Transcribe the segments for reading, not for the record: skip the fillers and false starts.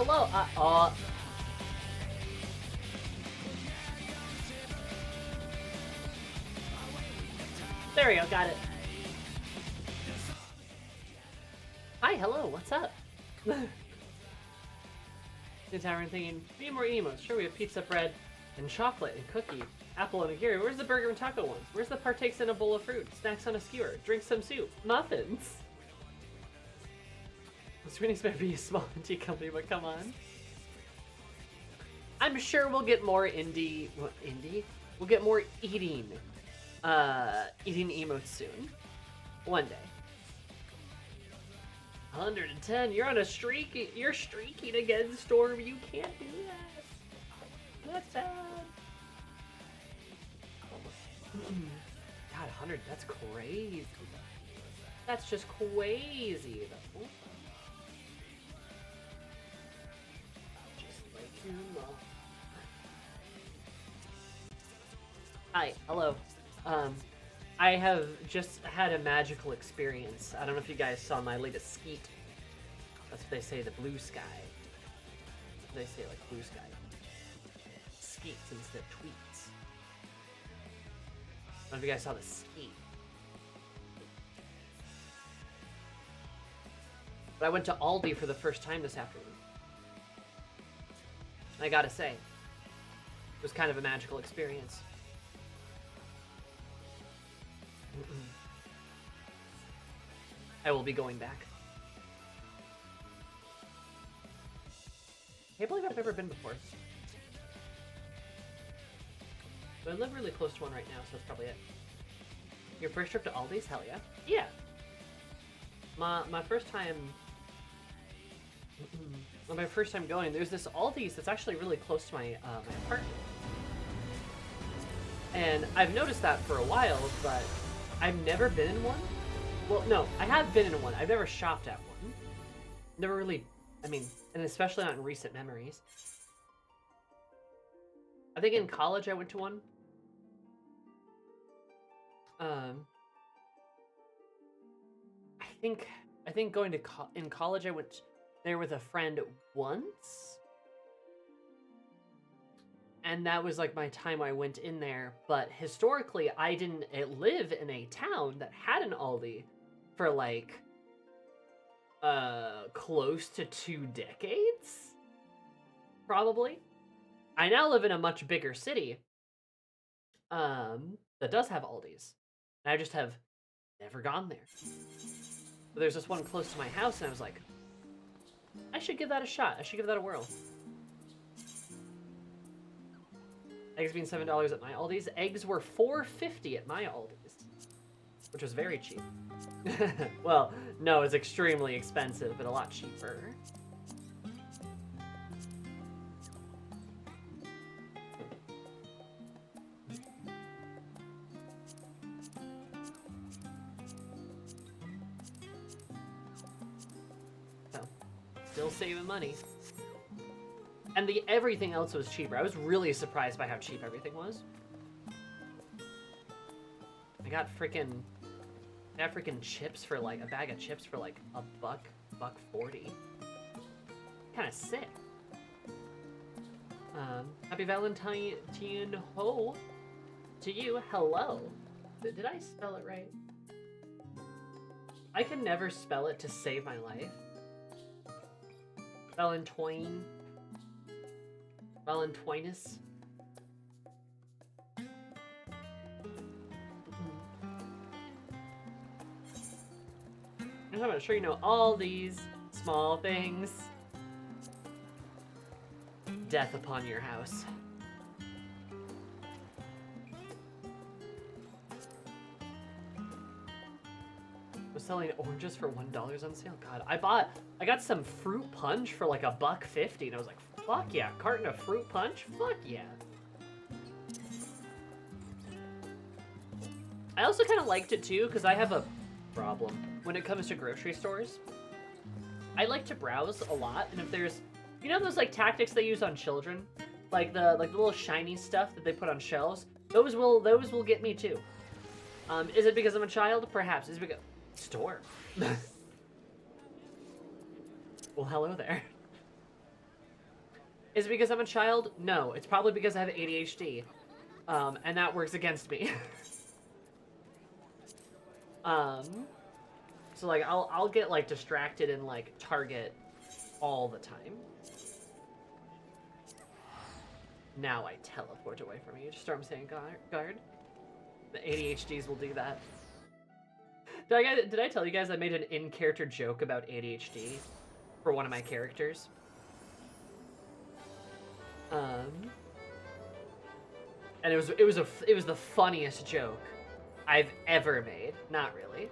hello. There we go, got it. Hi, hello, what's up? The tavern thinking, be more emotes. Sure, we have pizza, bread, and chocolate, and cookie. Apple and a Gary. Where's the burger and taco ones? Where's the partakes in a bowl of fruit? Snacks on a skewer. Drink some soup. Muffins. Screenings may be a small indie company, but come on. I'm sure we'll get more indie. What, indie? We'll get more eating emotes soon. One day. 110. You're on a streak. You're streaking again, Storm. You can't do that. That's bad. God, 100. That's crazy. That's just crazy. Just like your mom. Hi. Hello. I have just had a magical experience. I don't know if you guys saw my latest skeet. That's what they say, the blue sky. They say, like, blue sky. Skeets instead of tweets. I don't know if you guys saw the skeet. But I went to Aldi for the first time this afternoon. And I gotta say, it was kind of a magical experience. I will be going back. I can't believe I've never been before. But I live really close to one right now, so that's probably it. Your first trip to Aldi's? Hell yeah. Yeah. My first time... my first time going, there's this Aldi's that's actually really close to my apartment. And I've noticed that for a while, but I've never been in one. Well, no, I have been in one. I've never shopped at one. Never really, I mean, and especially not in recent memories. I think in college I went to one. I think going to in college I went there with a friend once. And that was like my time I went in there, but historically I didn't live in a town that had an Aldi for like close to 2 decades, probably. I now live in a much bigger city that does have Aldis, and I just have never gone there. But there's this one close to my house, and I was like, I should give that a shot. I should give that a whirl. Eggs being $7 at my Aldi's. Eggs were $4.50 at my Aldi's, which was very cheap. Well, no, it's extremely expensive, but a lot cheaper. So, still saving money. And everything else was cheaper. I was really surprised by how cheap everything was. I got freaking chips for like a bag of chips for like $1.40. Kind of sick. Happy Valentine ho to you. Hello. Did I spell it right? I can never spell it to save my life. Valentine. Valentinus. I'm sure you know all these small things. Death upon your house. Was selling oranges for $1 on sale. God, I got some fruit punch for like $1.50, and I was like, fuck yeah, carton of fruit punch? Fuck yeah. I also kind of liked it too, because I have a problem when it comes to grocery stores. I like to browse a lot, and if there's, you know those like tactics they use on children? Like the little shiny stuff that they put on shelves? Those will get me too. Is it because I'm a child? Perhaps. Is it because... Store. Well, hello there. Is it because I'm a child? No, it's probably because I have ADHD. And that works against me. So like I'll get like distracted and like target all the time. Now I teleport away from you. Storm saying guard. The ADHDs will do that. Did I tell you guys I made an in-character joke about ADHD for one of my characters? And it was the funniest joke I've ever made. Not really.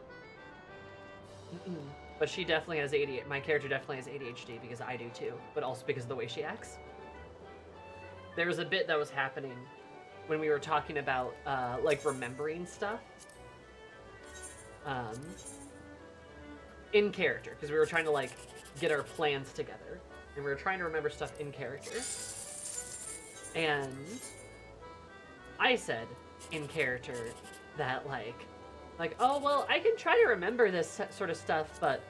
But she definitely has ADHD. My character definitely has ADHD because I do too, but also because of the way she acts. There was a bit that was happening when we were talking about like remembering stuff. In character, because we were trying to like get our plans together, and we were trying to remember stuff in character. And I said in character that like, oh, well, I can try to remember this sort of stuff, but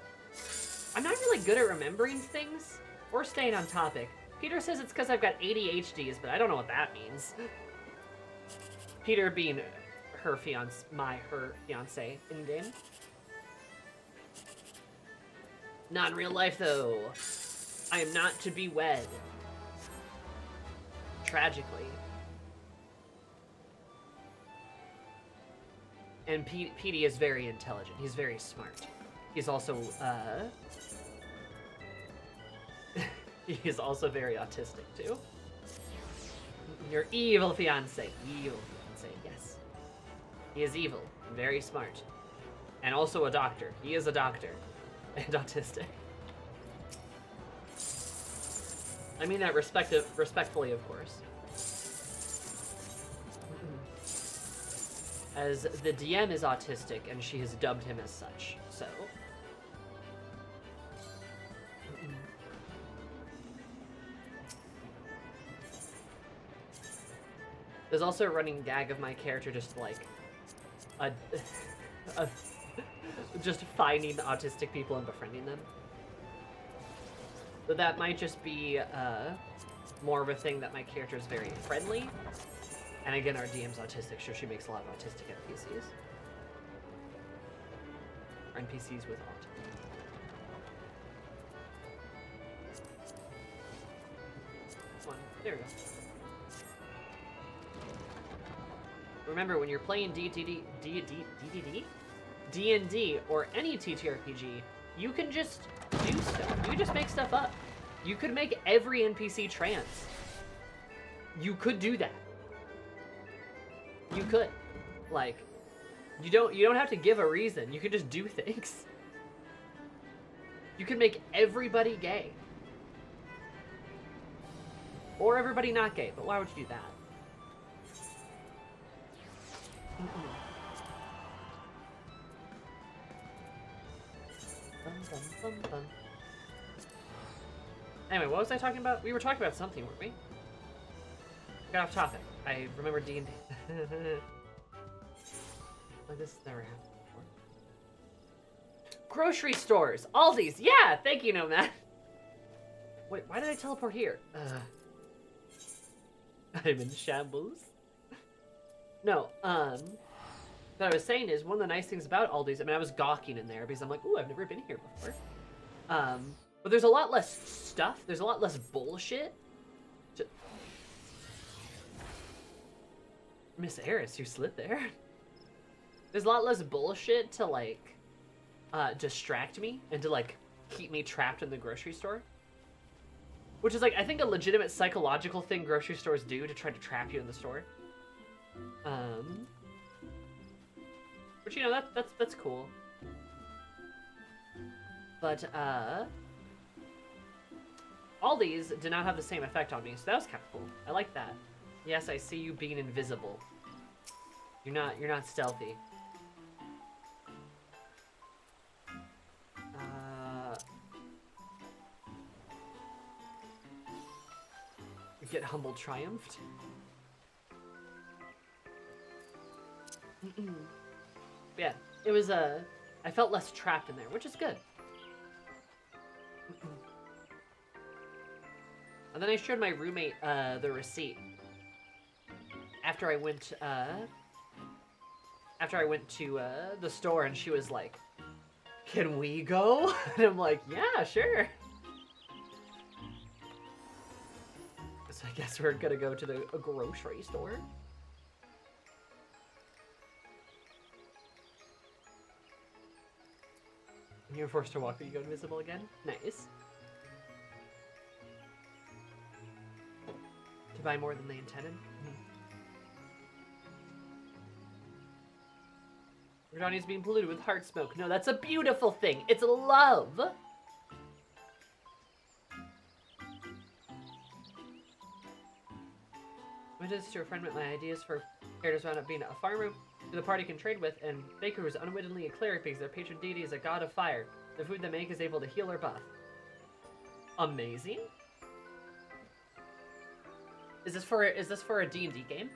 I'm not really good at remembering things or staying on topic. Peter says it's because I've got ADHDs, but I don't know what that means. Peter being her fiance in game. Not in real life, though. I am not to be wed. Tragically. And Petey is very intelligent. He's very smart. He's also, he is also very autistic, too. Your evil fiancé. Evil fiancé, yes. He is evil, and very smart. And also a doctor. He is a doctor. And autistic. I mean that respectfully, of course. As the DM is autistic, and she has dubbed him as such, so... There's also a running gag of my character just, like, just finding autistic people and befriending them. But that might just be more of a thing that my character is very friendly. And again, our DM's autistic, so she makes a lot of autistic NPCs. Or NPCs with autism. Come on, there we go. Remember, when you're playing D&D or any TTRPG, you can just do stuff. You can just make stuff up. You could make every NPC trans. You could do that. You could. Like, you don't have to give a reason. You could just do things. You could make everybody gay. Or everybody not gay, but why would you do that? Anyway, what was I talking about? We were talking about something, weren't we? Got off topic. I remember D&D. Like this never happened before. Grocery stores, Aldi's. Yeah, thank you, Nomad. Wait, why did I teleport here? I'm in shambles. No, what I was saying is one of the nice things about Aldi's. I mean, I was gawking in there because I'm like, ooh, I've never been here before. But there's a lot less stuff. There's a lot less bullshit. Miss Eris, you slid there. There's a lot less bullshit to, like, distract me and to, like, keep me trapped in the grocery store. Which is, like, I think a legitimate psychological thing grocery stores do to try to trap you in the store. But, you know, that's cool. But, all these did not have the same effect on me, so that was kind of cool. I like that. Yes, I see you being invisible. You're not stealthy. Get humble triumphed. Yeah, it was I felt less trapped in there, which is good. And then I showed my roommate the receipt after I went to the store, and she was like, "Can we go?" And I'm like, "Yeah, sure." So I guess we're gonna go to the grocery store. When you're forced to walk, will you go invisible again? Nice. To buy more than they intended? Rodani's being polluted with heart smoke. No, that's a beautiful thing. It's love. My visits to a friend met my ideas for characters wound up being a farmer who the party can trade with, and Baker was unwittingly a cleric because their patron deity is a god of fire. The food they make is able to heal or buff. Amazing. Is this for a D&D game?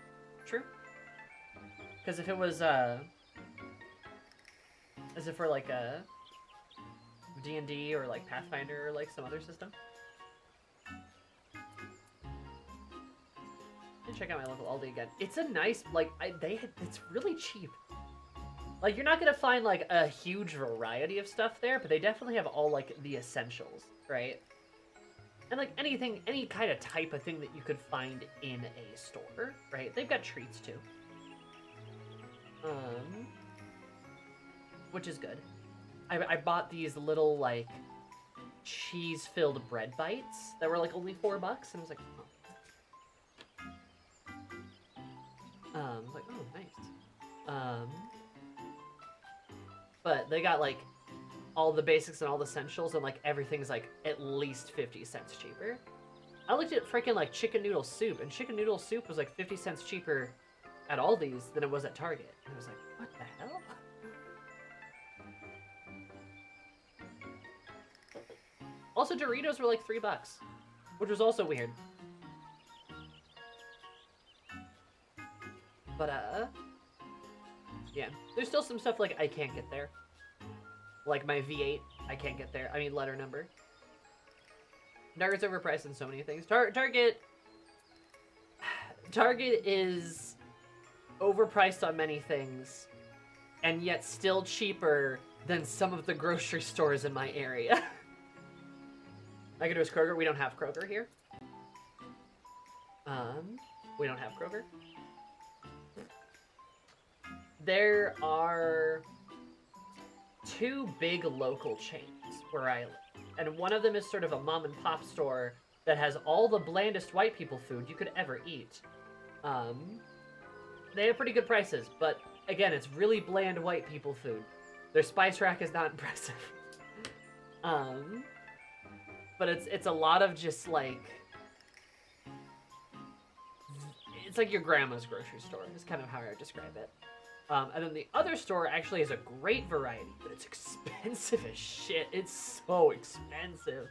True. Because if it was is it for like a D&D or like Pathfinder or like some other system? Check out my local Aldi again. It's a nice, like, it's really cheap. Like, you're not gonna find, like, a huge variety of stuff there, but they definitely have all, like, the essentials, right? And, like, anything, any kind of type of thing that you could find in a store, right? They've got treats, too. Which is good. I bought these little, like, cheese-filled bread bites that were, like, only $4, and I was like, oh. I was like, oh, nice. But they got, like, all the basics and all the essentials, and, like, everything's, like, at least 50 cents cheaper. I looked at freaking, like, chicken noodle soup, and chicken noodle soup was, like, 50 cents cheaper at Aldi's than it was at Target. And I was like, what the hell? Also, Doritos were, like, $3, which was also weird. But, yeah. There's still some stuff, like, I can't get there. Like, my V8, I can't get there. I mean, letter number. Target's overpriced in so many things. Target is overpriced on many things, and yet still cheaper than some of the grocery stores in my area. I could do is Kroger. We don't have Kroger here. We don't have Kroger. There are 2 big local chains where I live, and one of them is sort of a mom and pop store that has all the blandest white people food you could ever eat. They have pretty good prices, but again, it's really bland white people food. Their spice rack is not impressive. But it's a lot of just like, it's like your grandma's grocery store is kind of how I would describe it. And then the other store actually has a great variety, but it's expensive as shit. It's so expensive.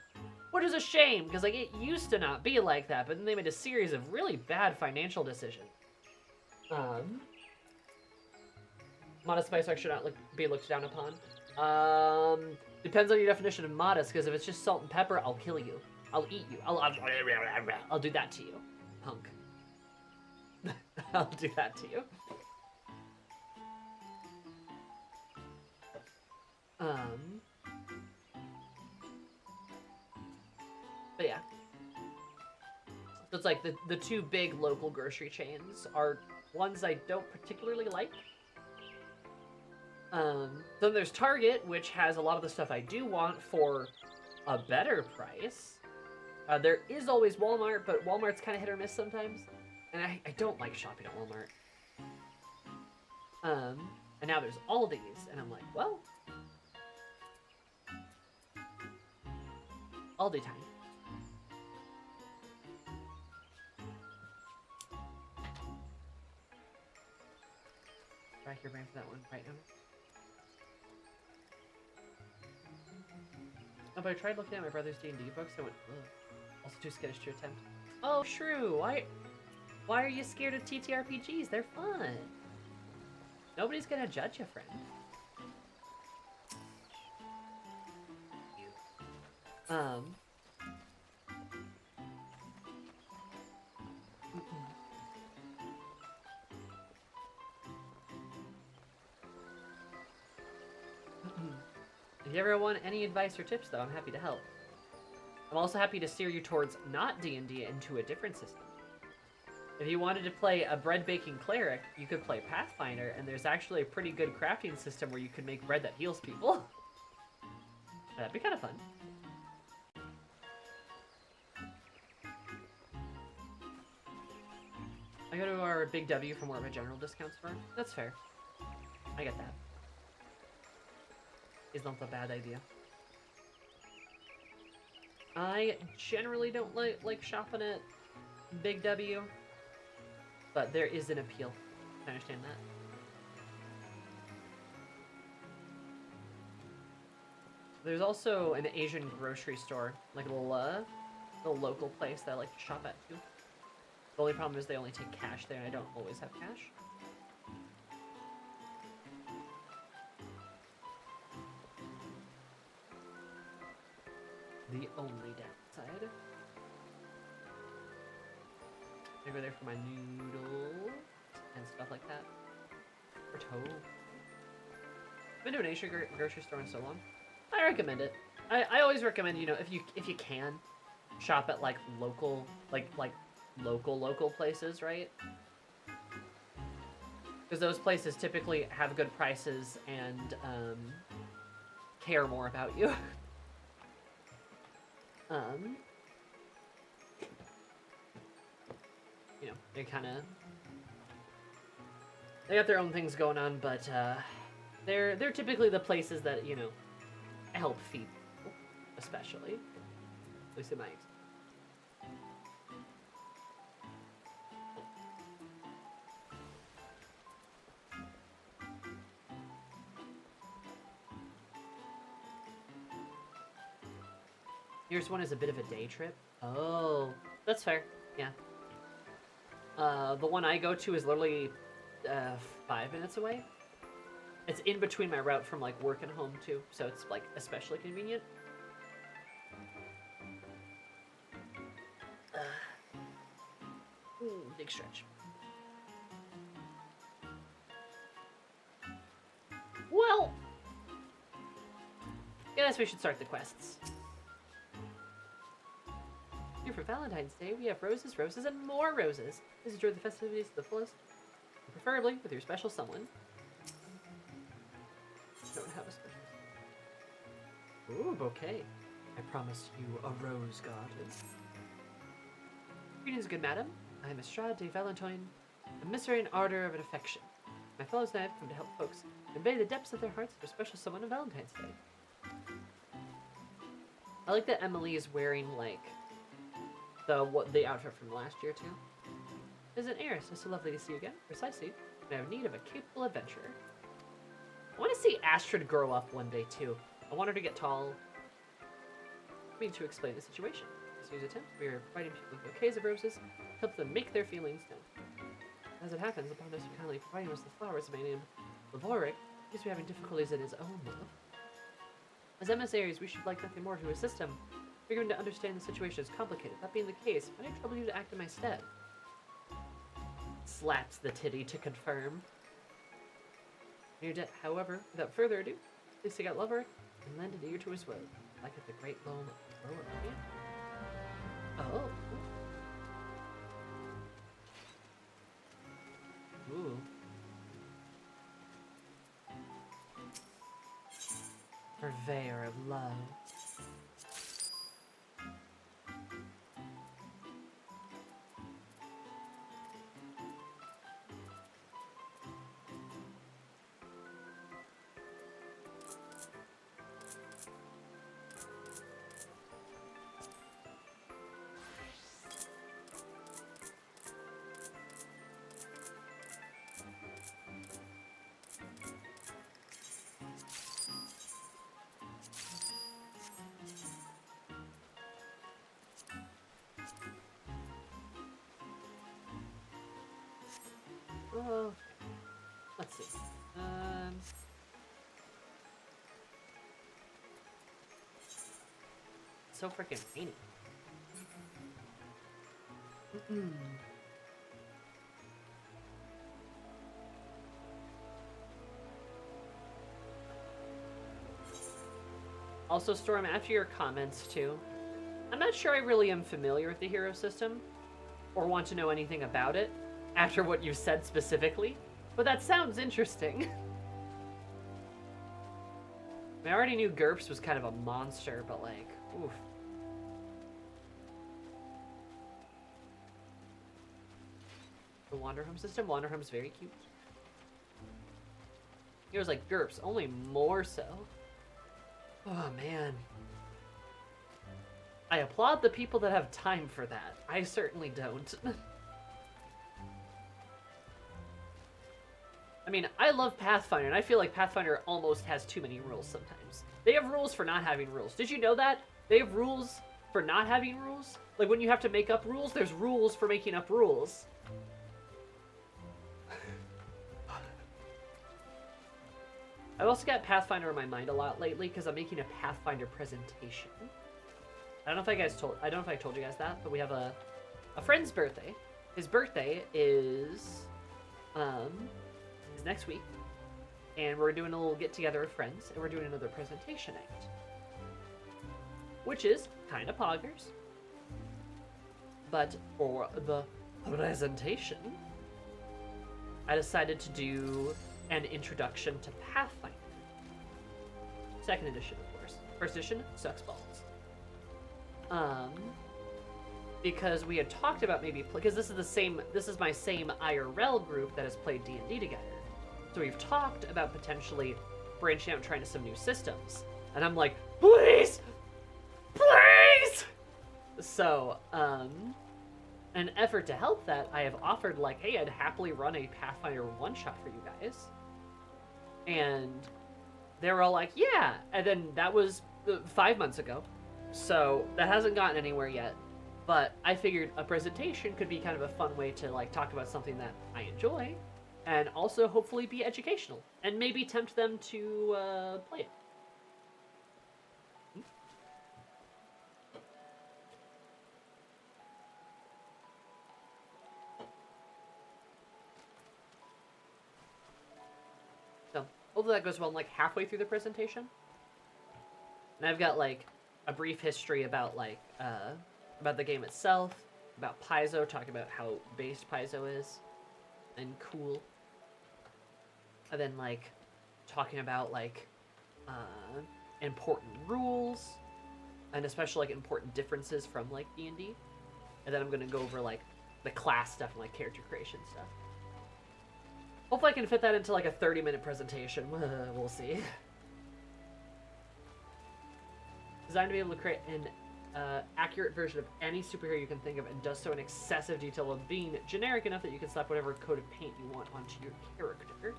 Which is a shame, because like it used to not be like that, but then they made a series of really bad financial decisions. Modest spice rack should not be looked down upon. Depends on your definition of modest, because if it's just salt and pepper, I'll kill you. I'll eat you. I'll do that to you, punk. I'll do that to you. But yeah. So it's like the 2 big local grocery chains are ones I don't particularly like. Then there's Target, which has a lot of the stuff I do want for a better price. There is always Walmart, but Walmart's kind of hit or miss sometimes. And I don't like shopping at Walmart. And now there's Aldi's, and I'm like, well, Aldi time. Rack your brain for that one right now. Oh, but I tried looking at my brother's D&D books, I went, ugh. Also too skittish to attempt. Oh, Shrew, why are you scared of TTRPGs? They're fun. Nobody's gonna judge you, friend. If you ever want any advice or tips, though, I'm happy to help. I'm also happy to steer you towards not D&D into a different system. If you wanted to play a bread-baking cleric, you could play Pathfinder, and there's actually a pretty good crafting system where you could make bread that heals people. That'd be kind of fun. I go to our Big W for more of a general discount store. That's fair. I get that. It's not a bad idea. I generally don't like shopping at Big W, but there is an appeal. I understand that. There's also an Asian grocery store, like a little local place that I like to shop at too. The only problem is they only take cash there, and I don't always have cash. The only downside. I go there for my noodles and stuff like that. Or toe. I've been to an Asian grocery store in so long. I recommend it. I always recommend, you know, if you can, shop at like local local places, right? Because those places typically have good prices and care more about you. You know, they got their own things going on, but they're typically the places that, you know, help feed people, especially. At least in my experience. Here's one is a bit of a day trip. Oh, that's fair. Yeah. The one I go to is literally 5 minutes away. It's in between my route from like work and home too, so it's like especially convenient. Big stretch. Well, I guess we should start the quests. Here for Valentine's Day, we have roses, roses, and more roses. Please enjoy the festivities to the fullest, preferably with your special someone. Don't have a special someone. Ooh, bouquet. I promised you a rose garden. Greetings, good madam. I am Estrade de Valentine, a mystery and ardor of an affection. My fellows and I have come to help folks convey the depths of their hearts to a special someone on Valentine's Day. I like that Emily is wearing, like, the outfit from last year, too. As an heiress, it's so lovely to see you again. Precisely, and I have need of a capable adventurer. I want to see Astrid grow up one day, too. I want her to get tall. I mean, to explain the situation. This year's attempt, we are providing people with bouquets of roses, help them make their feelings known. As it happens, upon us kindly providing us the flowers of a man named Lavoric, he seems to be having difficulties in his own love. As emissaries, we should like nothing more to assist him. Figuring to understand the situation is complicated. That being the case, I might trouble you to act in my stead. Slaps the titty to confirm. However, without further ado, please take out Lavoric and lend an ear to his word, like at the great loam lower. Oh. Ooh. Purveyor of love. Oh, let's see. So freaking painty. Also, Storm, after your comments too, I'm not sure I really am familiar with the hero system or want to know anything about it after what you said specifically, but that sounds interesting. I mean, I already knew GURPS was kind of a monster, but like, oof. The Wanderhome system? Wanderhome's very cute. It was like GURPS, only more so. Oh, man. I applaud the people that have time for that. I certainly don't. I mean, I love Pathfinder, and I feel like Pathfinder almost has too many rules sometimes. They have rules for not having rules. Did you know that? They have rules for not having rules? Like, when you have to make up rules, there's rules for making up rules. I've also got Pathfinder in my mind a lot lately because I'm making a Pathfinder presentation. I don't know if I told you guys that, but we have a friend's birthday. His birthday is next week, and we're doing a little get together with friends, and we're doing another presentation night, which is kind of poggers. But for the presentation, I decided to do an introduction to Pathfinder. Second edition, of course. First edition sucks balls. Because we had talked about maybe, because this is my same IRL group that has played D&D together. So we've talked about potentially branching out and trying some new systems. And I'm like, please! Please! So, in an effort to help that, I have offered, like, hey, I'd happily run a Pathfinder one-shot for you guys. And they were all like, yeah! And then that was 5 months ago. So that hasn't gotten anywhere yet. But I figured a presentation could be kind of a fun way to, like, talk about something that I enjoy. And also hopefully be educational. And maybe tempt them to play it. So, hopefully that goes well. I'm like halfway through the presentation. And I've got like a brief history about like, about the game itself, about Paizo, talking about how based Paizo is, and cool. And then like, talking about like, important rules, and especially like important differences from like D&D. And then I'm gonna go over like the class stuff and like character creation stuff. Hopefully I can fit that into like a 30-minute presentation. We'll see. Designed to be able to create an accurate version of any superhero you can think of, and does so in excessive detail of being generic enough that you can slap whatever coat of paint you want onto your character.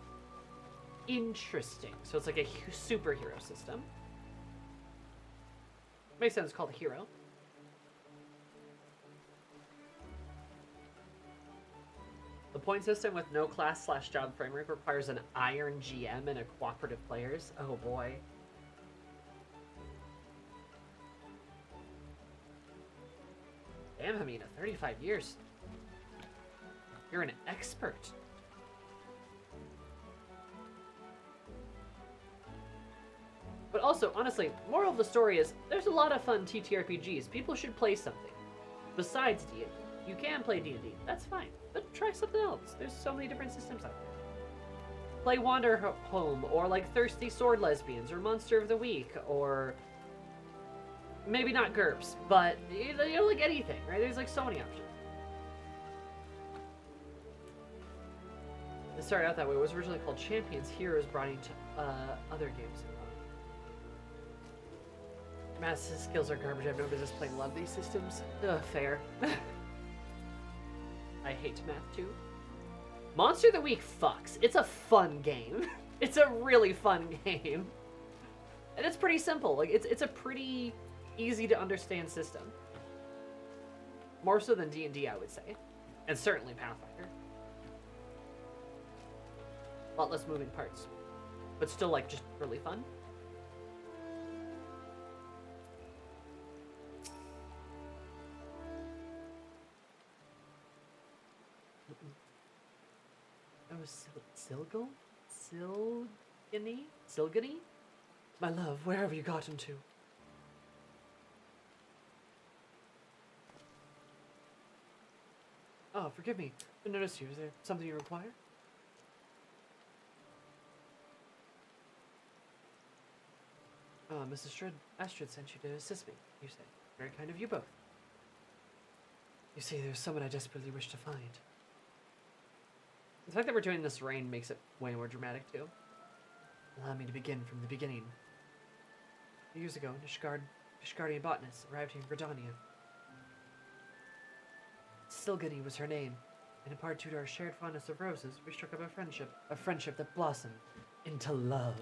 Interesting. So it's like a superhero system. Makes sense, it's called a hero. The point system with no class/job framework requires an iron GM and a cooperative players. Oh boy. Damn, Hamina, 35 years. You're an expert. But also, honestly, moral of the story is, there's a lot of fun TTRPGs. People should play something. Besides D&D. You can play D&D. That's fine. But try something else. There's so many different systems out there. Play Wanderhome, or like Thirsty Sword Lesbians, or Monster of the Week, or maybe not GURPS, but you know, like anything, right? There's like so many options. It started out that way. It was originally called Champions. Heroes brought into other games. Math skills are garbage. I have no business playing a lot of these systems. Ugh, fair. I hate math too. Monster of the Week fucks. It's a fun game. It's a really fun game. And it's pretty simple. Like it's a pretty easy to understand system. More so than D&D, I would say. And certainly Pathfinder. A lot less moving parts. But still like just really fun. Silgany? My love, where have you gotten to? Oh, forgive me. I noticed you. Is there something you require? Mrs. Astrid sent you to assist me, you say. Very kind of you both. You see, there's someone I desperately wish to find. The fact that we're doing this rain makes it way more dramatic, too. Allow me to begin from the beginning. Years ago, Ishgardian botanist arrived here in Gridania. Silgani was her name, and in part due to our shared fondness of roses, we struck up a friendship that blossomed into love.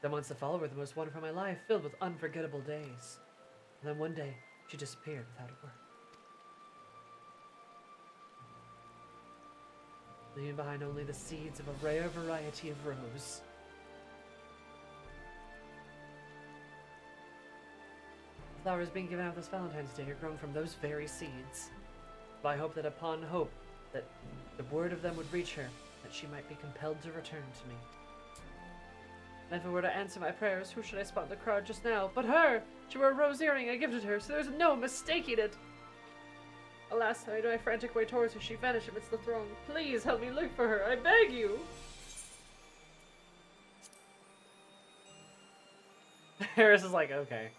The months that followed were the most wonderful of my life, filled with unforgettable days. And then one day, she disappeared without a word. Leaving behind only the seeds of a rare variety of rose. The flowers being given out this Valentine's Day are grown from those very seeds. But I hope that upon hope that the word of them would reach her, that she might be compelled to return to me. And if I were to answer my prayers, who should I spot in the crowd just now? But her! She wore a rose earring I gifted her, so there's no mistaking it! Alas, I made my frantic way towards her. She vanished amidst the throng. Please help me look for her, I beg you! Harris is like, okay.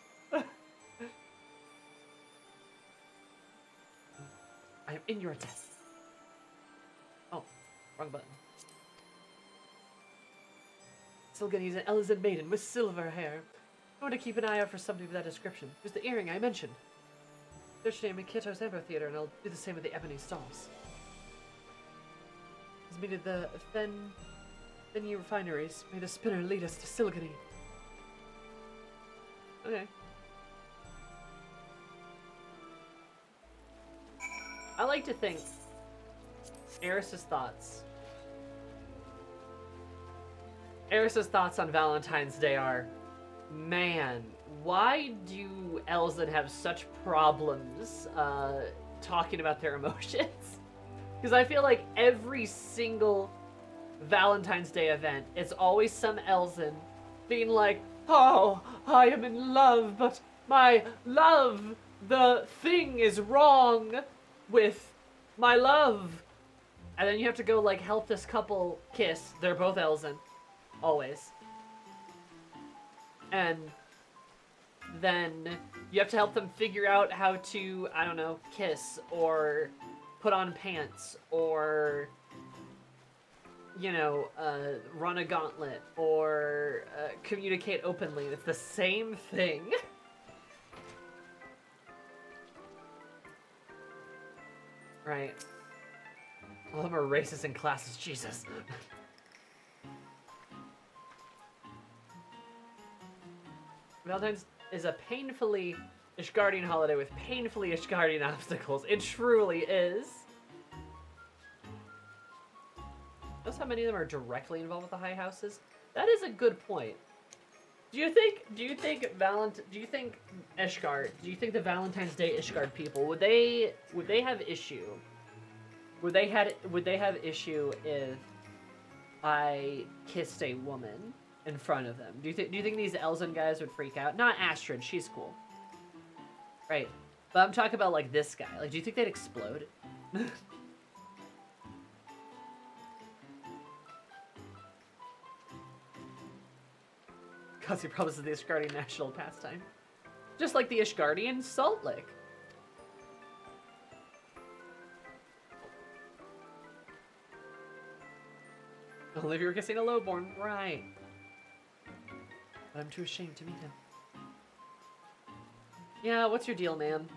I am in your debt. Oh, wrong button. Silgani's an Elizabeth maiden with silver hair. I want to keep an eye out for somebody with that description. It was the earring I mentioned. Search name at Kito's Amphitheater, and I'll do the same with the ebony stalls. As me to the Fenny refineries, may the spinner lead us to Silgany. Okay. I like to think Eris's thoughts on Valentine's Day are, man, why do Elzen have such problems talking about their emotions? Because I feel like every single Valentine's Day event, it's always some Elzen being like, oh, I am in love, but my love, the thing is wrong with my love. And then you have to go, like, help this couple kiss. They're both Elzen. Always. And then you have to help them figure out how to, I don't know, kiss, or put on pants, or, you know, run a gauntlet, or communicate openly. It's the same thing. Right. All of them are racist in classes, Jesus. Valentine's is a painfully Ishgardian holiday with painfully Ishgardian obstacles. It truly is. Notice how many of them are directly involved with the high houses? That is a good point. Do you think the Valentine's Day Ishgard people, would they have issue? Would they have issue if I kissed a woman in front of them? Do you think these Elzen guys would freak out? Not Astrid, she's cool. Right. But I'm talking about, like, this guy. Like, do you think they'd explode? Because he promises the Ishgardian national pastime. Just like the Ishgardian salt lick. Only if you were kissing a lowborn, right. But I'm too ashamed to meet him. Yeah, what's your deal, man?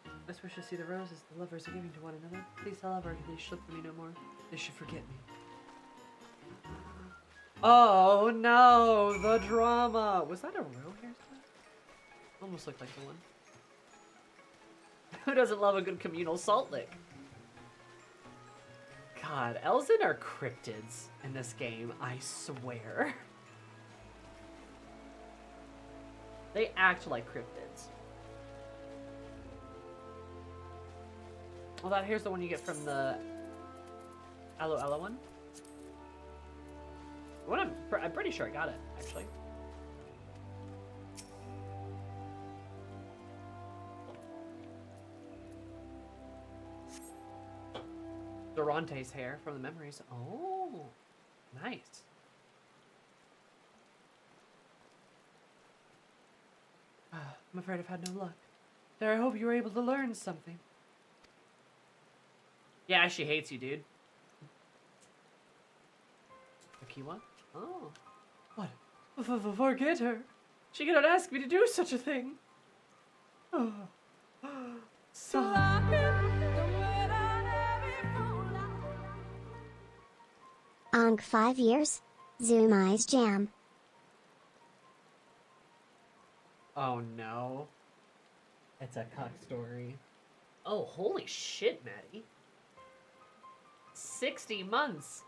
I just wish to see the roses the lovers are giving to one another. Please tell Albert they should look for me no more. They should forget me. Oh no, the drama! Was that a row hairstyle? Almost looked like the one. Who doesn't love a good communal salt lick? God, Elzen are cryptids in this game, I swear. They act like cryptids. Well, here's the one you get from the Aloe Aloe one. I'm pretty sure I got it, actually. Bronte's hair from the memories. Oh, nice. I'm afraid I've had no luck. There, I hope you were able to learn something. Yeah, she hates you, dude. Akiwa? Oh. What? Forget her. She cannot ask me to do such a thing. Oh. Ong 5 years. Zoom Eyes Jam. Oh no. It's a cock story. Oh, holy shit, Maddie. 60 months.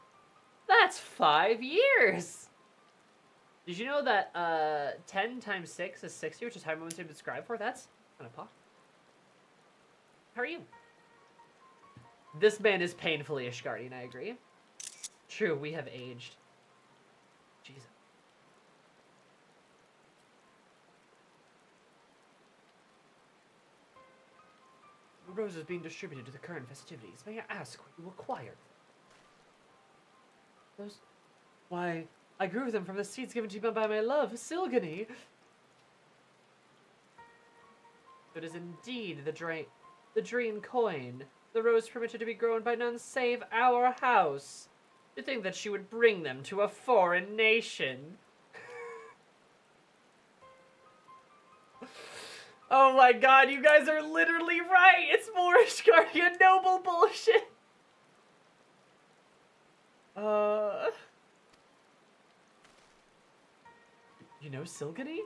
That's 5 years. Did you know that 10 times 6 is 60, which is how I'm going to describe for? That's kind of pop. How are you? This man is painfully Ishgardian, I agree. True, we have aged. Jesus. The roses being distributed to the current festivities. May I ask what you acquired? Those? Why, I grew them from the seeds given to me by my love, Silgany. It is indeed the Dream coin. The rose permitted to be grown by none save our house. To think that she would bring them to a foreign nation. Oh my god, you guys are literally right! It's more Ishgardian noble bullshit! You know Silgany?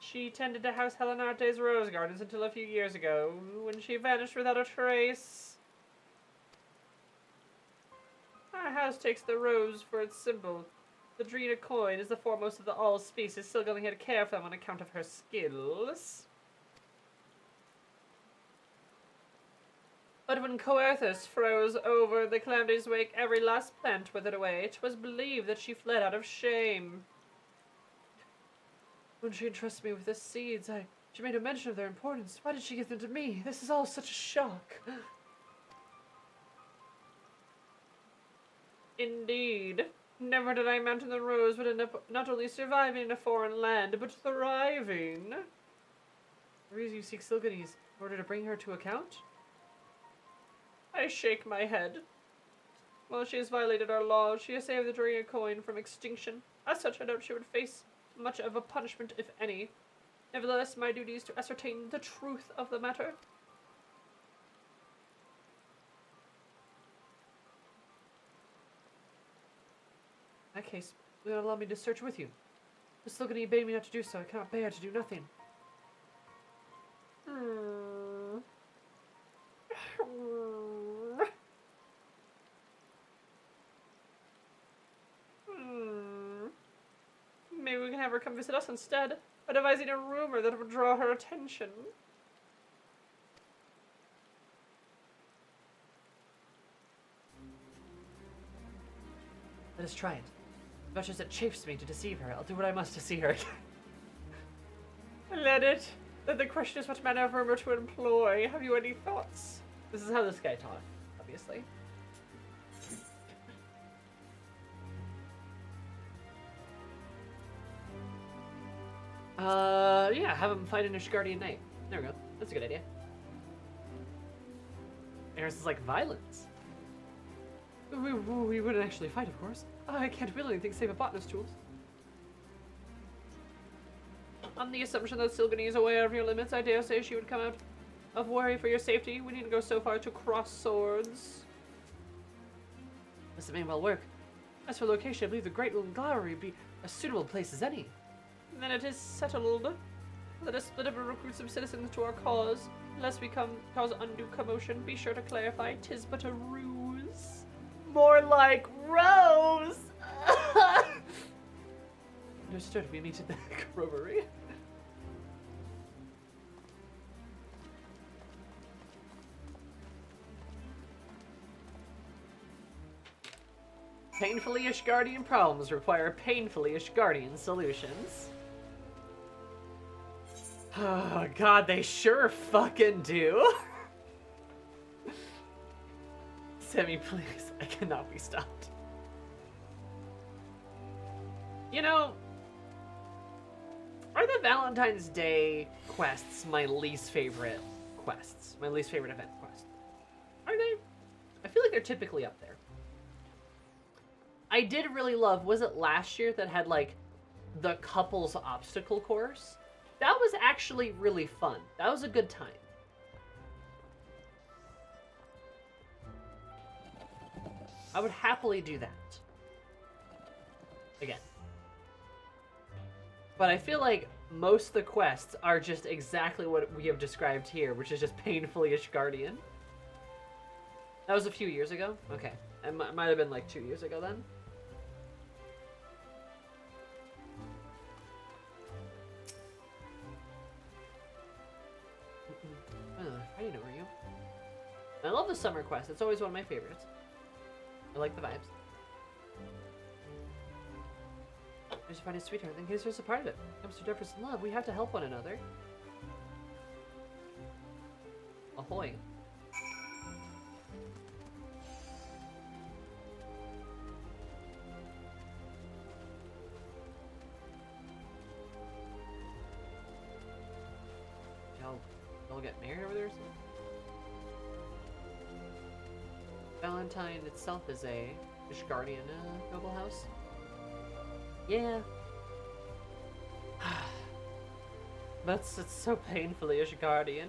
She tended to House Helenarte's rose gardens until a few years ago, when she vanished without a trace. Our house takes the rose for its symbol. The Drina coin is the foremost of the all species, Silgany had to care for them on account of her skills. But when Coerthus froze over the calamity's wake, every last plant withered away. 'Twas believed that she fled out of shame. When she entrusted me with the seeds, she made a mention of their importance. Why did she give them to me? This is all such a shock. Indeed. Never did I imagine the rose would end up not only surviving in a foreign land, but thriving. The reason you seek Silgany's in order to bring her to account? I shake my head. While she has violated our laws, she has saved the Drina coin from extinction. As such, I doubt she would face much of a punishment, if any. Nevertheless, my duty is to ascertain the truth of the matter. In that case, will you allow me to search with you? The Silgany bade me not to do so. I cannot bear to do nothing. Maybe we can have her come visit us instead, by devising a rumor that would draw her attention. Let us try it. As much as it chafes me to deceive her, I'll do what I must to see her again. Let it. Then the question is what manner of rumor to employ. Have you any thoughts? This is how this guy talks, obviously. Yeah, have him fight an Ishgardian knight. There we go. That's a good idea. Eris is like, violence. We wouldn't actually fight, of course. I can't build anything save a botanist tools. On the assumption that Silgany is aware of your limits, I dare say she would come out of worry for your safety. We needn't go so far to cross swords. This may well work. As for location, I believe the Great Wooden Gallery would be a suitable place as any. Then it is settled. Let us split up and recruit some citizens to our cause. Lest we cause undue commotion, be sure to clarify 'tis but a ruse. More like Rose! Understood, we meet at the Grovery. Painfully Ishgardian problems require painfully Ishgardian solutions. Oh god, they sure fucking do. Sammy, please. I cannot be stopped. You know, are the Valentine's Day quests my least favorite quests? My least favorite event quests? Are they? I feel like they're typically up there. I did really love, was it last year that had like the couples obstacle course? That was actually really fun. That was a good time. I would happily do that. Again. But I feel like most of the quests are just exactly what we have described here, which is just painfully Ishgardian. That was a few years ago? Okay. It might have been like 2 years ago then. I know where you. I love the summer quest. It's always one of my favorites. I like the vibes. I just find it sweetheart. In case there's a part of it. When it comes to Jefferson love, we have to help one another. Ahoy. Y'all get married over there or something? Valentine itself is a Ishgardian noble house. Yeah. It's so painfully Ishgardian.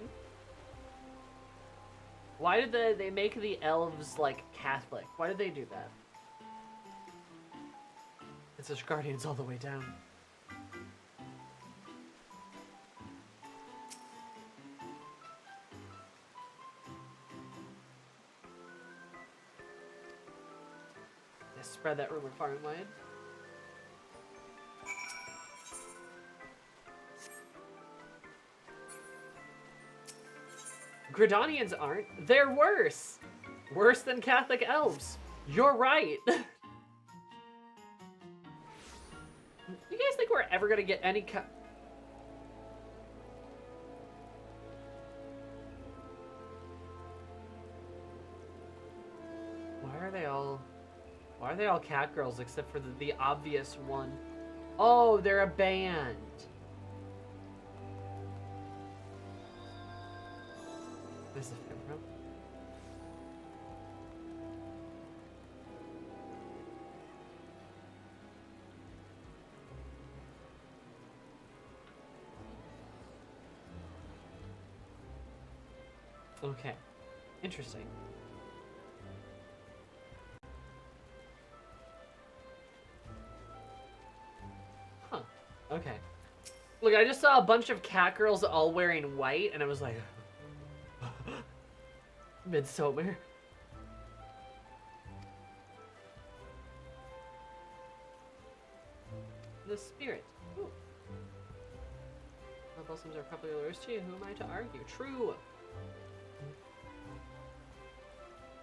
Why did they make the elves like Catholic? Why did they do that? It's Ishgardians all the way down. Spread that rumor far and wide. Gridanians aren't. They're worse. Worse than Catholic elves. You're right. You guys think we're ever gonna get any Why are they all cat girls except for the obvious one? Oh, they're a band. This is Fibro. Okay. Interesting. Huh. Okay. Look, I just saw a bunch of cat girls all wearing white, and I was like... Midsummer. The spirit. Ooh. Well, blossoms are probably yours to you. Who am I to argue? True.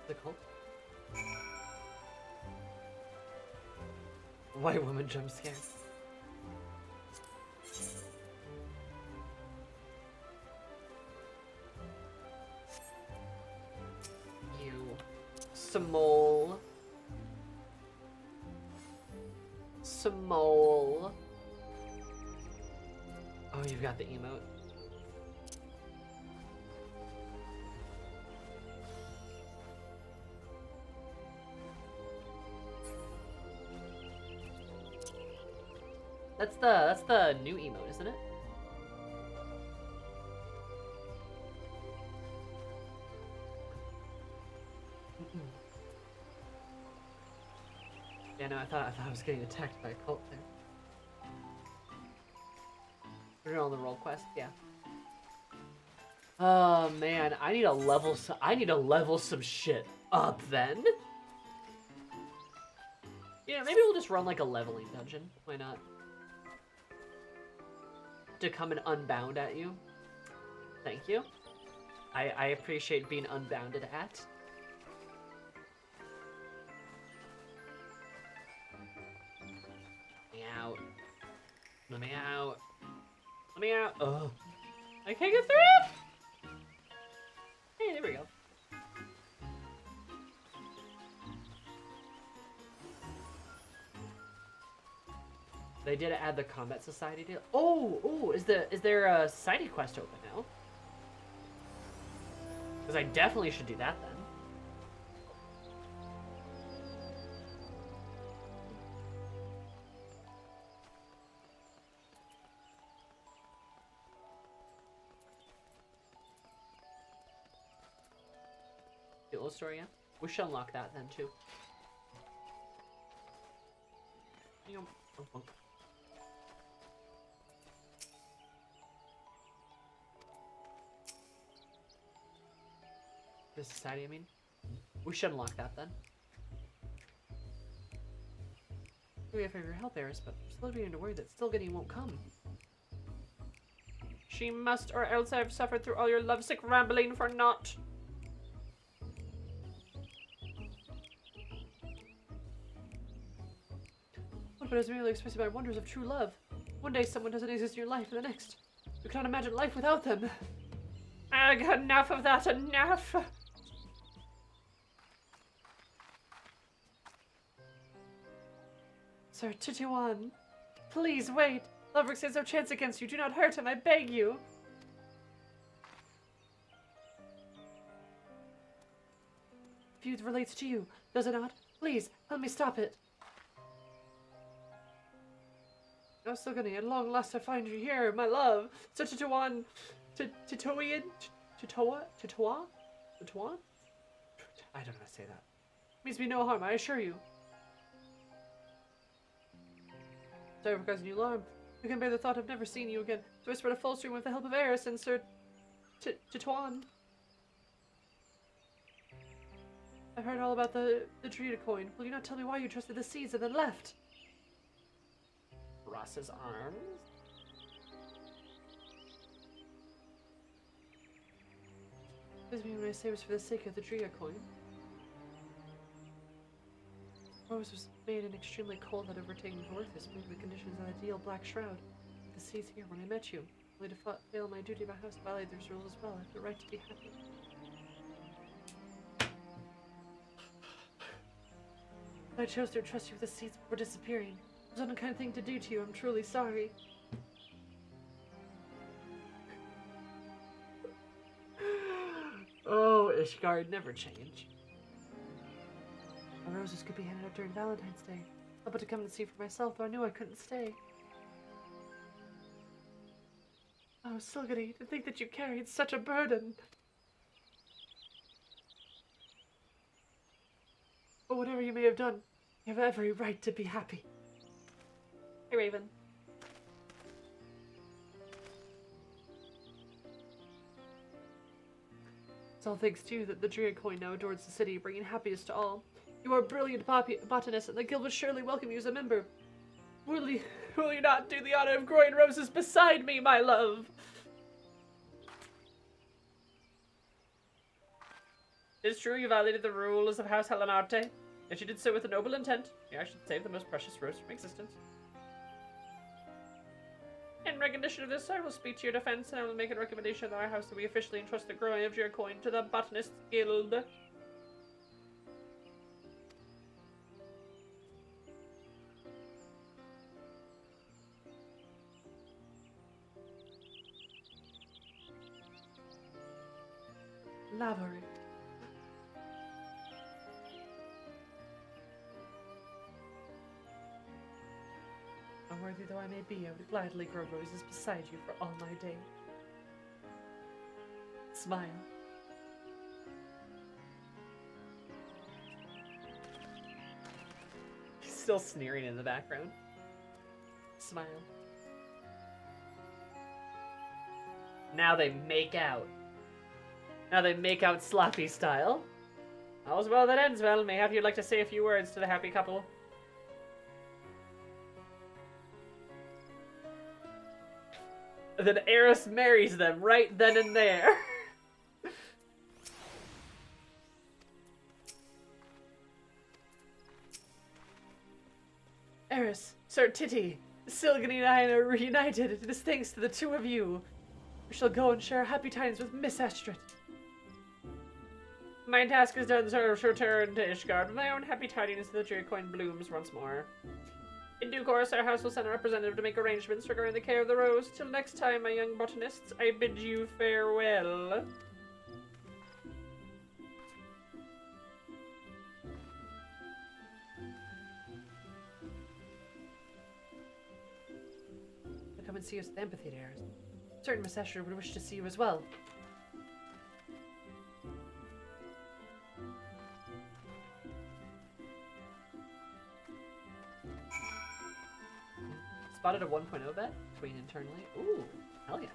The cult. White woman jump scare. You. Small. Small. Oh, you've got the emote. That's the new emote, isn't it? Yeah, no, I thought I was getting attacked by a cult there. We're on the roll quest, yeah. Oh man, I need to level some shit up then. Yeah, maybe we'll just run like a leveling dungeon. Why not? To come and unbound at you. Thank you. I appreciate being unbounded at. Let me out. Let me out. Let me out. Ugh. I can't get through it! Hey, there we go. They did add the Combat Society deal. Oh, is there a society quest open now? Because I definitely should do that then. The old story, yeah? We should unlock that then too. The society, I mean. We should unlock that then. We have for your help, Eris, but I'm still beginning to worry that Stilgany won't come. She must, or else I have suffered through all your lovesick rambling for naught. What but is merely expressed by wonders of true love. One day someone doesn't exist in your life, and the next, you cannot imagine life without them. Ugh, enough of that, enough! Sir Tituan, please wait. Loverick stands no chance against you. Do not hurt him, I beg you. Feud relates to you, does it not? Please, let me stop it. Oh, Stilgany, at long last I find you here, my love. Sir Tituan, Titoian, Titoa? I don't know how to say that. Means me no harm, I assure you. Sorry for causing you alarm. I can bear the thought of never seeing you again, so I spread a false rumor with the help of Eris and Sir Tituan. I heard all about the Druida coin. Will you not tell me why you trusted the seeds and then left? Ross's arms. Does mean when I say it was for the sake of the Druida coin? Rose was made in extremely cold that overtaken north is moved the conditions of the ideal black shroud. The seeds here when I met you. Only to fail my duty by house to violate those rules as well. I have the right to be happy. I chose to trust you with the seeds before disappearing. It was an unkind thing to do to you. I'm truly sorry. Oh, Ishgard, never change. My roses could be handed out during Valentine's Day. I but to come and see for myself, though I knew I couldn't stay. Oh, Stilgany, to think that you carried such a burden. But whatever you may have done, you have every right to be happy. Hey, Raven. It's all thanks to you that the Druid coin now adorns the city, bringing happiness to all. You are a brilliant botanist, and the guild will surely welcome you as a member. Will you not do the honor of growing roses beside me, my love? It is true you violated the rules of House Helenarte. Yet you did so with a noble intent. You actually saved the most precious rose from existence. In recognition of this, I will speak to your defense, and I will make a recommendation in our house that we officially entrust the growing of your coin to the Botanist Guild. Lavery. Unworthy though I may be, I would gladly grow roses beside you for all my days. Smile. He's still sneering in the background. Smile. Now they make out. Now they make out sloppy style. All's well that ends well. Mayhap you'd like to say a few words to the happy couple. Then Eris marries them right then and there. Eris, Sir Titty, Stilgany and I are reunited. It is thanks to the two of you. We shall go and share happy tidings with Miss Astrid. My task is done, so I shall return to Ishgard with my own happy tidings. The Druid coin blooms once more. In due course, our house will send a representative to make arrangements regarding the care of the rose. Till next time, my young botanists, I bid you farewell. Come and see us at the amphitheater. Certain Miss Escher would wish to see you as well. Spotted a 1.0 bet between internally. Ooh, hell yeah.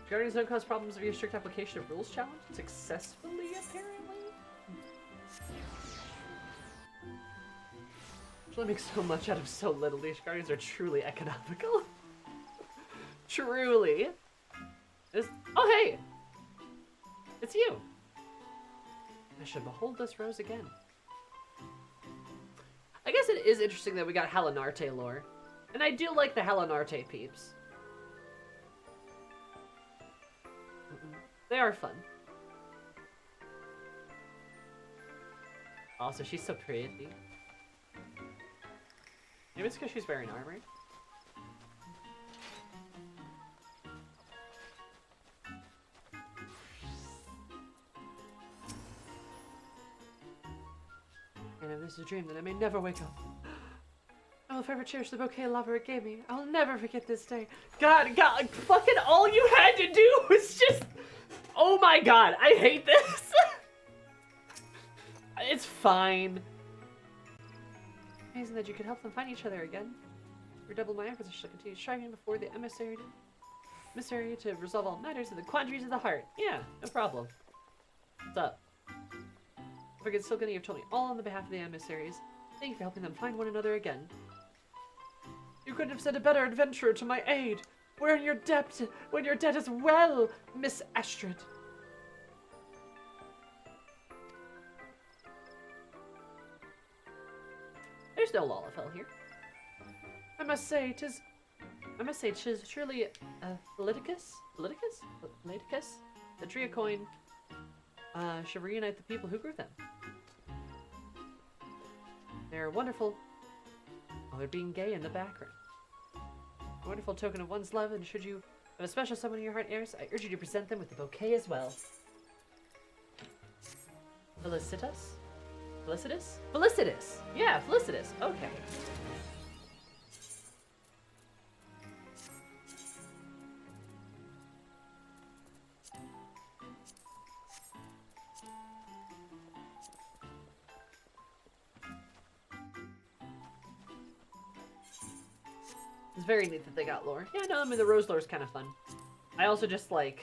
Regarding zone cause problems via strict application of rules challenge successfully, apparently. Actually makes so much out of so little. These guardians are truly economical. Truly. Oh hey! It's you! I should behold this rose again. I guess it is interesting that we got Halinarte lore. And I do like the Halinarte peeps. They are fun. Also, she's so pretty. Maybe it's because she's wearing armor. And if this is a dream, then I may never wake up. I will forever cherish the bouquet of love it gave me. I'll never forget this day. God, fucking all you had to do was just... Oh my god, I hate this. It's fine. Amazing that you could help them find each other again. Redouble my efforts, I shall continue striving before the emissary to resolve all matters of the quandaries of the heart. Yeah, no problem. What's up? If I could still you've told me all on the behalf of the emissaries. Thank you for helping them find one another again. You couldn't have sent a better adventurer to my aid. We're in your debt when your debt as well, Miss Astrid. There's no Lalafell here. I must say, 'tis surely Politicus? The Tria coin should reunite the people who grew them. They're wonderful, while they're being gay in the background. A wonderful token of one's love, and should you have a special someone in your heart, heirs, I urge you to present them with the bouquet as well. Felicitas? Felicitas? Felicitas! Yeah, Felicitas. Okay. It's very neat that they got lore. Yeah, no, I mean, the rose lore is kind of fun. I also just, like...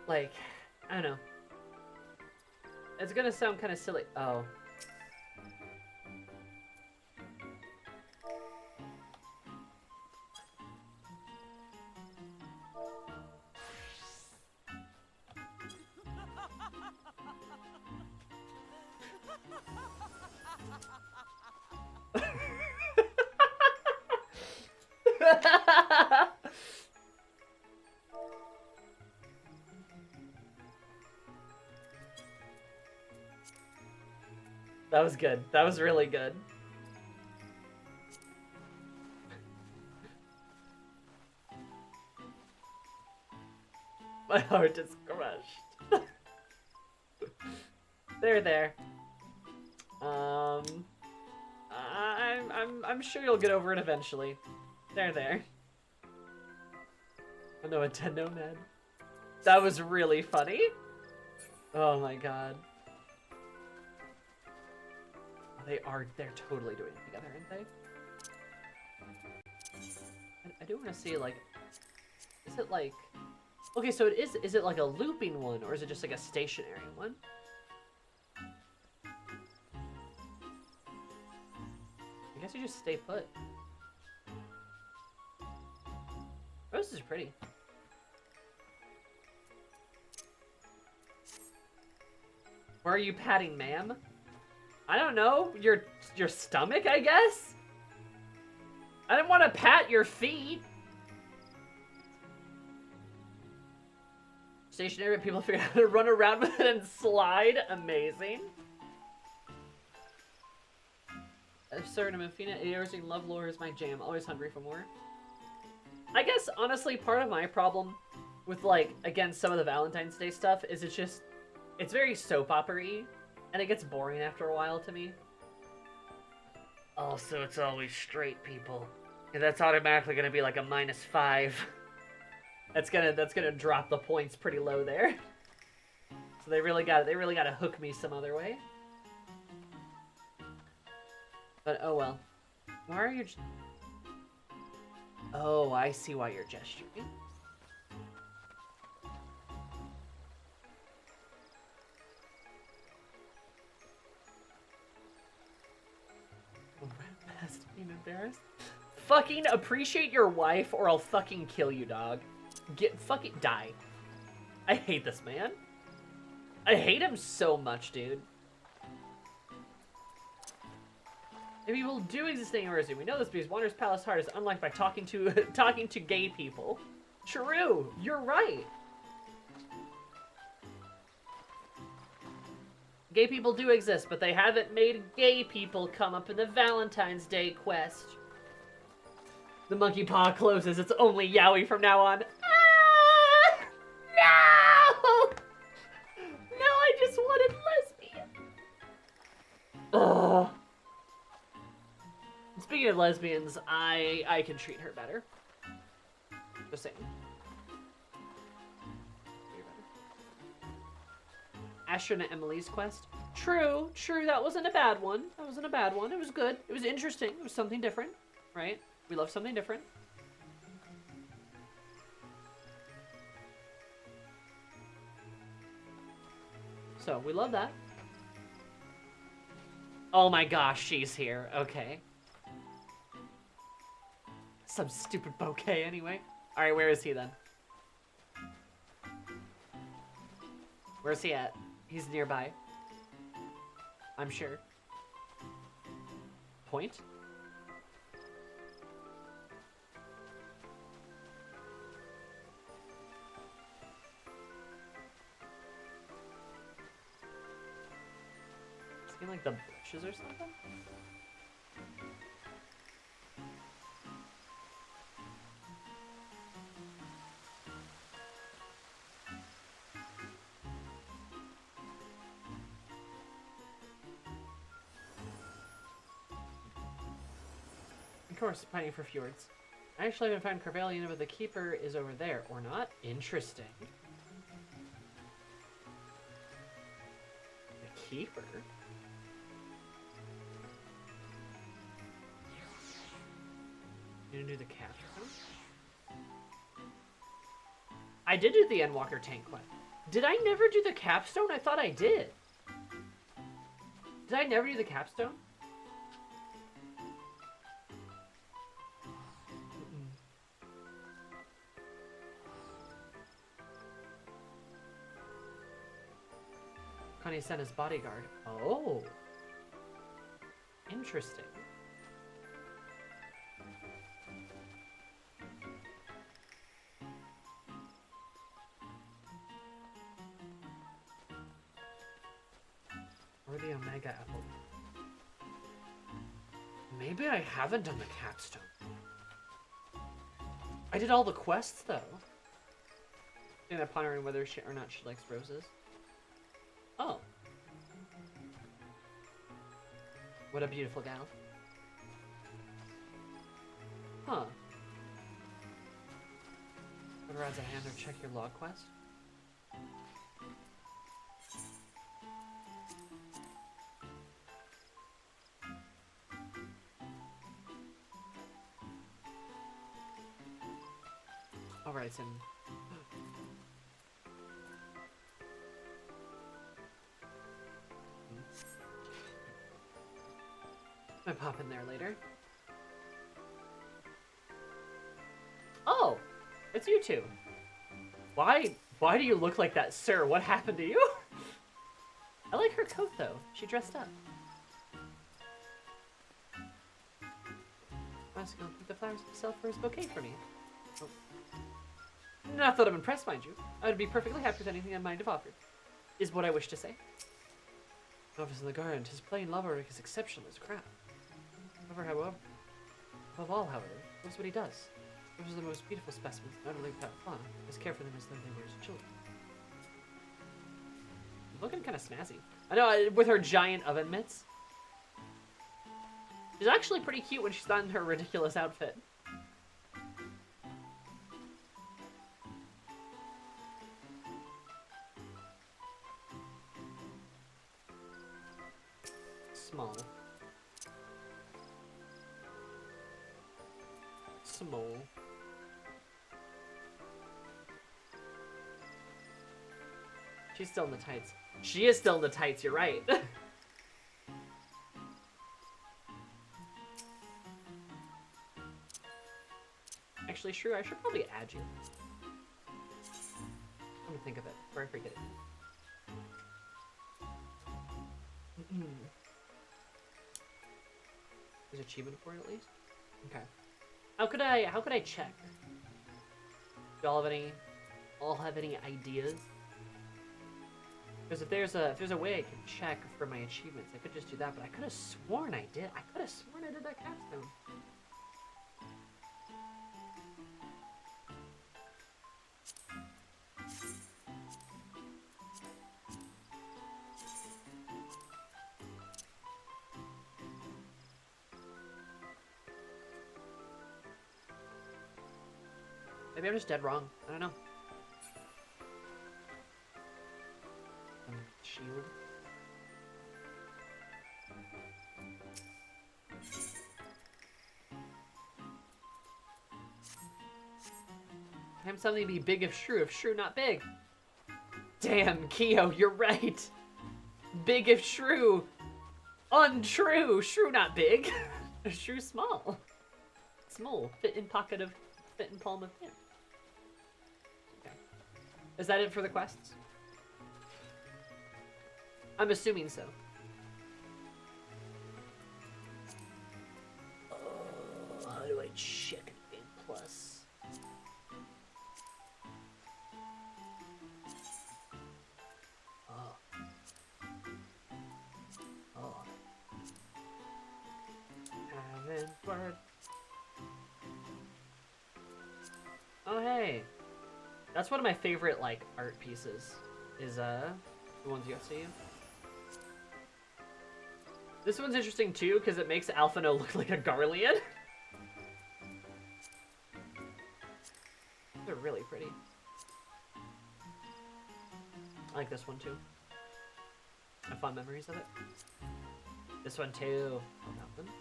I don't know. It's gonna sound kind of silly. Oh. That was good. That was really good. My heart is crushed. There. I'm sure you'll get over it eventually. There. Oh no, a Nomad. That was really funny. Oh my god. They're totally doing it together, aren't they? I do want to see, like, is it like, okay, so is it like a looping one, or is it just like a stationary one? I guess you just stay put. Roses are pretty. Where are you patting, ma'am? I don't know, your stomach, I guess? I didn't want to pat your feet. Stationary, people figure out how to run around with it and slide. Amazing. Absurd, I'm a Fina. Aorting love lore is my jam. Always hungry for more. I guess, honestly, part of my problem with, like, again, some of the Valentine's Day stuff is it's very soap opera-y, and it gets boring after a while to me. Also, it's always straight people. And that's automatically gonna be like a -5. That's gonna drop the points pretty low there. So they really gotta hook me some other way. But oh well. Why are you? Oh, I see why you're gesturing. Best being embarrassed. Fucking appreciate your wife, or I'll fucking kill you, dog. Fucking die. I hate this man. I hate him so much, dude. If people do exist in Urizu, we know this because Wanderer's Palace Heart is unlocked by talking to gay people. True, you're right. Gay people do exist, but they haven't made gay people come up in the Valentine's Day quest. The monkey paw closes. It's only yaoi from now on. Ah! No! No, I just wanted lesbian. Ugh. Speaking of lesbians, I can treat her better. Just saying. Astronaut Emily's quest. True, that wasn't a bad one. That wasn't a bad one. It was good. It was interesting. It was something different, right? We love something different. So, we love that. Oh my gosh, she's here. Okay. Some stupid bouquet anyway. Alright, where is he then? Where's he at? He's nearby. I'm sure. Point? Is he in like the bushes or something? Of course, pining for fjords. I actually haven't found Carvelian, but the keeper is over there, or not? Interesting. The keeper? You gonna do the capstone? I did do the Endwalker tank quest. Did I never do the capstone? I thought I did. Did I never do the capstone? Connie sent his bodyguard. Oh. Interesting. Or the Omega Apple. Maybe I haven't done the capstone. I did all the quests, though. And I'm pondering whether she or not she likes roses. Oh. What a beautiful gal. Huh. Ever adds a hand or check your log quest? Alright, it's in... I pop in there later. Oh! It's you two. Why do you look like that, sir? What happened to you? I like her coat, though. She dressed up. I was going to pick the flowers himself for his bouquet for me. Oh. Not that I'm impressed, mind you. I would be perfectly happy with anything I might have offered, is what I wish to say. Office in the garden, his plain lover is exceptional as crap. However, above all, however, that's what he does. Those are the most beautiful specimens, not only without flaw, his care for them as though they were his children. Looking kind of snazzy. I know, with her giant oven mitts. She's actually pretty cute when she's not in her ridiculous outfit. Small. Small. She's still in the tights. She is still in the tights, you're right. Actually, Shrew, I should probably add you. Let me think of it before I forget it. There's an achievement for it at least? Okay. How could I check? Do y'all have any ideas? Because if there's a way I could check for my achievements, I could just do that, but I could have sworn I did. I could have sworn I did that capstone. Maybe I'm just dead wrong. I don't know. Shield. I'm something to be big if Shrew not big. Damn, Keo, you're right. Big if Shrew. Untrue. Shrew not big. Shrew small. Small. Fit in palm of hand. Okay. Is that it for the quests? I'm assuming so. Oh, how do I check an A+? Oh. Oh. Haven't worked. Oh, hey. That's one of my favorite, like, art pieces. Is, the ones you got to see. This one's interesting too, because it makes Alphino look like a Garlean. They're really pretty. I like this one too. I have fond memories of it. This one too. Oh, that one.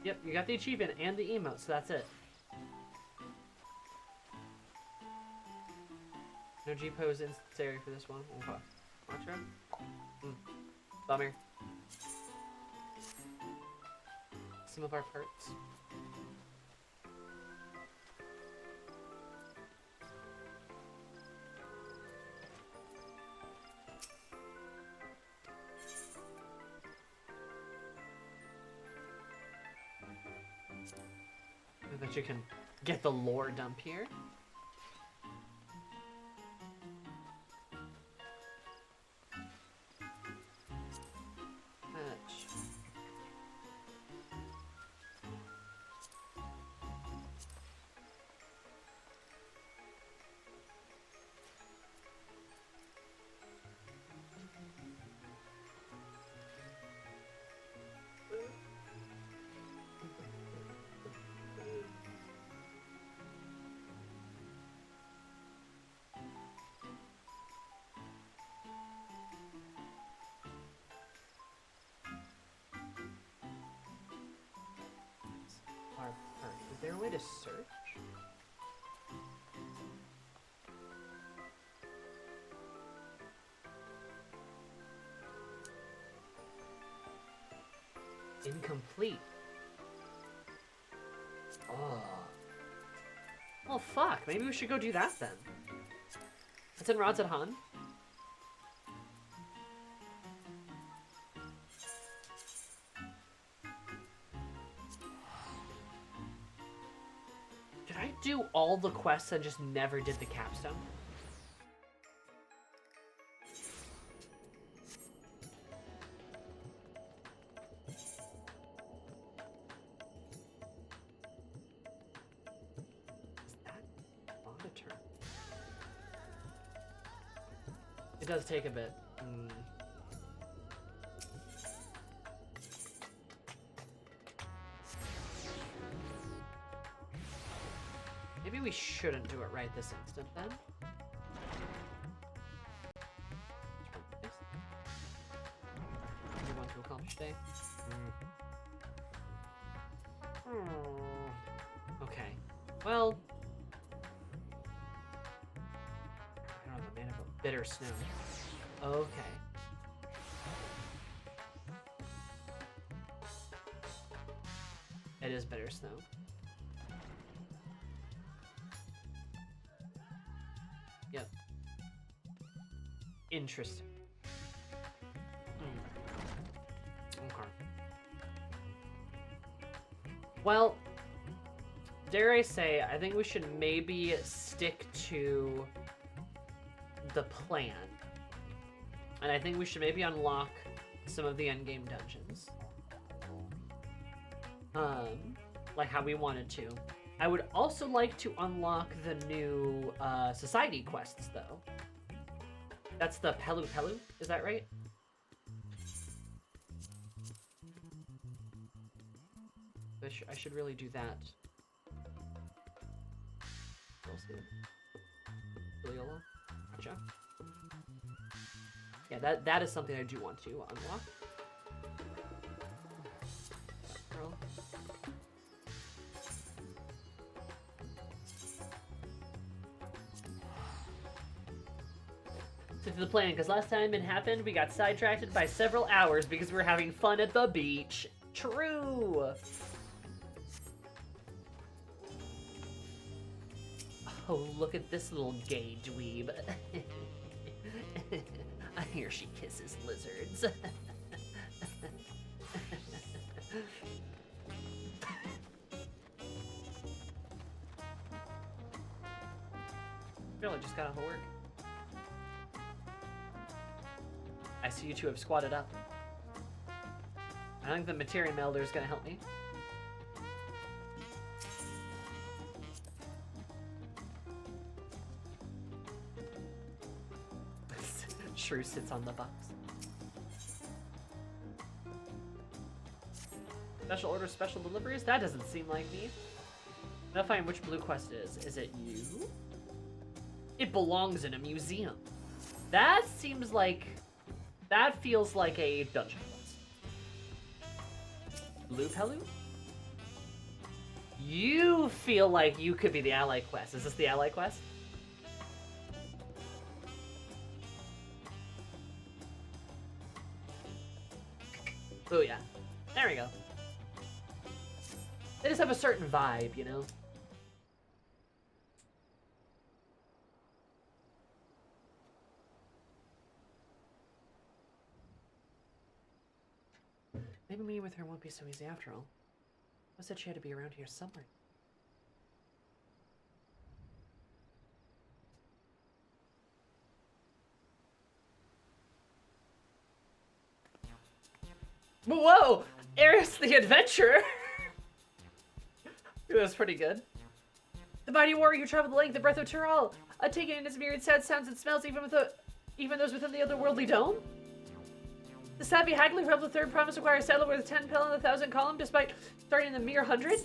Yep, you got the achievement and the emote, so that's it. No G-pose necessary for this one. Okay. Watch out. Bummer. Some of our parts. That you can get the lore dump here. Match. Is there a way to search? Incomplete. Well, fuck. Maybe we should go do that then. It's in Rods at Han. Did I do all the quests and just never did the capstone? It does take a bit. Maybe we shouldn't do it right this instant then. What do you want to accomplish today? Okay. Well, I don't know the mana for bitter snow. Okay. It is bitter snow. Yep. Interesting. Okay. Well, dare I say, I think we should maybe stick to the plan. And I think we should maybe unlock some of the endgame dungeons. Like how we wanted to. I would also like to unlock the new society quests, though. That's the Pelu Pelu, is that right? I should really do that. We'll see. Leola? Gotcha. Yeah, that is something I do want to unlock. Girl. To the plan, because last time it happened, we got sidetracked by several hours because we were having fun at the beach. True! Oh, look at this little gay dweeb. I hear she kisses lizards. Really just got off of work. I see you two have squatted up. I think the materia melder is gonna help me. Shrew sits on the box. Special orders, special deliveries? That doesn't seem like me. I'm gonna find which blue quest it is. Is it you? It belongs in a museum. That seems like... That feels like a dungeon quest. Blue Pelu? You feel like you could be the ally quest. Is this the ally quest? Oh yeah. There we go. They just have a certain vibe, you know? Maybe meeting with her won't be so easy after all. I said she had to be around here somewhere. Whoa! Eris the Adventurer! It was pretty good. The mighty warrior who traveled the length, the breath of Tyrol, taking in his myriad sad sounds and smells, even those within the otherworldly dome. The savvy haggler who helped the third promise acquire a settler with 10 pill and 1,000 column, despite starting in the mere 100.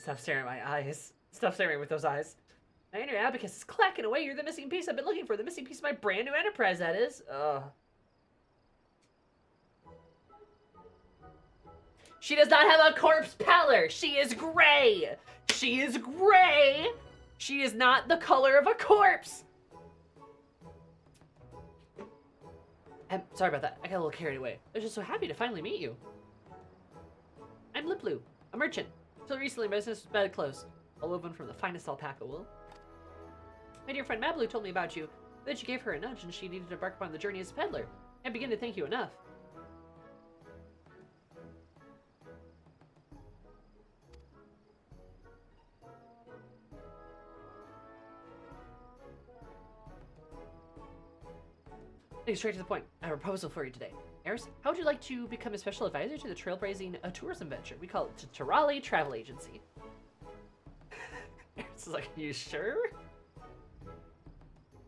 Stop staring at my eyes. Stop staring with those eyes. My inner abacus is clacking away. You're the missing piece I've been looking for. The missing piece of my brand new enterprise, that is. Ugh. She does not have a corpse pallor. She is gray. She is gray. She is not the color of a corpse. I'm sorry about that. I got a little carried away. I was just so happy to finally meet you. I'm Liplu, a merchant. Until recently, my business was bad clothes, all woven from the finest alpaca wool. My dear friend Mablu told me about you, that you gave her a nudge and she needed to embark upon the journey as a peddler. I can't begin to thank you enough. Getting straight to the point, I have a proposal for you today. Eris, how would you like to become a special advisor to the trailblazing tourism venture? We call it Tirali Travel Agency. Eris is like, you sure?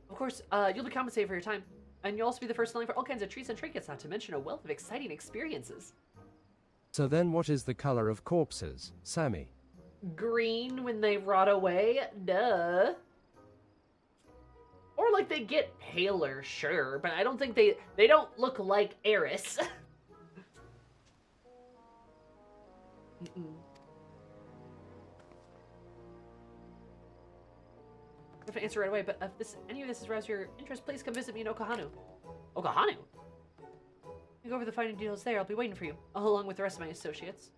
Of course, you'll be compensated for your time, and you'll also be the first selling for all kinds of treats and trinkets, not to mention a wealth of exciting experiences. So then what is the color of corpses, Sammy? Green when they rot away? Duh. Or like they get paler, sure, but I don't think they don't look like Eris. I have to answer right away, but if any of this has aroused your interest, please come visit me in Okahanu. Okahanu? You go over the finer details there. I'll be waiting for you, along with the rest of my associates.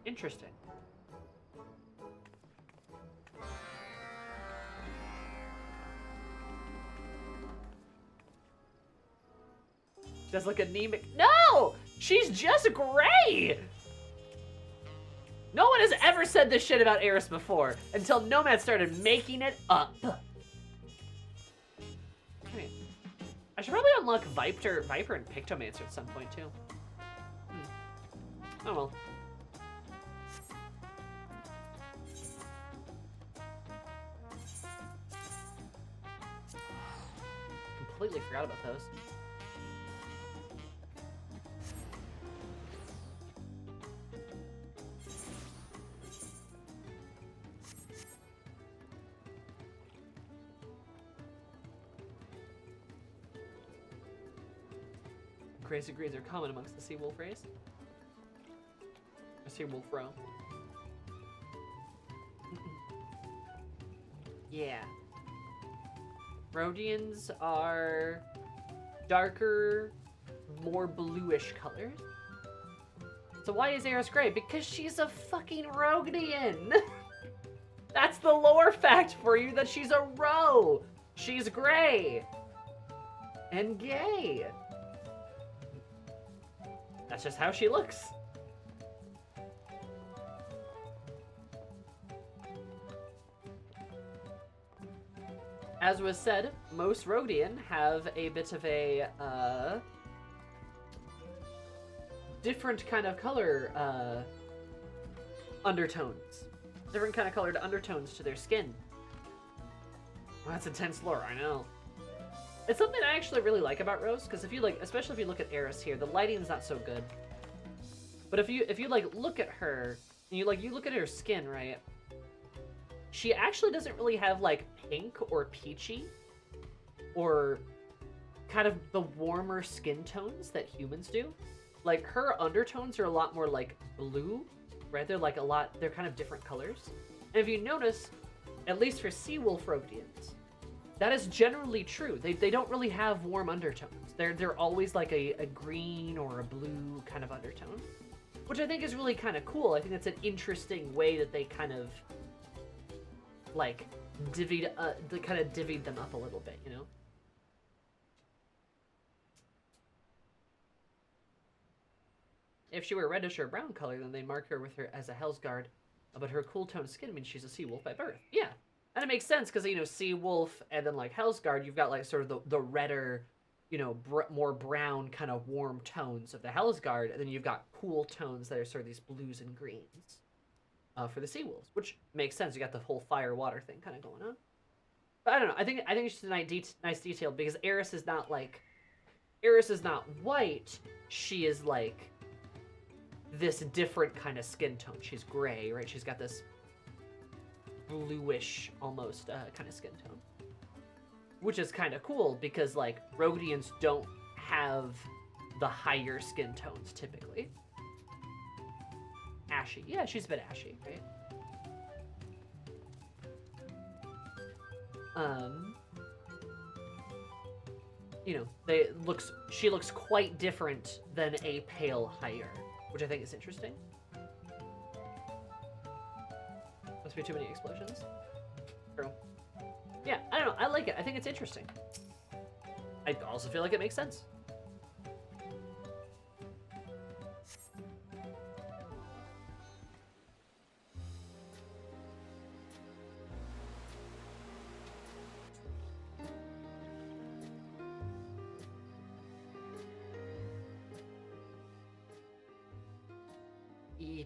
Interesting. Does look anemic. No! She's just gray! No one has ever said this shit about Eris before, until Nomad started making it up. Okay. I should probably unlock Viper and Pictomancer at some point, too. Oh well. Completely forgot about those. Crazy greens are common amongst the sea wolf race. A sea wolf row. Yeah. Rhodians are darker, more bluish colors. So why is Eris gray? Because she's a fucking Rhodian! That's the lore fact for you, that she's a row! She's gray! And gay! That's just how she looks. As was said, most Rhodian have a bit of a different kind of color undertones. Different kind of colored undertones to their skin. Well, that's intense lore, I know. It's something I actually really like about Rose, because if you like, especially if you look at Eris here, the lighting's not so good. But if you like look at her, and you look at her skin, right? She actually doesn't really have like pink or peachy, or kind of the warmer skin tones that humans do. Like her undertones are a lot more like blue, right? They're like they're kind of different colors. And if you notice, at least for sea wolf Rhodians, that is generally true. They don't really have warm undertones. They're always like a green or a blue kind of undertone, which I think is really kind of cool. I think that's an interesting way that they kind of like divvied them up a little bit, you know? If she were reddish or brown color, then they'd mark her with her as a Hellsguard, but her cool toned skin means she's a sea wolf by birth. Yeah. And it makes sense because, you know, Sea Wolf and then, like, Hellsguard, you've got, like, sort of the redder, you know, more brown kind of warm tones of the Hellsguard, and then you've got cool tones that are sort of these blues and greens for the Sea Wolves, which makes sense. You got the whole fire-water thing kind of going on. But I don't know. I think it's just a nice detail because Eris is not white. She is, like, this different kind of skin tone. She's gray, right? She's got this bluish almost kind of skin tone, which is kind of cool because like Rhodians don't have the higher skin tones typically. Ashy, yeah, she's a bit ashy, right? you know, she looks quite different than a pale hire, which I think is interesting. Must be too many explosions. True. Yeah, I don't know. I like it. I think it's interesting. I also feel like it makes sense.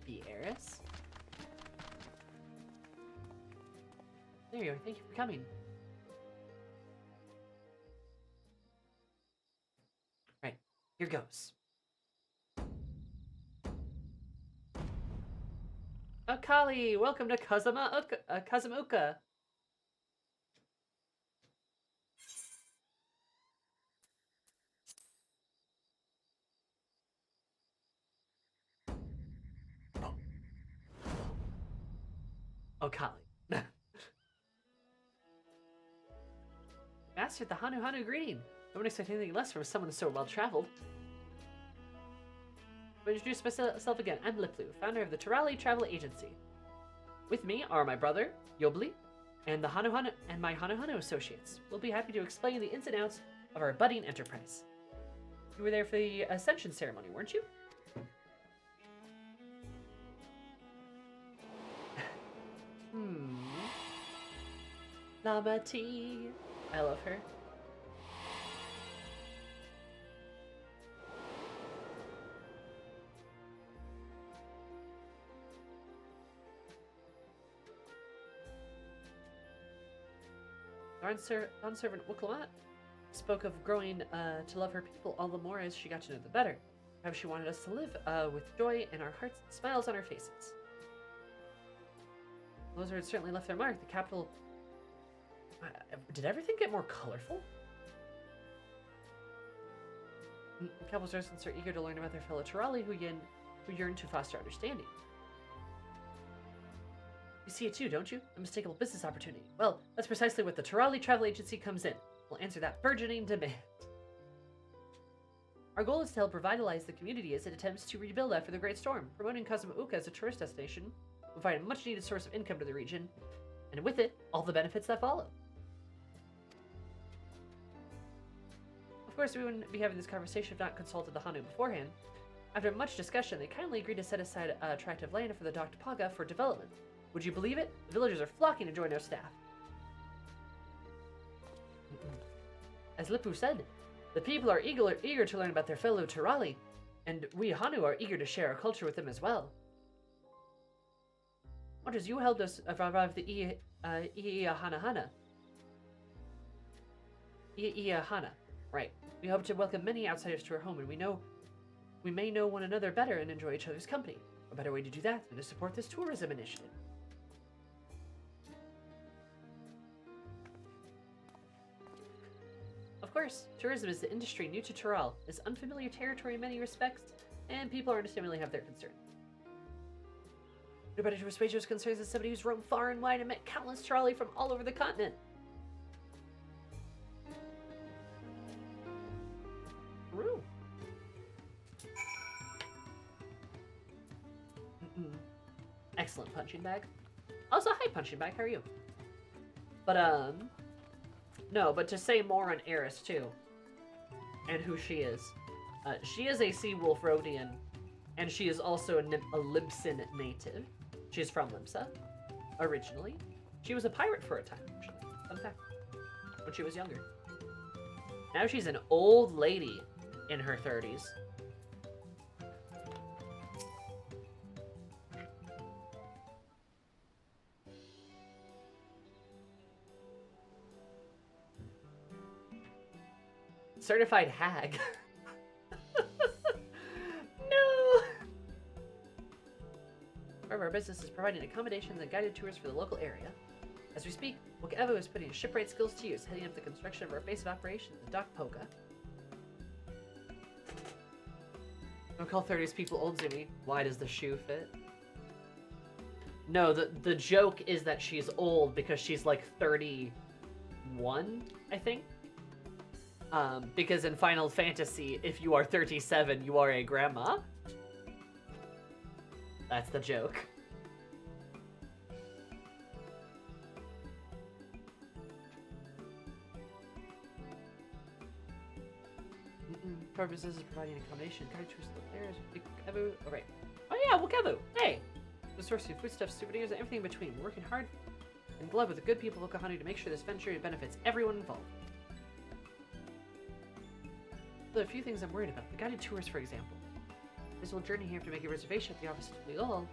The heiress. There you are. Thank you for coming. Right, here goes. Akali, welcome to Kazumaoka. Akali. Mastered the Hanu greeting. I wouldn't expect anything less from someone so well-traveled. I'll introduce myself again. I'm Liplu, founder of the Turali Travel Agency. With me are my brother, Yobli, and my Hanu associates. We'll be happy to explain the ins and outs of our budding enterprise. You were there for the Ascension ceremony, weren't you? Lama T. I love her. Dawn servant Wuklamat spoke of growing to love her people all the more as she got to know them better. How she wanted us to live with joy in our hearts and smiles on our faces. Those words certainly left their mark. The capital... did everything get more colorful? The capital's residents are eager to learn about their fellow Turali who yearn to foster understanding. You see it too, don't you? A mistakable business opportunity. Well, that's precisely what the Turali Travel Agency comes in. We'll answer that burgeoning demand. Our goal is to help revitalize the community as it attempts to rebuild after the Great Storm. Promoting Kazumaoka as a tourist destination will provide a much-needed source of income to the region, and with it, all the benefits that follow. Of course, we wouldn't be having this conversation if not consulted the Hanu beforehand. After much discussion, they kindly agreed to set aside a tract of land for the Dr. Paga for development. Would you believe it? The villagers are flocking to join our staff. As Lippu said, the people are eager to learn about their fellow Turali, and we Hanu are eager to share our culture with them as well. Wonders, you helped us revive the Iiahana. Iiahana. Right. We hope to welcome many outsiders to our home, and we may know one another better and enjoy each other's company. A better way to do that than to support this tourism initiative. Of course, tourism is the industry new to Tural. It's unfamiliar territory in many respects, and people understandably have their concerns. No better to assuage those concerns than somebody who's roamed far and wide and met countless Turali from all over the continent. True. Excellent punching bag. Also, hi punching bag, how are you? But, no, but to say more on Eris, too. And who she is. She is a Seawolf Rhodian, and she is also a Libsyn native. She's from Limsa, originally. She was a pirate for a time, actually. Fun fact. When she was younger. Now she's an old lady in her 30s. Certified hag. No! Part of our business is providing accommodations and guided tours for the local area. As we speak, XIV is putting shipwright skills to use, heading up the construction of our base of operations at Dock Poga. Don't call 30s people old, Zimmy. Why does the shoe fit? No, the joke is that she's old because she's like 31, I think. Because in Final Fantasy, if you are 37, you are a grandma. That's the joke. Purposes is providing accommodation, guide tours to the players, Kevu. Oh, right. Oh yeah, well, Kevu. Hey! The source of foodstuffs, souvenirs, and everything in between. We're working hard and glove with the good people of Okahanu to make sure this venture benefits everyone involved. There are a few things I'm worried about. The guided tours, for example. This whole journey, you have to make a reservation at the office of Leol. We'll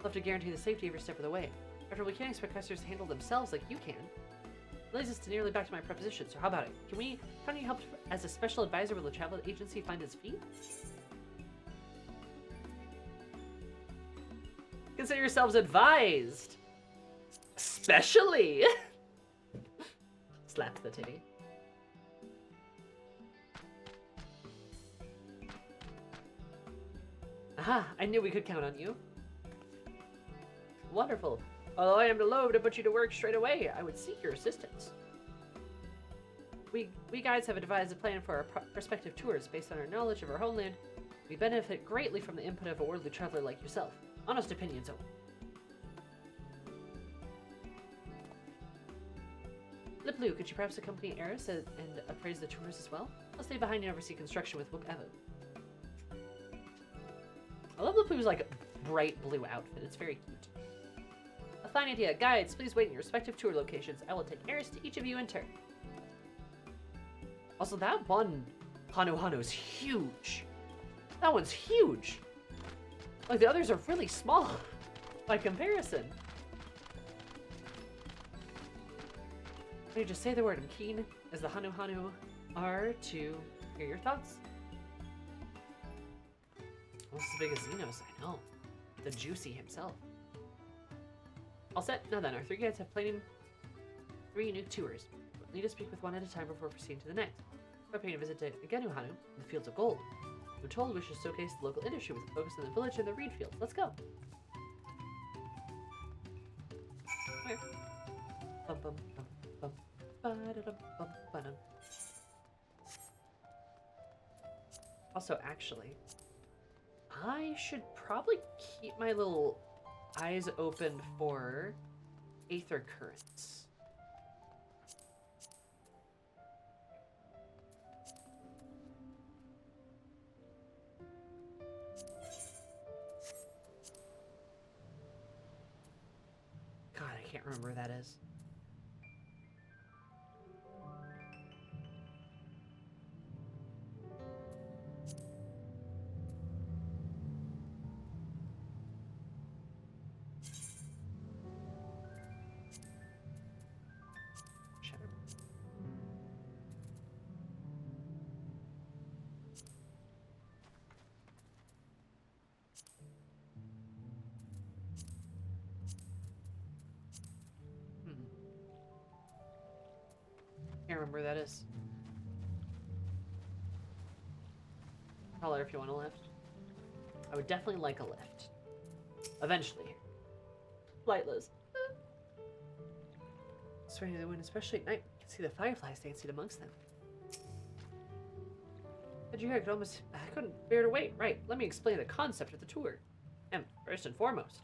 have to guarantee the safety every step of the way. After all, we can't expect customers to handle themselves like you can. It leads us to nearly back to my preposition, so how about it? Can you help as a special advisor will the travel agency find its feet? Consider yourselves advised! Especially! Slap the titty. Aha! I knew we could count on you. Wonderful. Although I am loath to put you to work straight away, I would seek your assistance. We guides have devised a plan for our prospective tours based on our knowledge of our homeland. We benefit greatly from the input of a worldly traveler like yourself. Honest opinions only. Liplu, could you perhaps accompany Eris and appraise the tours as well? I'll stay behind and oversee construction with Wook Evo. I love Liplu's like bright blue outfit. It's very cute. A fine idea. Guides, please wait in your respective tour locations. I will take Eris to each of you in turn. Also, that one Hanu-Hanu's huge. That one's huge. Like, the others are really small by comparison. Let me just say the word. I'm keen as the Hanu-Hanu are to hear your thoughts. Almost as big as Xenos, I know. The Juicy himself. All set? Now then, our three guides have planned 3 new tours. We'll need to speak with one at a time before proceeding to the next. We're paying a visit to Genuhanu in the Fields of Gold. We're told we should showcase the local industry with a focus on the village and the reed fields. Let's go. Where? Bum, bum, bum, bum, ba-da-dum, bum, ba-dum. Also, actually, I should probably keep my little eyes open for Aether Currents. God, I can't remember where that is. Can't remember where that is. Holler if you want a lift. I would definitely like a lift. Eventually. Lightless. Swaying in the wind, especially at night, you can see the fireflies dancing amongst them. Did you hear? I couldn't bear to wait. Right, let me explain the concept of the tour. First and foremost.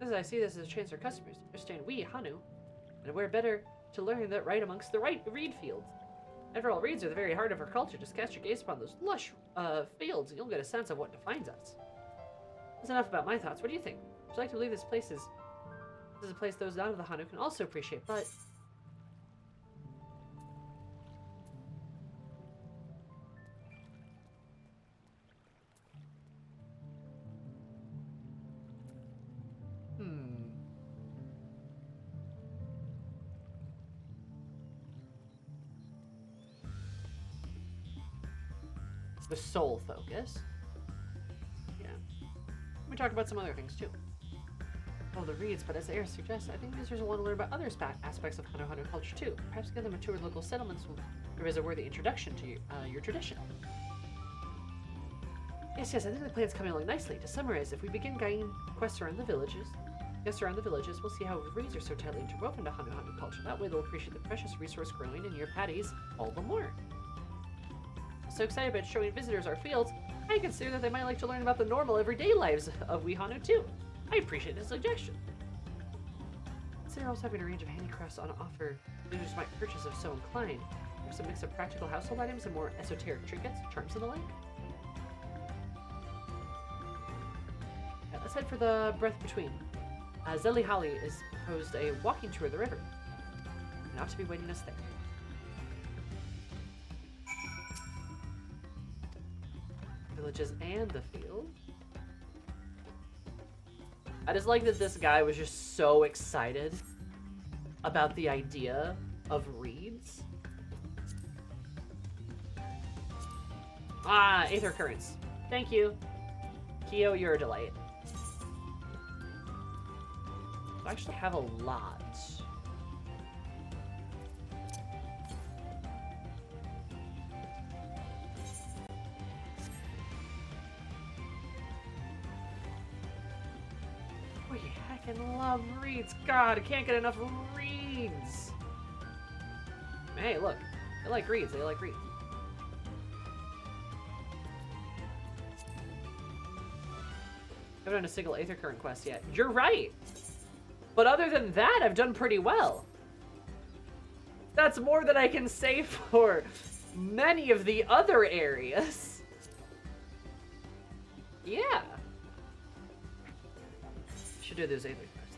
As I see this as a chance for customers to understand we, Hanu, and we're better to learn that right amongst the reed fields. After all, reeds are the very heart of our culture. Just cast your gaze upon those lush fields and you'll get a sense of what defines us. That's enough about my thoughts. What do you think? Would you like to believe this is a place those not of the Hanu can also appreciate, but... The soul focus. Yeah. We talked about some other things too. Oh, the reeds, but as Air suggests, I think visitors will want to learn about other aspects of Hanu-Hanu culture too. Perhaps give them a tour of local settlements will serve as a worthy introduction to your tradition. Yes, I think the plan's coming along nicely. To summarize, if we begin guiding quests around the villages, Guests around the villages will see how reeds are so tightly interwoven to Hanu Hanu culture. That way they'll appreciate the precious resource growing in your paddies all the more. So excited about showing visitors our fields, I consider that they might like to learn about the normal everyday lives of we Hanu too. I appreciate the suggestion. Consider also having a range of handicrafts on offer visitors might purchase if so inclined. There's a mix of practical household items and more esoteric trinkets, charms, and the like. Yeah, let's head for the breath between. Zeli Holly is proposed a walking tour of the river. And ought to be waiting us there. Villages and the field. I just like that this guy was just so excited about the idea of reeds. Ah, Aether Currents. Thank you. Kyo, you're a delight. I actually have a lot. We heckin' love reeds. God, I can't get enough reeds. Hey, look. They like reeds. They like reeds. I haven't done a single Aether Current quest yet. You're right. But other than that, I've done pretty well. That's more than I can say for many of the other areas. Yeah. Should do those Aether quests.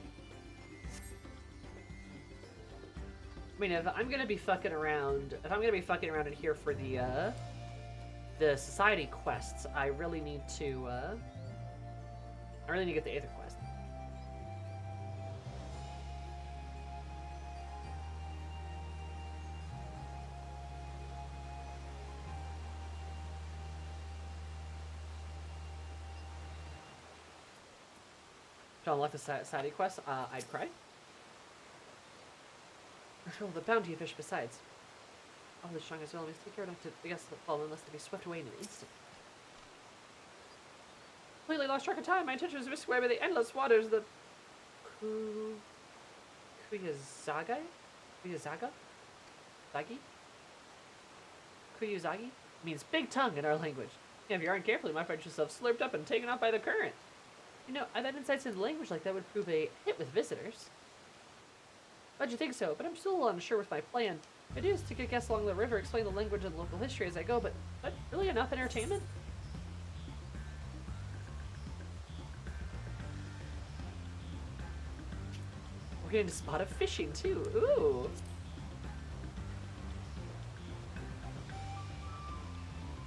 I mean, if I'm gonna be fucking around, in here for the society quests, I really need to get the Aether quest. John left the society quest. I'd cry. Oh, the bounty fish besides. All the strongest enemies take care not to the guests that fall unless to be swept away in an instant. Completely lost track of time. My attention was whisked away by the endless waters of the Kuyazagi? Kuyuzagi? Means big tongue in our language. Yeah, if you aren't careful, you might find yourself slurped up and taken up by the current. You know, I've had insights into language like that would prove a hit with visitors. Glad you think so, but I'm still a little unsure with my plan. The idea is to get guests along the river, explain the language and local history as I go, but really enough entertainment? We're getting to spot of fishing too. Ooh.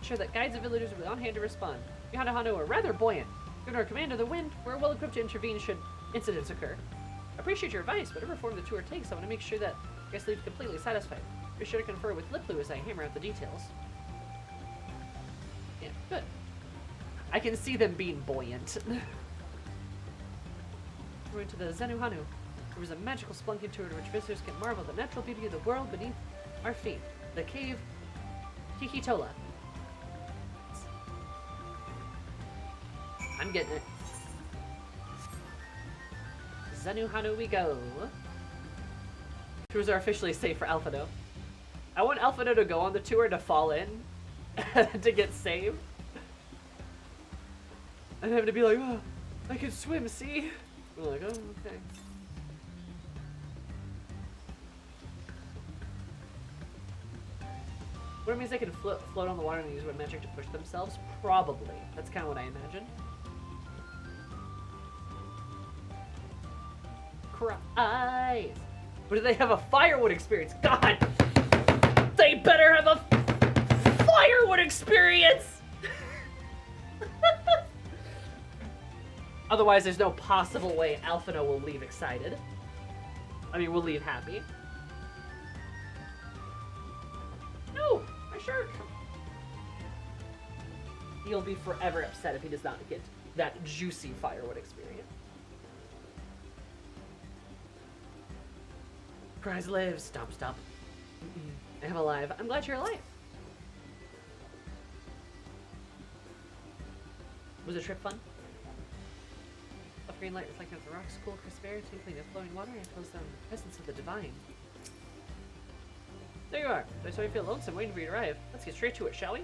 Sure that guides and villagers will be on hand to respond. We Hanu Hanu are rather buoyant. Given our command of the wind, we're well equipped to intervene should incidents occur. I appreciate your advice. Whatever form the tour takes, I want to make sure that guests leave completely satisfied. Be sure to confer with Liplu as I hammer out the details. Yeah, good. I can see them being buoyant. We're into the Zenu Hanu. There was a magical spelunking tour to which visitors can marvel at the natural beauty of the world beneath our feet. The cave Kikitola. I'm getting it. Zenu Hanu we go. Tours are officially safe for Alphino. I want Alphino to go on the tour to fall in to get saved. And have to be like, oh, I can swim, see? We're like, oh, okay. What it means they can float on the water and use wind magic to push themselves? Probably. That's kind of what I imagine. Cries! But do they have a firewood experience? God! They better have a firewood experience! Otherwise, there's no possible way Alphino will leave excited. I mean, we'll leave happy. No! My shirt! He'll be forever upset if he does not get that juicy firewood experience. Prize lives. Stomp. I am alive. I'm glad you're alive. Was the trip fun? Of green light reflecting off the rocks, cool, crisp air, tinkling of flowing water, and close down the presence of the divine. There you are. I saw you feel lonesome waiting for you to arrive. Let's get straight to it, shall we?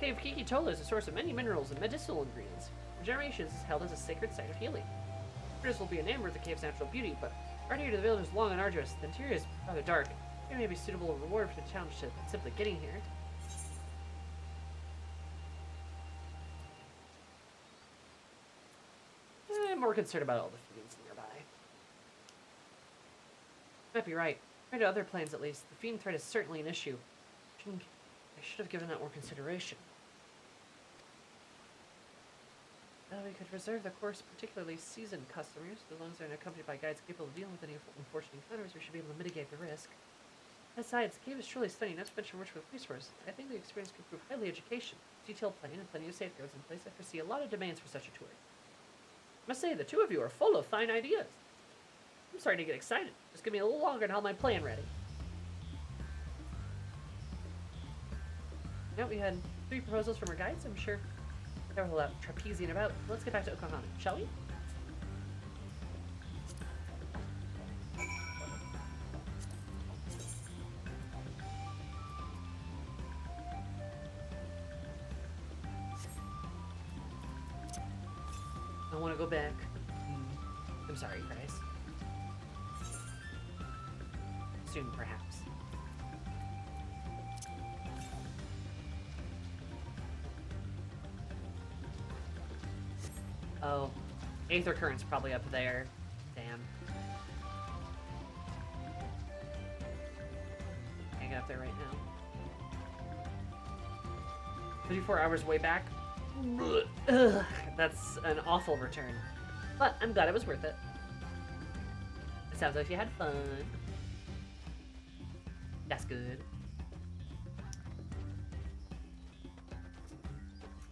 Cave Kiki Tola is a source of many minerals and medicinal ingredients. For generations, it's held as a sacred site of healing. Visitors will be enamored with the cave's natural beauty, but our journey to the village is long and arduous. The interior is rather dark. It may be a suitable reward for the challenge to simply getting here. I'm more concerned about all the fiends nearby. Might be right. Compared to other planes, at least, the fiend threat is certainly an issue. I should have given that more consideration. We could reserve the course, particularly seasoned customers. As long as they're accompanied by guides capable of dealing with any unfortunate encounters, we should be able to mitigate the risk. Besides, the cave is truly stunning, not to mention rich with resources. I think the experience could prove highly educational. Detailed plan and plenty of safeguards in place. I foresee a lot of demands for such a tour. I must say, the two of you are full of fine ideas. I'm starting to get excited. Just give me a little longer to have my plan ready. Now we had 3 proposals from our guides. I'm sure there was a lot of trapezing about. Let's get back to Okahana, shall we? I want to go back. I'm sorry, guys. Soon, perhaps. Oh, Aether Current's probably up there. Damn. Can't get up there right now. 34 hours way back. Ugh, that's an awful return. But I'm glad it was worth it. It sounds like you had fun. That's good.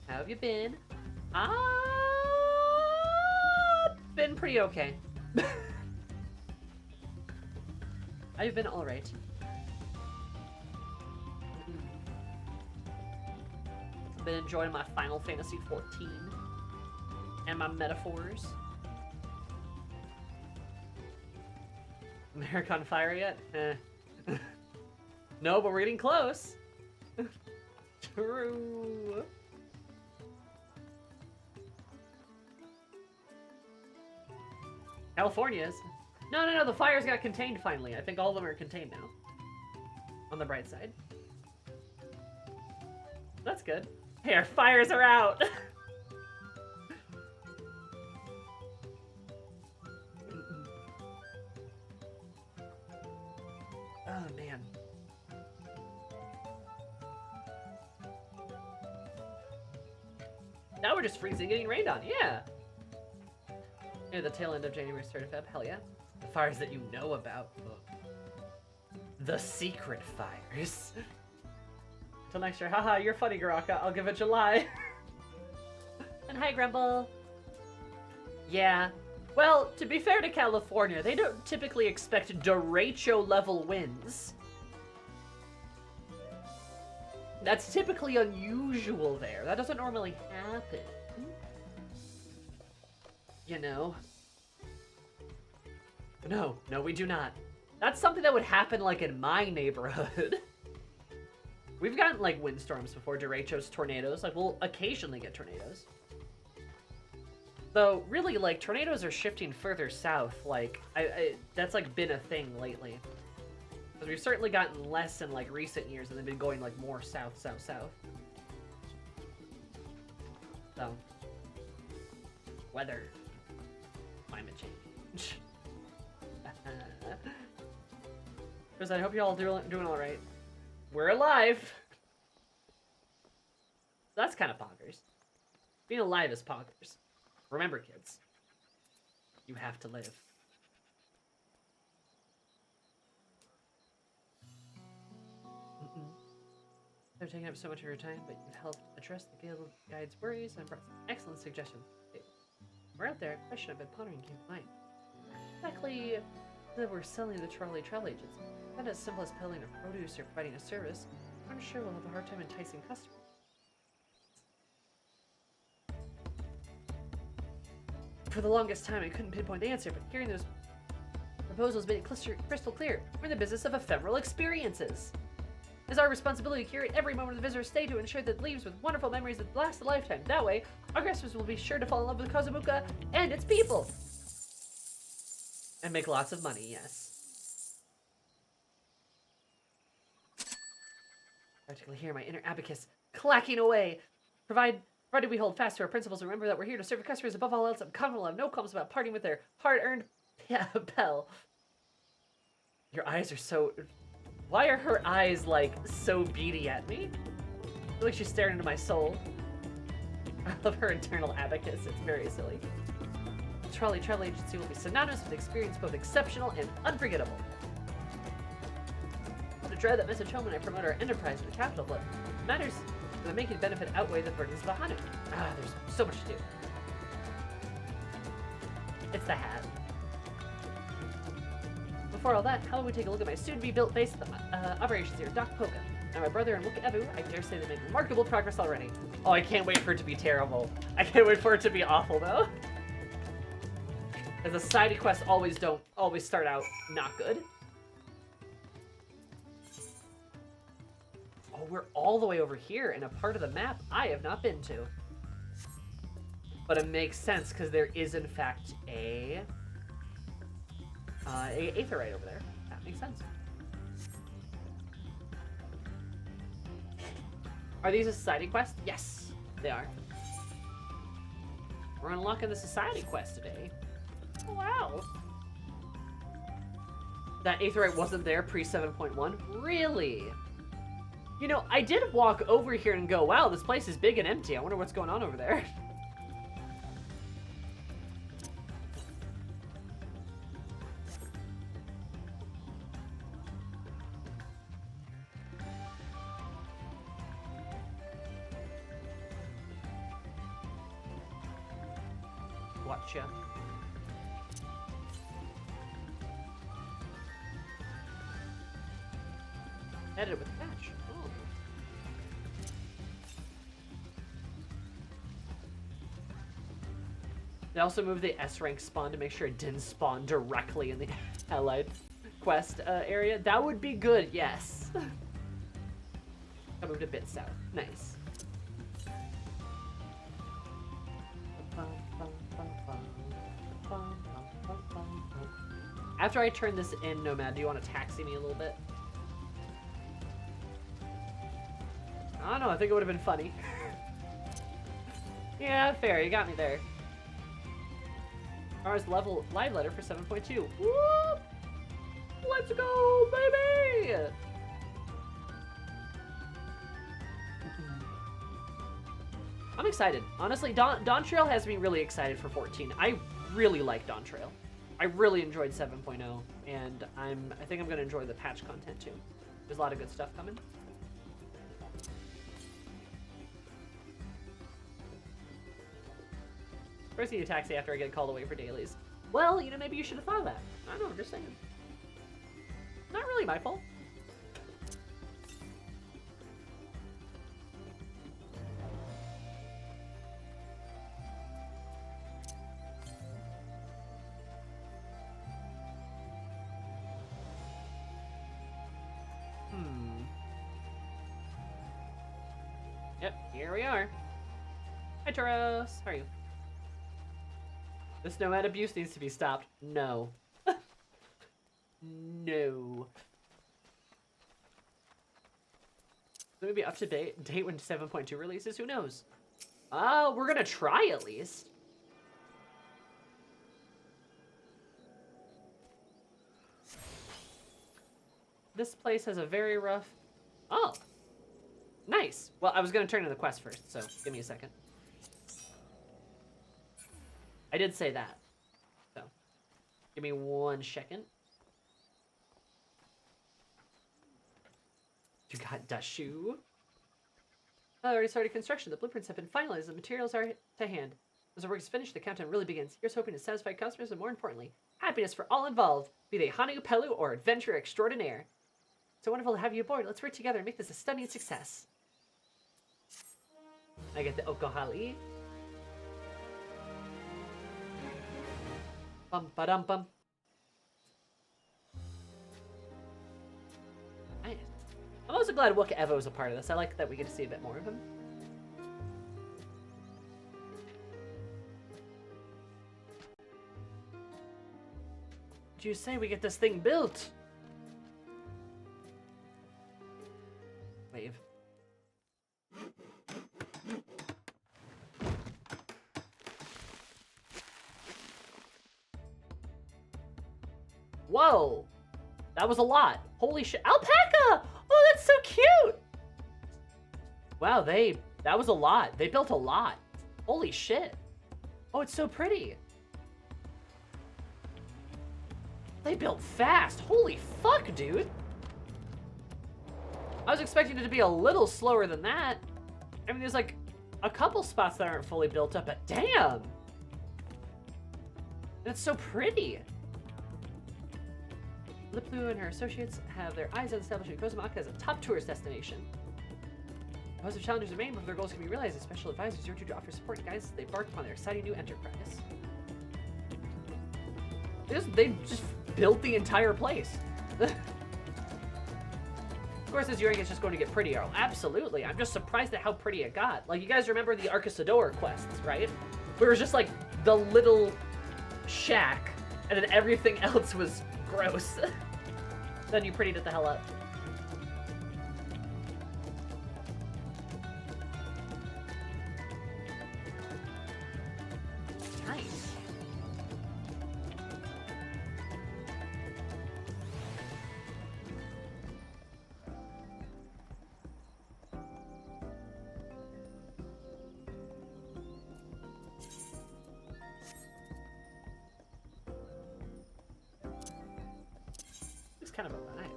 How have you been? Been pretty okay. I've been alright. I've been enjoying my Final Fantasy XIV and my metaphors. America on fire yet? No, but we're getting close. True. California is. No, the fires got contained finally. I think all of them are contained now. On the bright side. That's good. Hey, our fires are out! Oh, man. Now we're just freezing, getting rained on. Yeah! Near the tail end of January, start of Feb. Hell yeah. The fires that you know about. Ugh. The secret fires. Till next year. Haha, you're funny, Garaka. I'll give it July. And hi, Grumble. Yeah. Well, to be fair to California, they don't typically expect derecho level winds. That's typically unusual there. That doesn't normally happen. You know? No, we do not. That's something that would happen, like, in my neighborhood. We've gotten, like, windstorms before, derechos, tornadoes. Like, we'll occasionally get tornadoes. Though, really, like, tornadoes are shifting further south. Like, that's, like, been a thing lately. Because we've certainly gotten less in, like, recent years, and they've been going, like, more south. So. Weather. Climate change. Chris, I hope you all doing all right. We're alive. That's kind of poggers. Being alive is poggers. Remember, kids, you have to live. They're taking up so much of your time, but you've helped address the guide's worries and brought some excellent suggestions to the table. We're out there. A question I've been pondering came to mind. Exactly that we're selling the trolley travel agents. Not as simple as peddling a produce or providing a service. I'm sure we'll have a hard time enticing customers. For the longest time, I couldn't pinpoint the answer, but hearing those proposals made it crystal clear. We're in the business of ephemeral experiences. It's our responsibility to curate every moment of the visitor's stay to ensure that it leaves with wonderful memories that last a lifetime. That way, our customers will be sure to fall in love with Kozumuka and its people. And make lots of money, yes. Practically hear my inner abacus clacking away. Provided we hold fast to our principles and remember that we're here to serve customers above all else, I'm confident we'll have no qualms about parting with their hard-earned pell. Your eyes are so... Why are her eyes, like, so beady at me? I feel like she's staring into my soul. I love her internal abacus. It's very silly. The Trolley Travel Agency will be synonymous with experience both exceptional and unforgettable. I want to drive that message home when I promote our enterprise in the capital, but it matters that making the benefit outweigh the burdens of the Hanu. There's so much to do. It's the hat. Before all that, how about we take a look at my soon-to-be-built base operations here, Doc Poka. Now my brother and Luka Ebu, I dare say they made remarkable progress already. Oh, I can't wait for it to be terrible. I can't wait for it to be awful, though. As the side quests always start out not good. Oh, we're all the way over here in a part of the map I have not been to. But it makes sense because there is in fact a aetherite over there. That makes sense. Are these a society quest? Yes, they are. We're unlocking the society quest today. Oh, wow. That aetherite wasn't there pre 7.1? Really? You know, I did walk over here and go, wow, this place is big and empty. I wonder what's going on over there. Watcha. Edited with patch. Oh. They also moved the S rank spawn to make sure it didn't spawn directly in the allied quest area. That would be good, yes. I moved a bit south. Nice. After I turn this in, Nomad, do you want to taxi me a little bit? I don't know, I think it would have been funny. Yeah, fair, you got me there. Ours live letter for 7.2. Whoop! Let's go, baby! I'm excited. Honestly, Dawntrail has me really excited for 14. I really like Dawntrail. I really enjoyed 7.0, and I think I'm gonna enjoy the patch content too. There's a lot of good stuff coming. First, I need a taxi after I get called away for dailies. Well, you know, maybe you should have thought of that. I don't know, I'm just saying. Not really my fault. Yep, here we are. Hi, Taros. How are you? This nomad abuse needs to be stopped. No. No. Maybe up to date when 7.2 releases? Who knows? We're gonna try at least. This place has a very rough... Oh. Nice. Well, I was gonna turn in the quest first, so give me a second. I did say that. So, give me 1 second. You got Dashu. I already started construction. The blueprints have been finalized. The materials are to hand. As the work is finished, the countdown really begins. Here's hoping to satisfy customers and, more importantly, happiness for all involved, be they Hanu, Pelu, or adventurer extraordinaire. So wonderful to have you aboard. Let's work together and make this a stunning success. I get the Okohali. Bum ba dum bum. I'm also glad Wook Evo is a part of this. I like that we get to see a bit more of him. Did you say we get this thing built? Wave. Whoa! That was a lot. Holy shit. Alpaca! Oh, that's so cute! Wow, that was a lot. They built a lot. Holy shit. Oh, it's so pretty. They built fast. Holy fuck, dude. I was expecting it to be a little slower than that. I mean, there's like a couple spots that aren't fully built up, but damn. That's so pretty. Liplu and her associates have their eyes on establishing Kozamaka as a top tourist destination. Positive challenges remain, but their goals can be realized as special advisors here to offer support and guidance as they embark upon their exciting new enterprise. They just built the entire place. Of course, this Uranus is just going to get prettier. Oh, absolutely. I'm just surprised at how pretty it got. Like, you guys remember the Arcasador quests, right? Where it was just like the little shack, and then everything else was gross. Then you prettied it the hell up. Nice. It's kind of a vibe.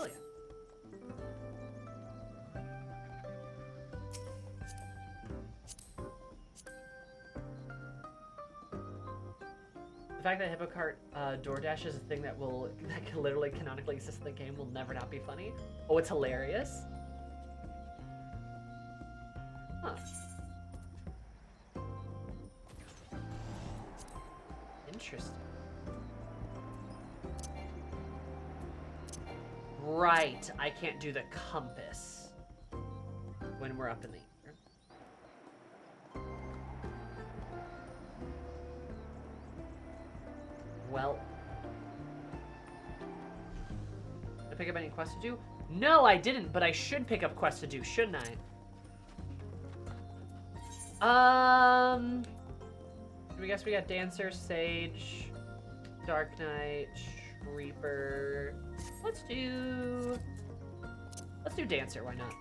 Oh yeah. The fact that Hippocart DoorDash is a thing that can literally canonically exist in the game will never not be funny. Oh, it's hilarious. Huh. Interesting. Right, I can't do the compass when we're up in the air. Well, did I pick up any quests to do? No, I didn't, but I should pick up quests to do, shouldn't I? We guess we got Dancer, Sage, Dark Knight, Reaper. Let's do Dancer, why not?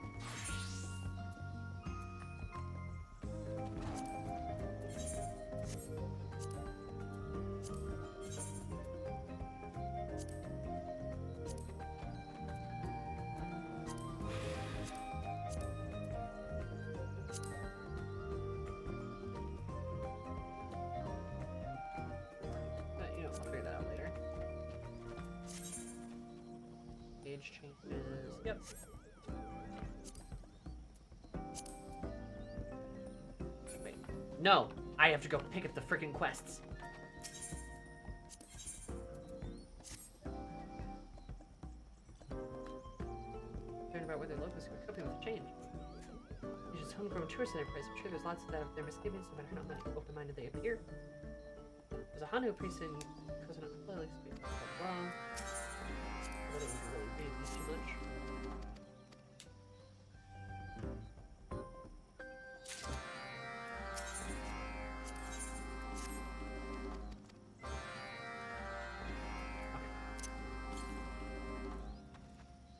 I'll figure that out later. Age changes. Yep. Wait. No! I have to go pick up the freaking quests. Learn about where their locals are coping with change. It's just homegrown tourist enterprise. I'm sure there's lots of that of their misgivings, no matter how much open-minded they appear. There's a Hanu priest in Coconut Playlist. Blah, blah, blah. I don't think we can really read these too much. Okay.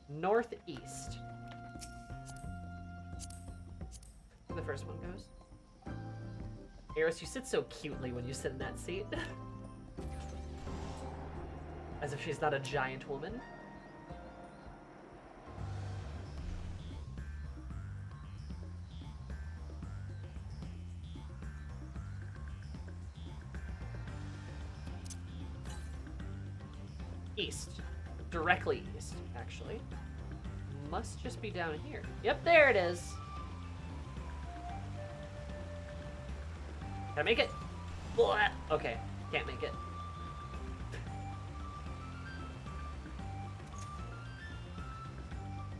Northeast. The first one goes. Eris, you sit so cutely when you sit in that seat. As if she's not a giant woman. East. directly east, actually. Must just be down here. Yep, there it is. Can I make it? Blah. Okay, can't make it.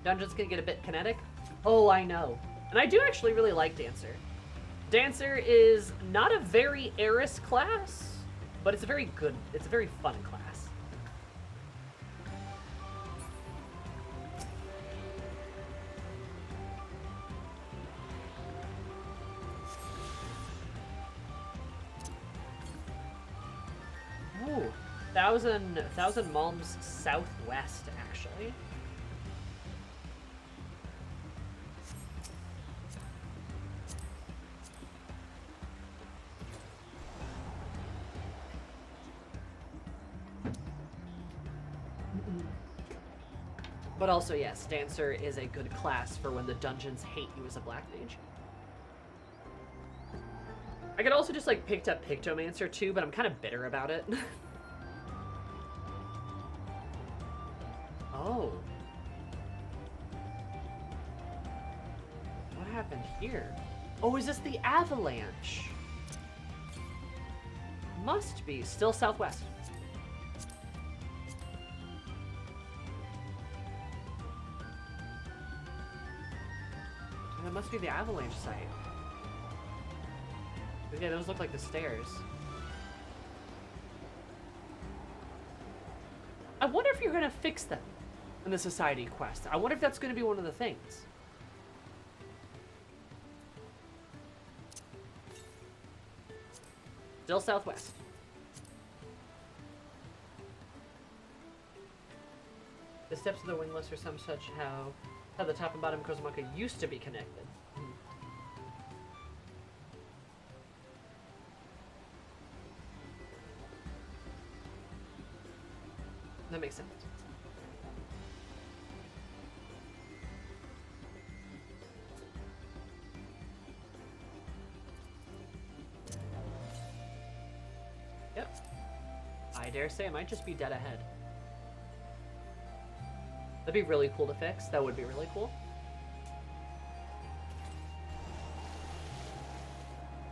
Dungeon's gonna get a bit kinetic. Oh, I know. And I do actually really like Dancer. Dancer is not a very Eris class, but it's a very good, it's a very fun class. Ooh, 1,000 malms southwest, actually. But also, yes, Dancer is a good class for when the dungeons hate you as a black mage. I could also just, like, picked up Pictomancer too, but I'm kind of bitter about it. Oh. What happened here? Oh, is this the avalanche? Must be. Still southwest. That must be the avalanche site. Yeah, those look like the stairs. I wonder if you're gonna fix them in the society quest. I wonder if that's gonna be one of the things. Still southwest. The steps of the wingless or some such how the top and bottom of Kozumaka used to be connected. That makes sense. Yep. I dare say it might just be dead ahead. That'd be really cool to fix. That would be really cool.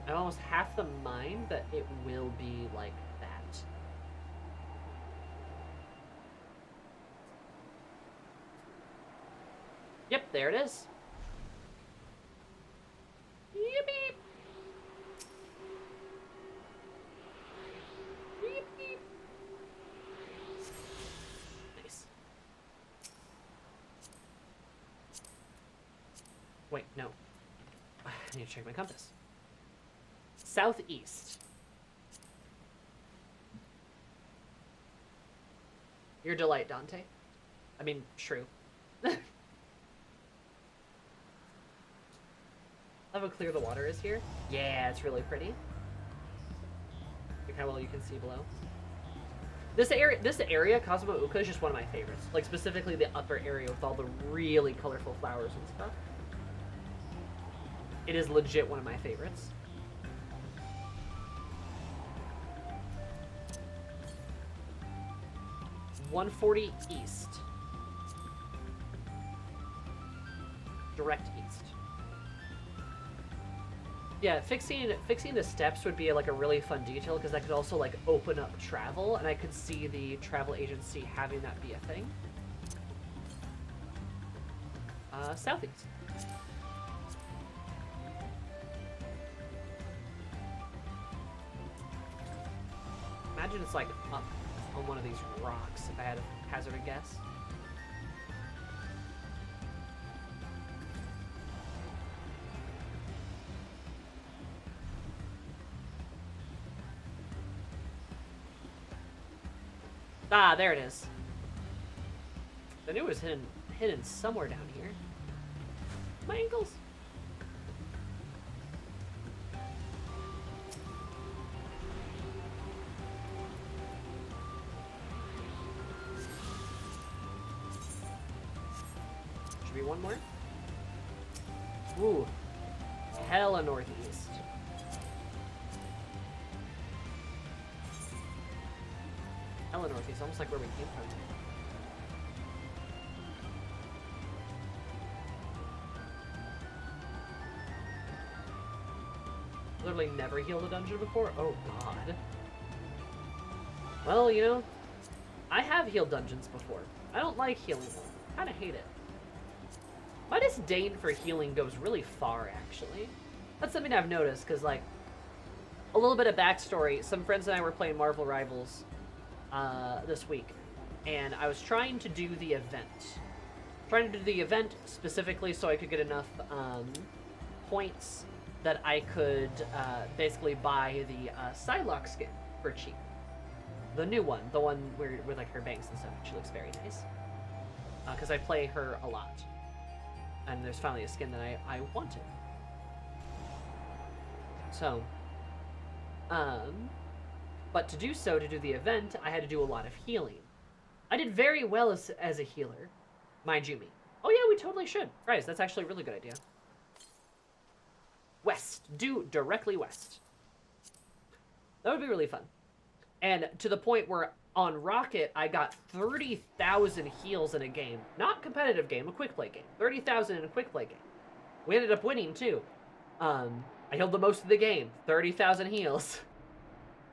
I almost half the mind that it will be like that. Yep, there it is. Yippee! Yippee! Nice. Wait, no. I need to check my compass. Southeast. Your delight, Dante. I mean, shrew. Love how clear the water is here. Yeah, it's really pretty. Look how well you can see below. This area, Kazuma Uka, is just one of my favorites. Like, specifically the upper area with all the really colorful flowers and stuff. It is legit one of my favorites. $140 east. Direct east. Yeah, fixing the steps would be like a really fun detail because that could also like open up travel, and I could see the travel agency having that be a thing. Southeast. Imagine it's like up on one of these rocks, if I had to hazard a guess. Ah, there it is. I knew it was hidden somewhere down here. My ankles. Should be one more. Ooh, hella northeast. Hella northeast, almost like where we came from. literally never healed a dungeon before? Oh god. Well, you know, I have healed dungeons before. I don't like healing them. I kind of hate it. My disdain for healing goes really far, actually. That's something I've noticed, because, like, a little bit of backstory. Some friends and I were playing Marvel Rivals this week, and I was trying to do the event. Trying to do the event specifically so I could get enough points that I could basically buy the Psylocke skin for cheap. The new one, the one where with like her bangs and stuff. She looks very nice. Because I play her a lot. And there's finally a skin that I wanted. So, but to do so, to do the event, I had to do a lot of healing. I did very well as a healer. Mind you me. Oh yeah, we totally should. Guys, that's actually a really good idea. West. Do directly west. That would be really fun. And to the point where on Rocket, I got 30,000 heals in a game. Not competitive game, a quick play game. 30,000 in a quick play game. We ended up winning too. I healed the most of the game. 30,000 heals.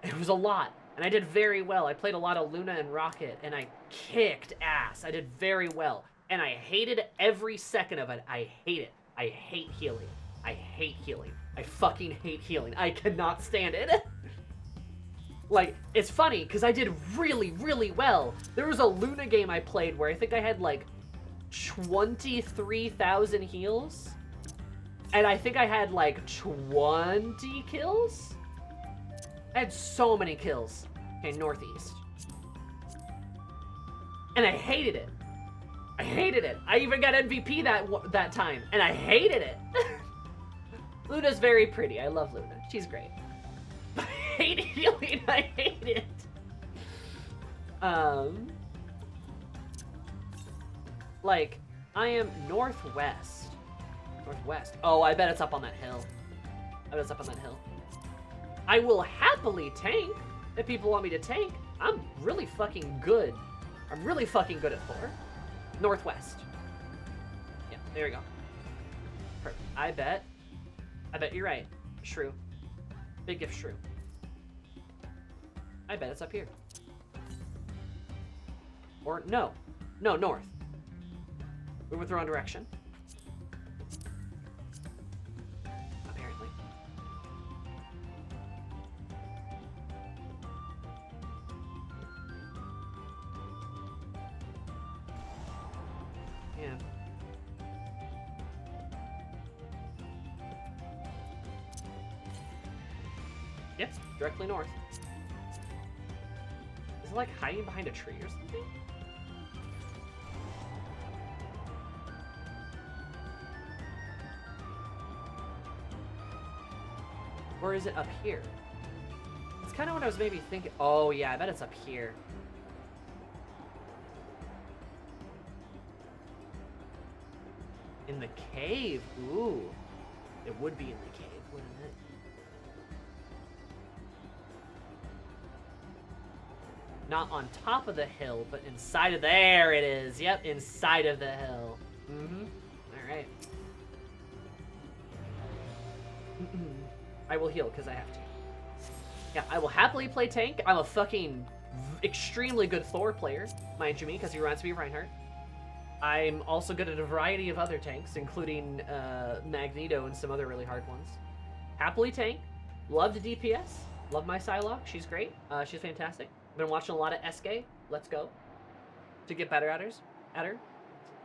It was a lot. And I did very well. I played a lot of Luna and Rocket, and I kicked ass. I did very well. And I hated every second of it. I hate it. I hate healing. I hate healing. I fucking hate healing. I cannot stand it. Like, it's funny, because I did really, really well. There was a Luna game I played where I think I had, like, 23,000 heals. And I think I had, like, 20 kills? I had so many kills. Okay, northeast. And I hated it. I hated it. I even got MVP that time, and I hated it. Luna's very pretty. I love Luna. She's great. I hate healing. I hate it. Like, I am northwest. Northwest. Oh, I bet it's up on that hill. I bet it's up on that hill. I will happily tank if people want me to tank. I'm really fucking good. I'm really fucking good at Thor. Northwest. Yeah, there we go. Perfect. I bet you're right. Shrew. Big gift shrew. I bet it's up here. Or no. No, north. We went the wrong direction. Apparently. Yeah. Yep, directly north. Is it like hiding behind a tree or something? Or is it up here? It's kind of what I was maybe thinking. Oh yeah, I bet it's up here. In the cave. Ooh. It would be in the cave, wouldn't it? Not on top of the hill, but inside of... There it is. Yep, inside of the hill. Mm-hmm. Alright. I will heal, because I have to. Yeah, I will happily play tank. I'm a fucking extremely good Thor player, mind you me, because he reminds me of Reinhardt. I'm also good at a variety of other tanks, including Magneto and some other really hard ones. Happily tank. Love the DPS. Love my Psylocke. She's great. She's fantastic. Been watching a lot of SK. Let's go. To get better at her.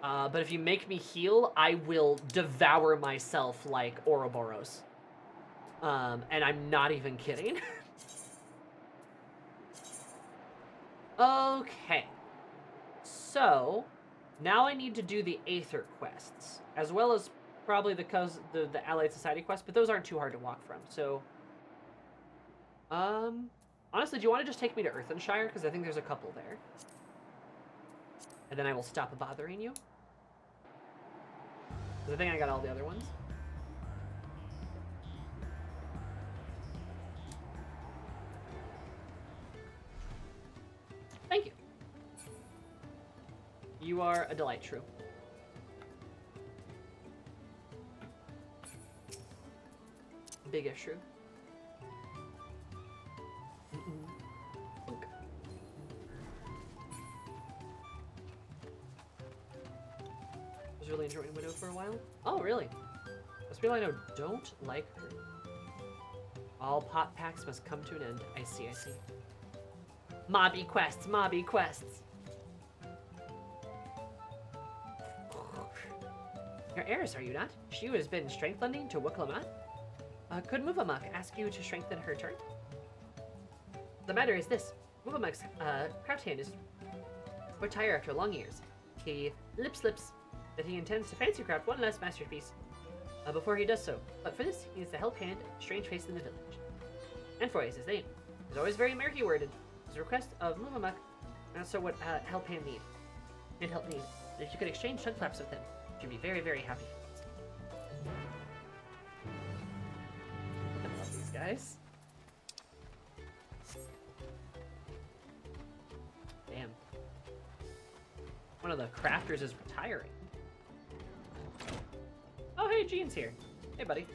But if you make me heal, I will devour myself like Ouroboros. And I'm not even kidding. Okay. So, now I need to do the Aether quests, as well as probably the Allied Society quests, but those aren't too hard to walk from, so... Honestly, do you want to just take me to Earthenshire? Because I think there's a couple there. And then I will stop bothering you. Because I think I got all the other ones. Thank you. You are a delight, True. Big issue. was really enjoying Widow for a while. Oh, really? Most people I know don't like her. All pot packs must come to an end. I see, I see. Mobby quests, mobby quests. You're heiress, are you not? She who has been strength lending to Wuklamat? Could Muvamuk ask you to strengthen her turn? The matter is this. Muvamuk's craft hand is retire after long years. He lip-slips that he intends to fancy craft one last masterpiece before he does so. But for this, he needs the help hand, strange face in the village. And for is his name. He's always very murky worded. His request of Muvamuk, and so what help hand need. And help need. If you could exchange tongue flaps with him, you'd be very, very happy. I love these guys. Damn. One of the crafters is retiring. Oh, hey, Gene's here. Hey, buddy.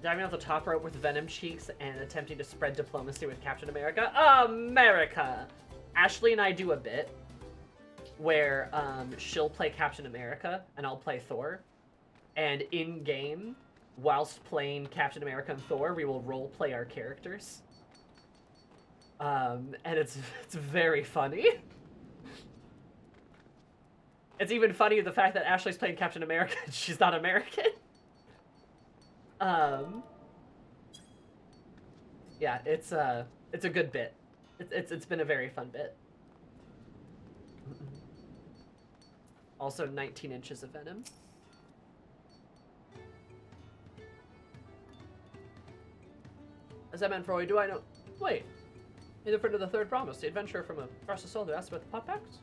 Diving off the top rope with Venom cheeks and attempting to spread diplomacy with Captain America. America! Ashley and I do a bit where she'll play Captain America and I'll play Thor. And in-game, whilst playing Captain America and Thor, we will role-play our characters. And it's very funny. It's even funny the fact that Ashley's playing Captain America and she's not American. Yeah, it's a good bit. It's been a very fun bit. Also 19 inches of Venom. As I meant, Freud, do I know? Wait. You're the friend of the third promise, the adventurer from across the soul who asked about the pot packs?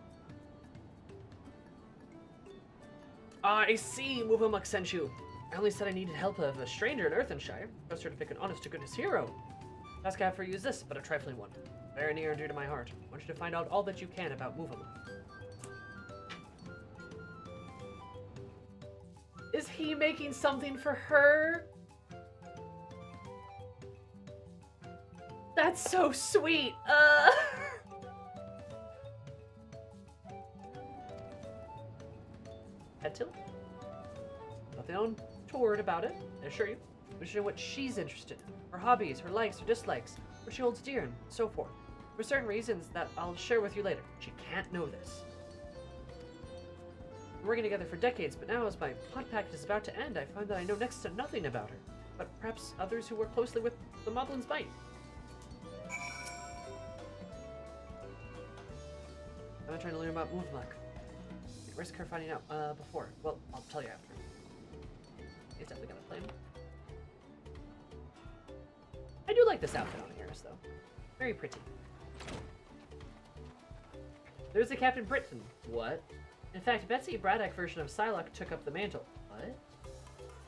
I see, Muvamuk sent you. I only said I needed help of a stranger in Earthenshire. Trust her to pick an honest-to-goodness hero. The task I have for you is this, but a trifling one. Very near and dear to my heart. I want you to find out all that you can about Muvamuk. Is he making something for her? That's so sweet. Head tilt. Nothing untoward about it, I assure you. We should know what she's interested in. Her hobbies, her likes, her dislikes, what she holds dear, and so forth. For certain reasons that I'll share with you later. She can't know this. We're working together for decades, but now as my pod pact is about to end, I find that I know next to nothing about her. But perhaps others who work closely with the Moblins might. I'm trying to learn about Muvamuk. Risk her finding out before. Well, I'll tell you after. It's definitely gonna play him. I do like this outfit on Eris, though. Very pretty. There's a Captain Britain. What? In fact, Betsy Braddock version of Psylocke took up the mantle. What?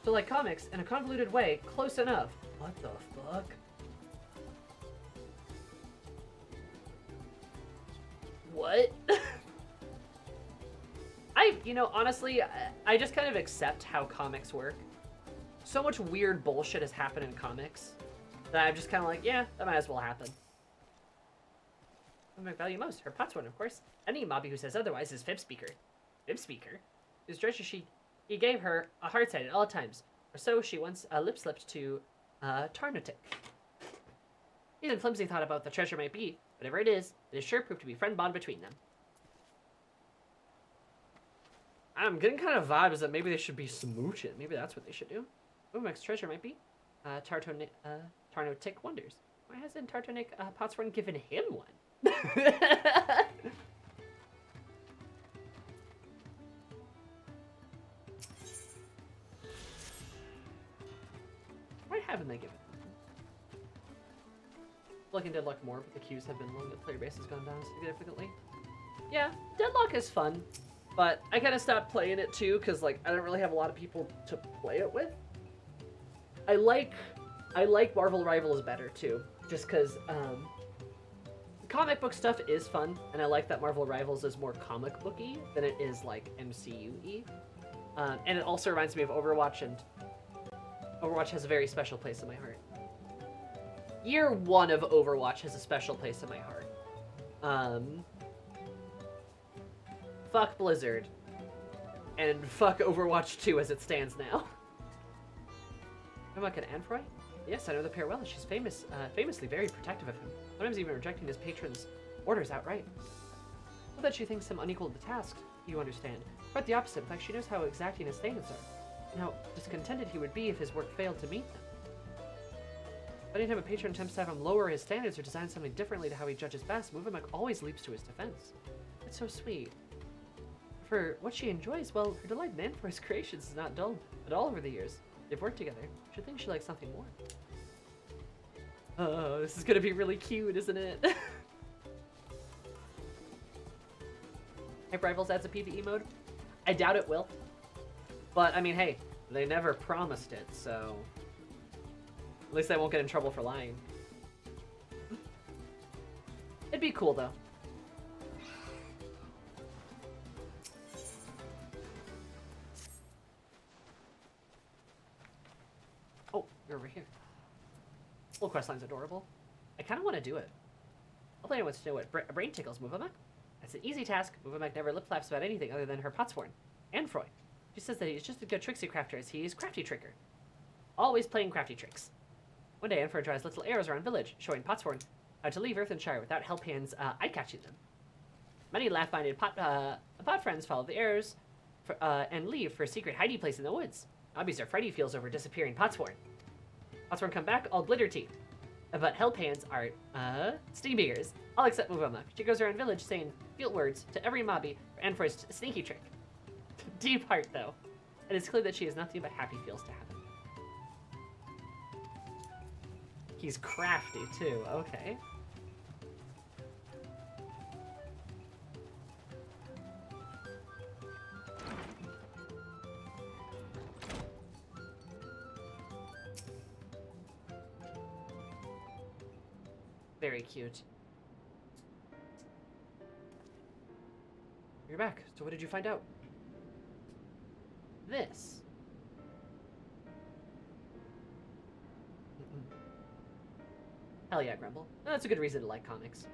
So like comics, in a convoluted way, close enough. What the fuck? What? Honestly, I just kind of accept how comics work. So much weird bullshit has happened in comics that I'm just kind of like, yeah, that might as well happen. What I value most? Her pots one, of course. Any mobby who says otherwise is fib speaker. Fib speaker? Whose treasure he gave her a hard side at all times. Or so she once lip slipped to Tarnotic. Even flimsy thought about the treasure might be. Whatever it is sure proved to be friend bond between them. I'm getting kind of vibes that maybe they should be smooching. Maybe that's what they should do. Muvamuk's treasure might be Tarnotic wonders. Why hasn't Tarnotic Potsworn given him one? Why haven't they given him? Looking Deadlock more, but the queues have been long. The player base has gone down significantly. Yeah, Deadlock is fun. But I kind of stopped playing it too, because like I don't really have a lot of people to play it with. I like Marvel Rivals better too, just because comic book stuff is fun, and I like that Marvel Rivals is more comic booky than it is like MCU-y. And it also reminds me of Overwatch, and Overwatch has a very special place in my heart. Year 1 of Overwatch has a special place in my heart. Fuck Blizzard. And fuck Overwatch 2 as it stands now. Mumak and Anfroy? Yes, I know the pair well. She's famously very protective of him. Sometimes even rejecting his patron's orders outright. Not that she thinks him unequal to the task, you understand. Quite the opposite. In fact, she knows how exacting his standards are, and how discontented he would be if his work failed to meet them. But anytime a patron attempts to have him lower his standards or design something differently to how he judges best, Muvamek always leaps to his defense. It's so sweet. For what she enjoys, well, her delight in Anfroy's creations is not dull at all over the years. They've worked together. She thinks she likes something more. Oh, this is gonna be really cute, isn't it? Hype Rivals adds a PvE mode? I doubt it will. But, I mean, hey, they never promised it, so... At least I won't get in trouble for lying. It'd be cool, though. Oh, you're over here. Little questline's adorable. I kind of want to do it. I'll play wants to know what brain tickles Muvamek. That's an easy task. Muvamek never lip-flaps about anything other than her potsworn. And Froy. She says that he's just as good tricksy crafter as he is crafty tricker. Always playing crafty tricks. One day, Anfroy drives little arrows around village, showing Potsworn how to leave Earthenshire without help hands eye-catching them. Many laugh-minded pot friends follow the arrows and leave for a secret hiding place in the woods. Obbies are Freddy feels over disappearing Potsworn. Potsworn come back all glitter teeth, but help hands are steam ears, all except Muvamek. She goes around village saying field words to every mobby for Anfroy's sneaky trick. Deep heart, though. It is clear that she has nothing but happy feels to happen. He's crafty, too. Okay. Very cute. You're back. So what did you find out? This. Hell yeah, Grumble. That's a good reason to like comics.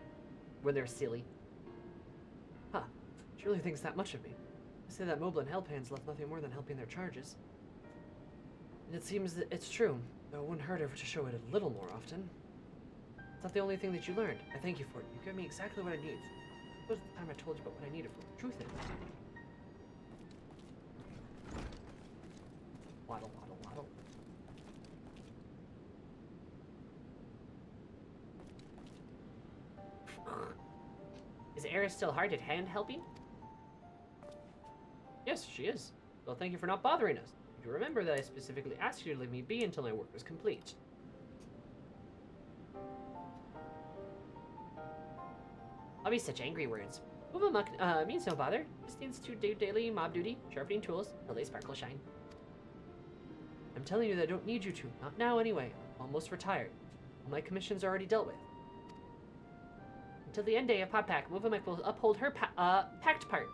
When they're silly. Huh. She really thinks that much of me. I say that Moblin Hellpans left nothing more than helping their charges. And it seems that it's true, though it wouldn't hurt her to show it a little more often. It's not the only thing that you learned. I thank you for it. You gave me exactly what I need. It was the time I told you about what I needed for the truth in it. Waddle, waddle, waddle. Is Eris still hard at hand helping? Yes, she is. Well, thank you for not bothering us. Do remember that I specifically asked you to leave me be until my work was complete. I'll be such angry words. Muvamek means no bother. Just needs to do daily mob duty, sharpening tools, till they sparkle shine. I'm telling you that I don't need you to. Not now, anyway. I'm almost retired. All my commissions are already dealt with. Until the end day of Podpack, Muvamek will uphold her pact part.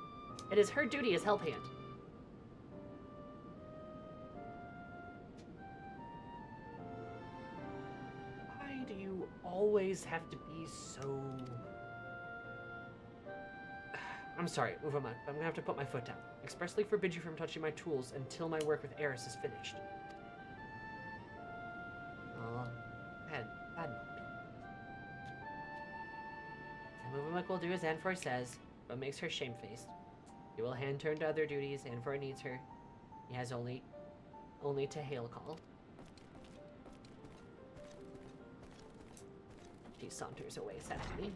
It is her duty as help hand. Why do you always have to be so... I'm sorry, Muvamek, but I'm gonna have to put my foot down. Expressly forbid you from touching my tools until my work with Eris is finished. Bad mob. Muvamek will do as Anfroy says, but makes her shamefaced. He will hand turn to other duties. Anfroy needs her. He has only to hail call. She saunters away sadly.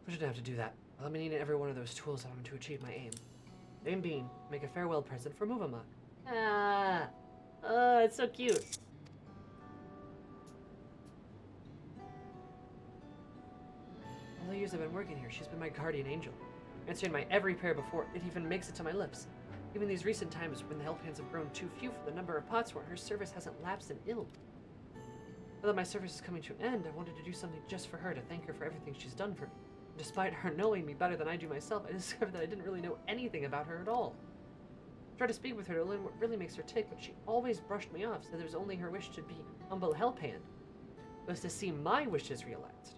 I shouldn't have to do that. Eliminating every one of those tools I want to achieve my aim. Aim being, make a farewell present for Muvamek. Ah! Oh, it's so cute. All the years I've been working here, she's been my guardian angel, answering my every prayer before it even makes it to my lips. Even these recent times when the help hands have grown too few for the number of pots where her service hasn't lapsed in ill. Now that my service is coming to an end, I wanted to do something just for her to thank her for everything she's done for me. Despite her knowing me better than I do myself, I discovered that I didn't really know anything about her at all. I tried to speak with her to learn what really makes her tick, but she always brushed me off, said it was only her wish to be humble helphand. It was to see my wishes realized.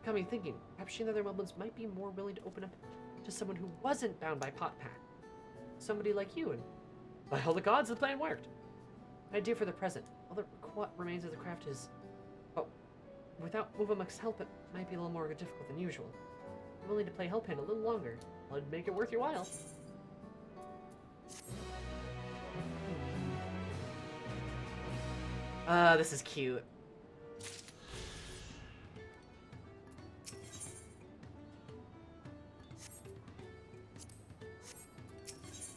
It got me thinking, perhaps she and the other moblins might be more willing to open up to someone who wasn't bound by pot pack. Somebody like you, and by all the gods, the plan worked. My idea for the present, all that remains of the craft is, well, without Uvamuk's help, it might be a little more difficult than usual. I'm willing to play helphand a little longer. I'll make it worth your while. This is cute.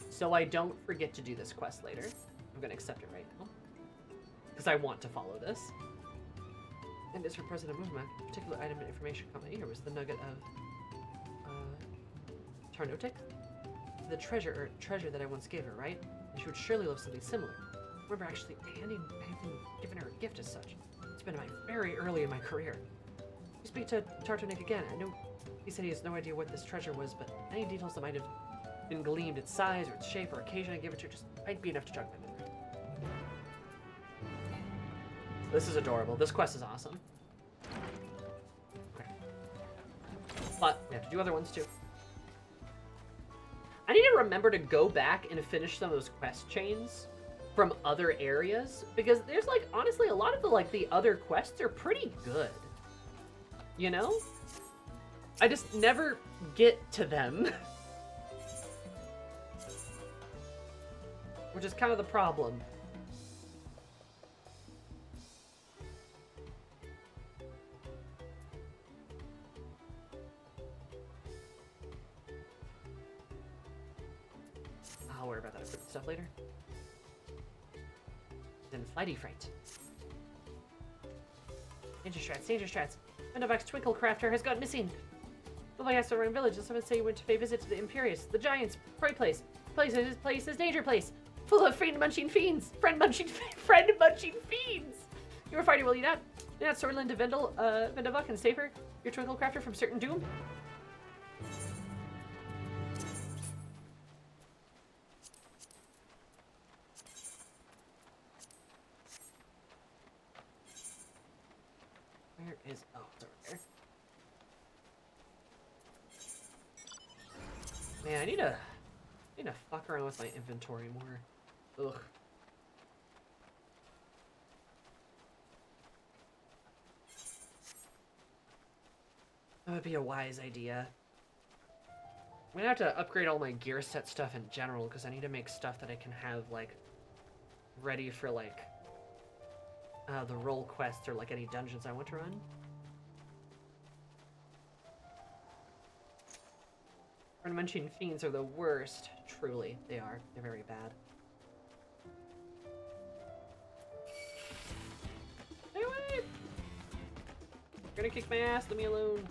So I don't forget to do this quest later. I'm gonna accept it right now. Because I want to follow this. And as for President Movement, a particular item of information caught my ear was the nugget of Tarnotic? The treasure that I once gave her, right? And she would surely love something similar. I remember actually giving her a gift as such. It's been very early in my career. We speak to Tarnotic again. I know he said he has no idea what this treasure was, but any details that might have been gleamed, its size or its shape or occasion I give it to, just might be enough to jog my memory. This is adorable. This quest is awesome. Okay. But we have to do other ones too. I need to remember to go back and finish some of those quest chains from other areas, because there's like honestly a lot of the other quests are pretty good. You know? I just never get to them. Which is kind of the problem. I'll worry about that equipment stuff later. Then flighty fright. Danger strats, danger strats. Vennovak's Twinkle Crafter has gone missing. Nobody has to run village, and someone say you went to pay visit to the Imperious, the Giants, prey place. This place is danger place. Full of friend-munching fiends. Friend-munching fiends. You were fighting, will you not? You're not Sorlin to Vendavuk and save her, your Twinkle Crafter, from certain doom? Where is... Oh, it's over there. Man, I need to fuck around with my inventory more. Ugh. That would be a wise idea. I'm gonna have to upgrade all my gear set stuff in general, because I need to make stuff that I can have, like, ready for, like, the role quests or, like, any dungeons I want to run. Munching fiends are the worst. Truly, they are. They're very bad. Stay away! You're gonna kick my ass, leave me alone.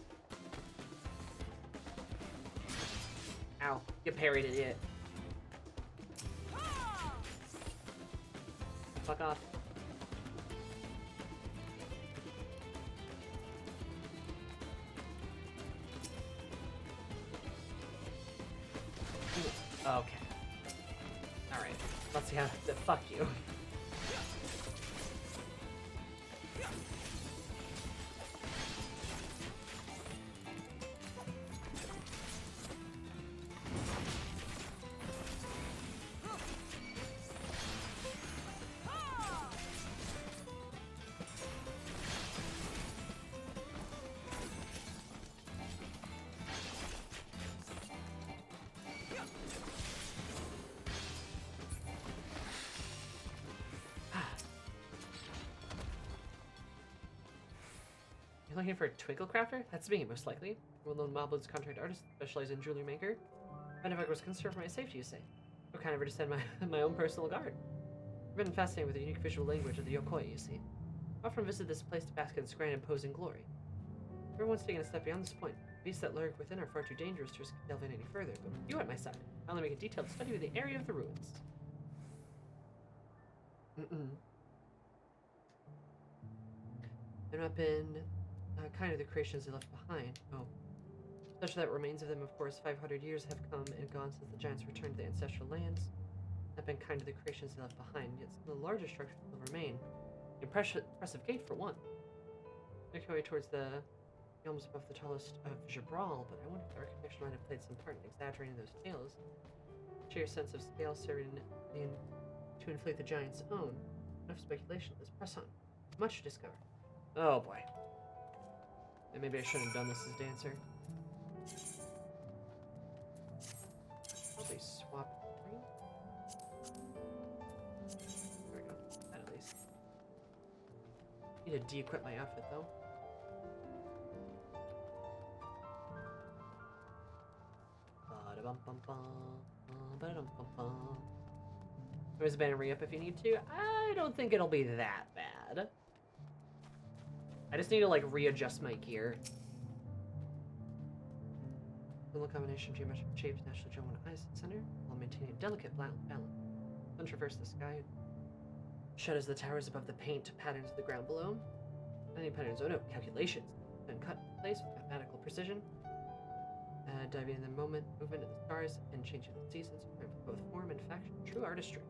Ow, get parried, idiot. Fuck off. Okay. Alright. Let's see how... Fuck you. Looking for a Twinkle Crafter? That's me, most likely. Well-known Moblins contract artist, specialized in jewelry maker. Vennovak was concerned for my safety, you say? What kind of her to send my own personal guard? I've been fascinated with the unique visual language of the Yokoi, you see. I often visit this place to bask in its grand imposing glory. Everyone's taken a step beyond this point. Beasts that lurk within are far too dangerous to risk delving any further, but with you at my side, I'll only make a detailed study of the area of the ruins. They're not been kind of the creations they left behind. Oh, Such that remains of them, of course, 500 years have come and gone since the giants returned to their ancestral lands. Have been kind to the creations they left behind, yet some of the larger structures will remain. The impressive gate, for one. Make our way towards the elms above the tallest of Gibral, but I wonder if the architecture might have played some part in exaggerating those tales. Sheer sense of scale serving to inflate the giant's own. Enough speculation. Let's press on. Much to discover. Oh boy. And maybe I shouldn't have done this as dancer. Probably swap three. There we go. That at least. Need to de-equip my outfit though. There's a banner re-up if you need to. I don't think it'll be that bad. I just need to like readjust my gear. Little combination of geometric shapes naturally drawn on eyes and center while maintaining a delicate balance. Then traverse the sky. Shadows the towers above the paint patterns of the ground below. Any patterns, oh no, calculations. Then cut in place with mathematical precision. Diving in the movement of the stars and changing the seasons for both form and faction. True artistry.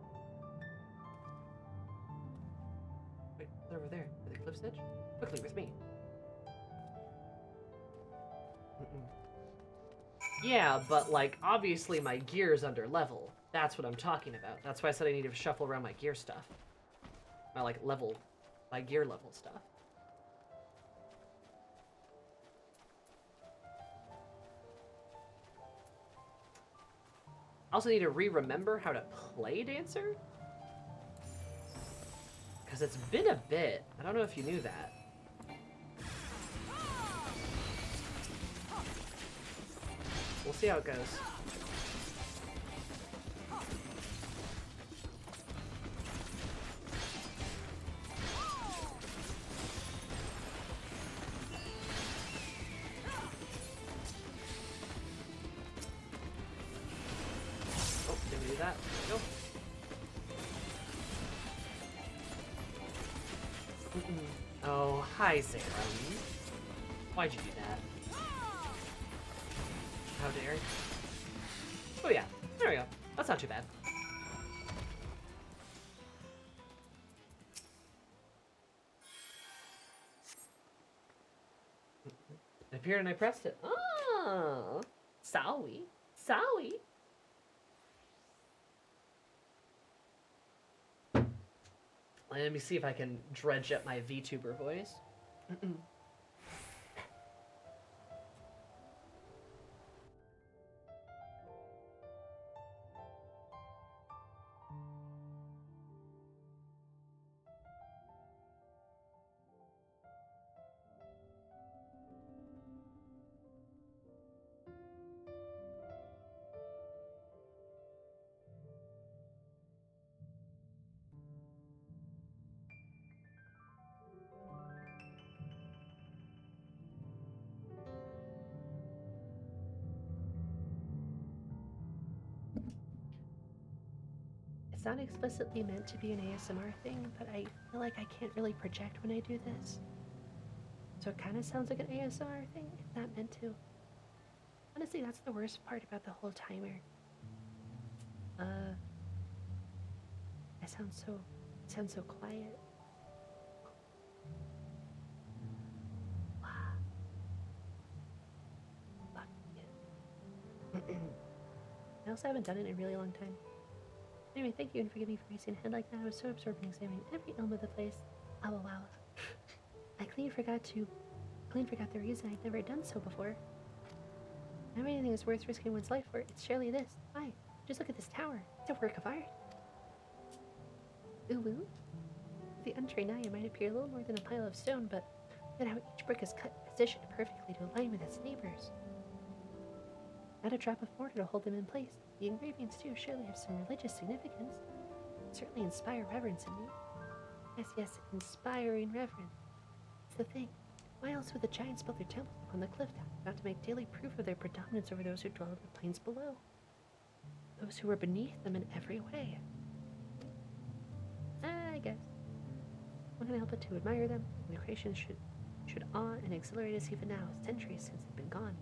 Wait, what's over there? At the cliff's edge? Quickly with me. Yeah, but like obviously my gear's under level. That's what I'm talking about. That's why I said I need to shuffle around my gear stuff. My like level, my gear level stuff. I also need to remember how to play Dancer. Because it's been a bit. I don't know if you knew that. We'll see how it goes. Oh, didn't do that. There we go. Oh, hi, Zara. Why'd you do that? How dare you? Oh yeah, there we go. That's not too bad. It appeared and I pressed it. Oh, sorry. Sorry. Let me see if I can dredge up my VTuber voice. It's not explicitly meant to be an ASMR thing, but I feel like I can't really project when I do this. So it kind of sounds like an ASMR thing. It's not meant to. Honestly, that's the worst part about the whole timer. I sound so quiet. Fuck yeah. I also haven't done it in a really long time. Anyway, thank you and forgive me for raising a head like that. I was so absorbed in examining every elm of the place. Oh wow. I clean forgot the reason I'd never done so before. If anything is worth risking one's life for, it's surely this. Why? Just look at this tower. It's a work of art. Ooh woo. The untrained eye might appear a little more than a pile of stone, but look at how each brick is cut and positioned perfectly to align with its neighbors. Not a drop of mortar to hold them in place. The engravings, too, surely have some religious significance. Certainly inspire reverence in me. Yes, inspiring reverence. It's the thing. Why else would the giants build their temples upon the cliff top, not to make daily proof of their predominance over those who dwell in the plains below? Those who were beneath them in every way. I guess. One can't help but to admire them, and the creation should awe and exhilarate us even now, centuries since they've been gone.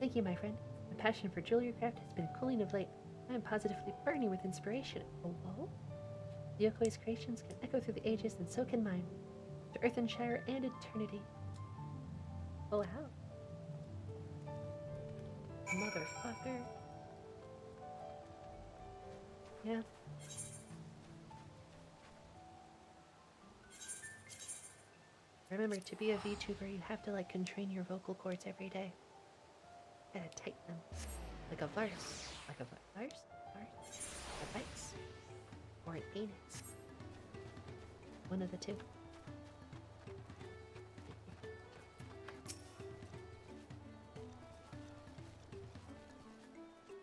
Thank you, my friend. My passion for jewelry craft has been cooling of late. I am positively burning with inspiration. Oh, whoa? Yokoi's creations can echo through the ages, and so can mine. To Earthenshire and eternity. Oh, wow. Motherfucker. Yeah. Remember, to be a VTuber, you have to, like, constrain your vocal cords every day. Gotta tighten them. Like a verse. Like a verse? Verse? A vice? Or an anus? One of the two.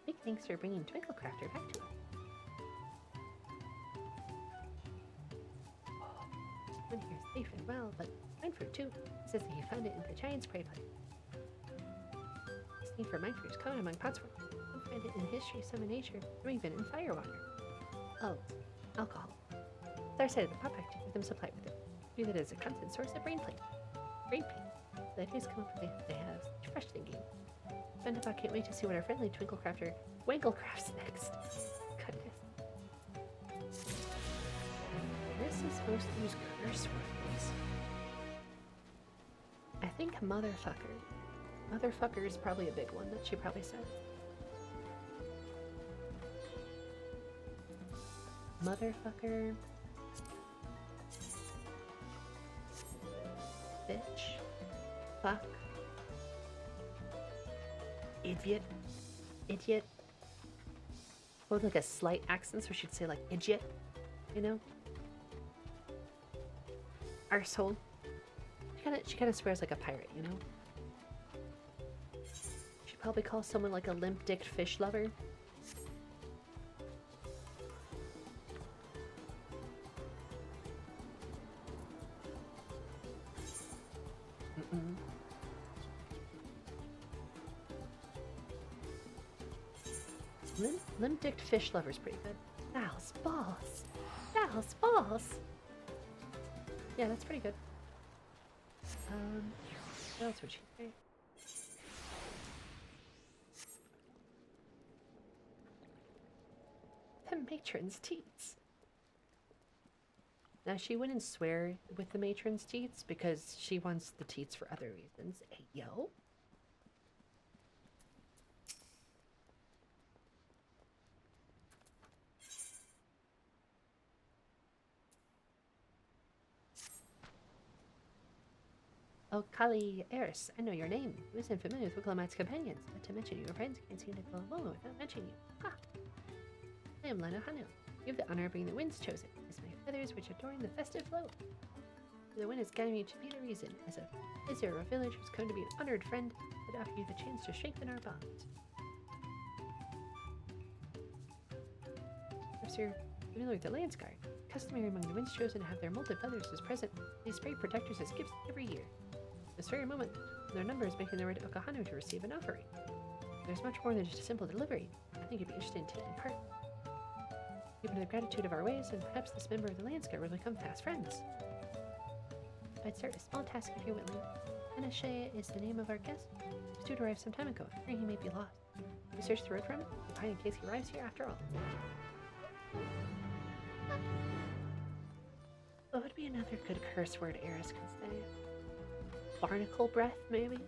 Big thanks for bringing Twinklecrafter back to us. One here is safe and well, but Mindfruit too. Says that he found it in the giant's prey pile. This need for Mindfruit is common among potsworms. Some find it in history, some in nature, or even in firewater. Oh, alcohol. It's our side of the pot pack to give them supply with it. View that as a constant source of brain pain. The ideas come up with they have such fresh thinking. Bendabot can't wait to see what our friendly Twinklecrafter Wanklecrafts next. Goodness. This is supposed to use curse words. I think motherfucker. Motherfucker is probably a big one that she probably said. Motherfucker. Bitch. Fuck. Idiot. Idiot. With like a slight accent, so she'd say like idiot. You know? Arsehole. She kinda swears like a pirate, you know? She'd probably call someone like a limp-dicked fish lover. Limp-dicked fish lover's pretty good. Owls, balls. Owls, balls. Yeah, that's pretty good. What else would she say? The matron's teats. Now, she wouldn't swear with the matron's teats because she wants the teats for other reasons. Hey, yo. Oh, Kali Eris, I know your name. You isn't familiar with Wicklemite's companions. Not to mention your friends can't seem to go a moment without mentioning you. Ha! I am Lana Hanu. You have the honor of being the wind's chosen, as my feathers which adorn the festive flow. The wind has guided me to be the reason, as a visitor of a village who's come to be an honored friend, that offer you the chance to strengthen our bonds. Perhaps you're familiar with the Lance Guard. Customary among the wind's chosen to have their molted feathers as present. They spray protectors as gifts every year. This very moment, their numbers making their way to Okahanu to receive an offering. There's much more than just a simple delivery. I think you'd be interested in taking part. Given the gratitude of our ways, and perhaps this member of the Landscape will become fast friends. I'd start a small task if you're willing. Anashe is the name of our guest. His tutor arrived some time ago. I fear he may be lost. We search the road for him, and find in case he arrives here after all. What would be another good curse word Eris could say? Barnacle breath, maybe?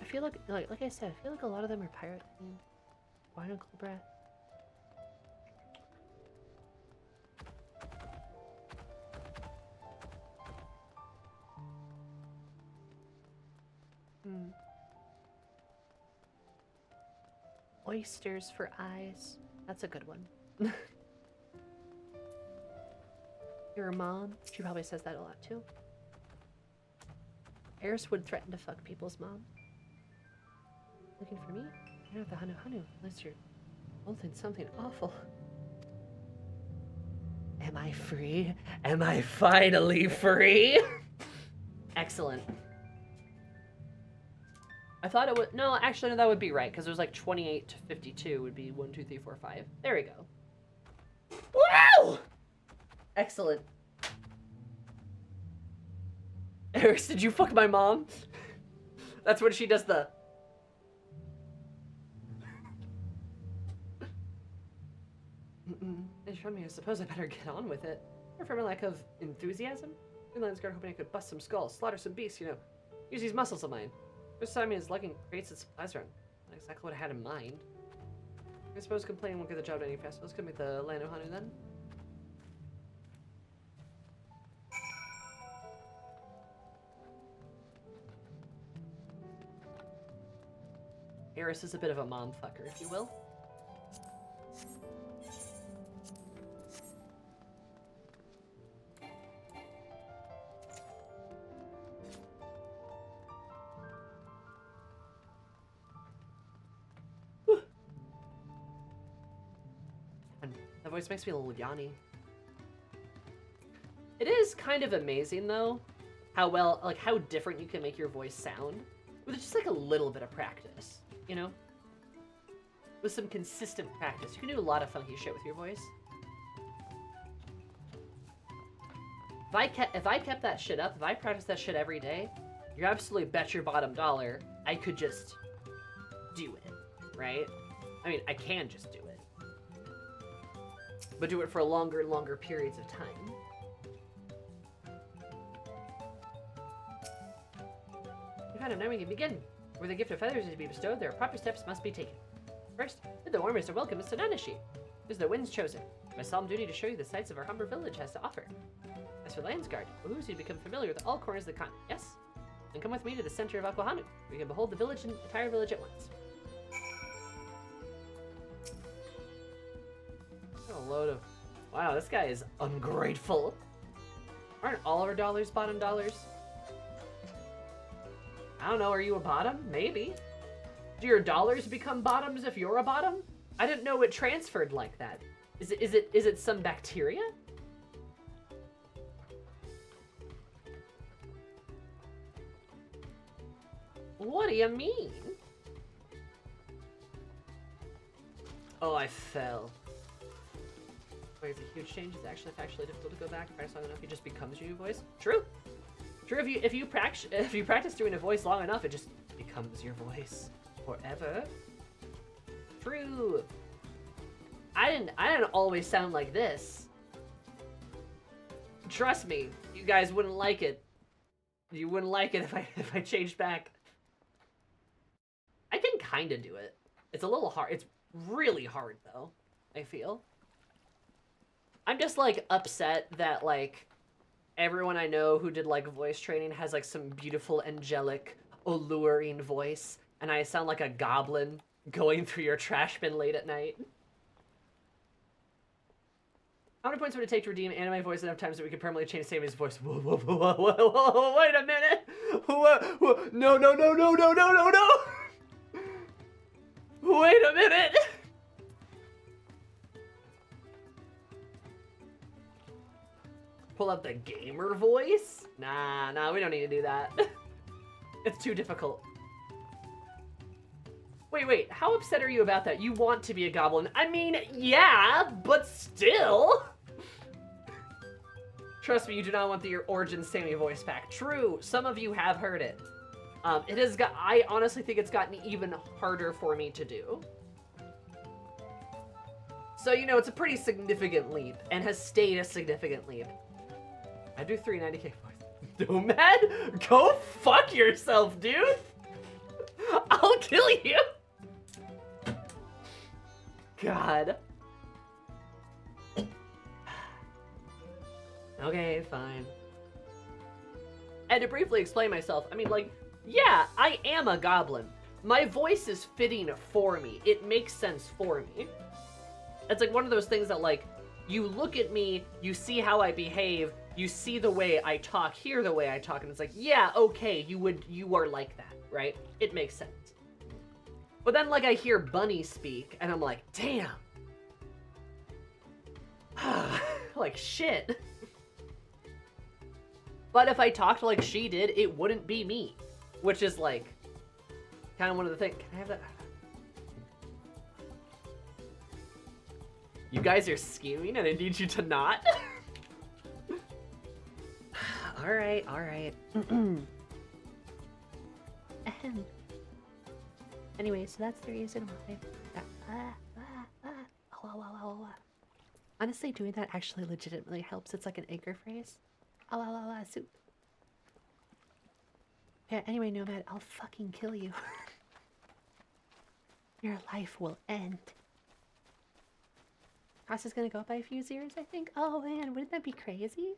I feel like I said, I feel like a lot of them are pirate themed. Barnacle breath. Oysters for eyes. That's a good one. Your mom. She probably says that a lot too. Eris would threaten to fuck people's mom. Looking for me? You're not the Hanu Hanu, unless you're both in something awful. Am I free? Am I finally free? Excellent. I thought it would. No, actually, no, that would be right, because it was like 28 to 52 would be 1, 2, 3, 4, 5. There we go. Wow! Excellent. Eris, did you fuck my mom? That's when she does the... they showed me, I suppose I better get on with it. Or for my lack of enthusiasm? Greenland's guard hoping I could bust some skulls, slaughter some beasts, you know. Use these muscles of mine. First time is lugging crates and supplies around. Not exactly what I had in mind. I suppose complaining won't get the job done any faster. Let's go meet the Land of Hanu then. Eris is a bit of a mom fucker, if you will. That voice makes me a little yawny. It is kind of amazing, though, how well, like, how different you can make your voice sound with just, like, a little bit of practice, you know? With some consistent practice. You can do a lot of funky shit with your voice. If I kept that shit up, if I practiced that shit every day, you absolutely bet your bottom dollar I could just do it, right? I mean, I can just do it. But do it for longer and longer periods of time. We found out, now we can begin. Where the gift of feathers is to be bestowed, there are proper steps must be taken. First, the warmest of welcome is to Nanashi. It is the wind's chosen. My solemn duty to show you the sights of our humble village has to offer. As for Landsguard, it behooves you to become familiar with all corners of the continent, yes? Then come with me to the center of Aquahanu. We can behold the village and entire village at once. A load of... Wow, this guy is ungrateful. Aren't all of our dollars bottom dollars? I don't know, are you a bottom? Maybe. Do your dollars become bottoms if you're a bottom? I didn't know it transferred like that. Is it some bacteria? What do you mean? Oh, I fell. It's a huge change. It's actually factually difficult to go back. Practice long enough, it just becomes your new voice. True. True. If you practice doing a voice long enough, it just becomes your voice forever. True. I didn't always sound like this. Trust me, you guys wouldn't like it. You wouldn't like it if I changed back. I can kind of do it. It's a little hard. It's really hard though, I feel. I'm just, like, upset that, like, everyone I know who did, like, voice training has, like, some beautiful, angelic, alluring voice, and I sound like a goblin going through your trash bin late at night. How many points would it take to redeem anime voice enough times that we could permanently change Sammy's voice? Whoa, whoa, whoa, whoa, whoa, whoa, wait a minute! Whoa, whoa, no, no, no, no, no, no, no, no! Wait a minute! Pull up the gamer voice? Nah, we don't need to do that. It's too difficult. Wait, how upset are you about that? You want to be a goblin. I mean, yeah, but still. Trust me, you do not want the Origin Sammy voice pack. True, some of you have heard it. I honestly think it's gotten even harder for me to do. So, you know, it's a pretty significant leap, and has stayed a significant leap. I do 390k voice. Nomad? Go fuck yourself, dude! I'll kill you! God. Okay, fine. And to briefly explain myself, I mean, like, yeah, I am a goblin. My voice is fitting for me. It makes sense for me. It's like one of those things that, like, you look at me, you see how I behave, you see the way I talk, hear the way I talk, and it's like, yeah, okay, you are like that, right? It makes sense. But then, like, I hear Bunny speak, and I'm like, damn. Like, shit. But if I talked like she did, it wouldn't be me. Which is, like, kind of one of the things. Can I have that? You guys are scheming, and I need you to not. Alright. Anyway, so that's the reason why. Honestly, doing that actually legitimately helps. It's like an anchor phrase. Ah la la la soup. Yeah, anyway, Nomad, I'll fucking kill you. Your life will end. Cost is gonna go up by a few zeros, I think. Oh man, wouldn't that be crazy?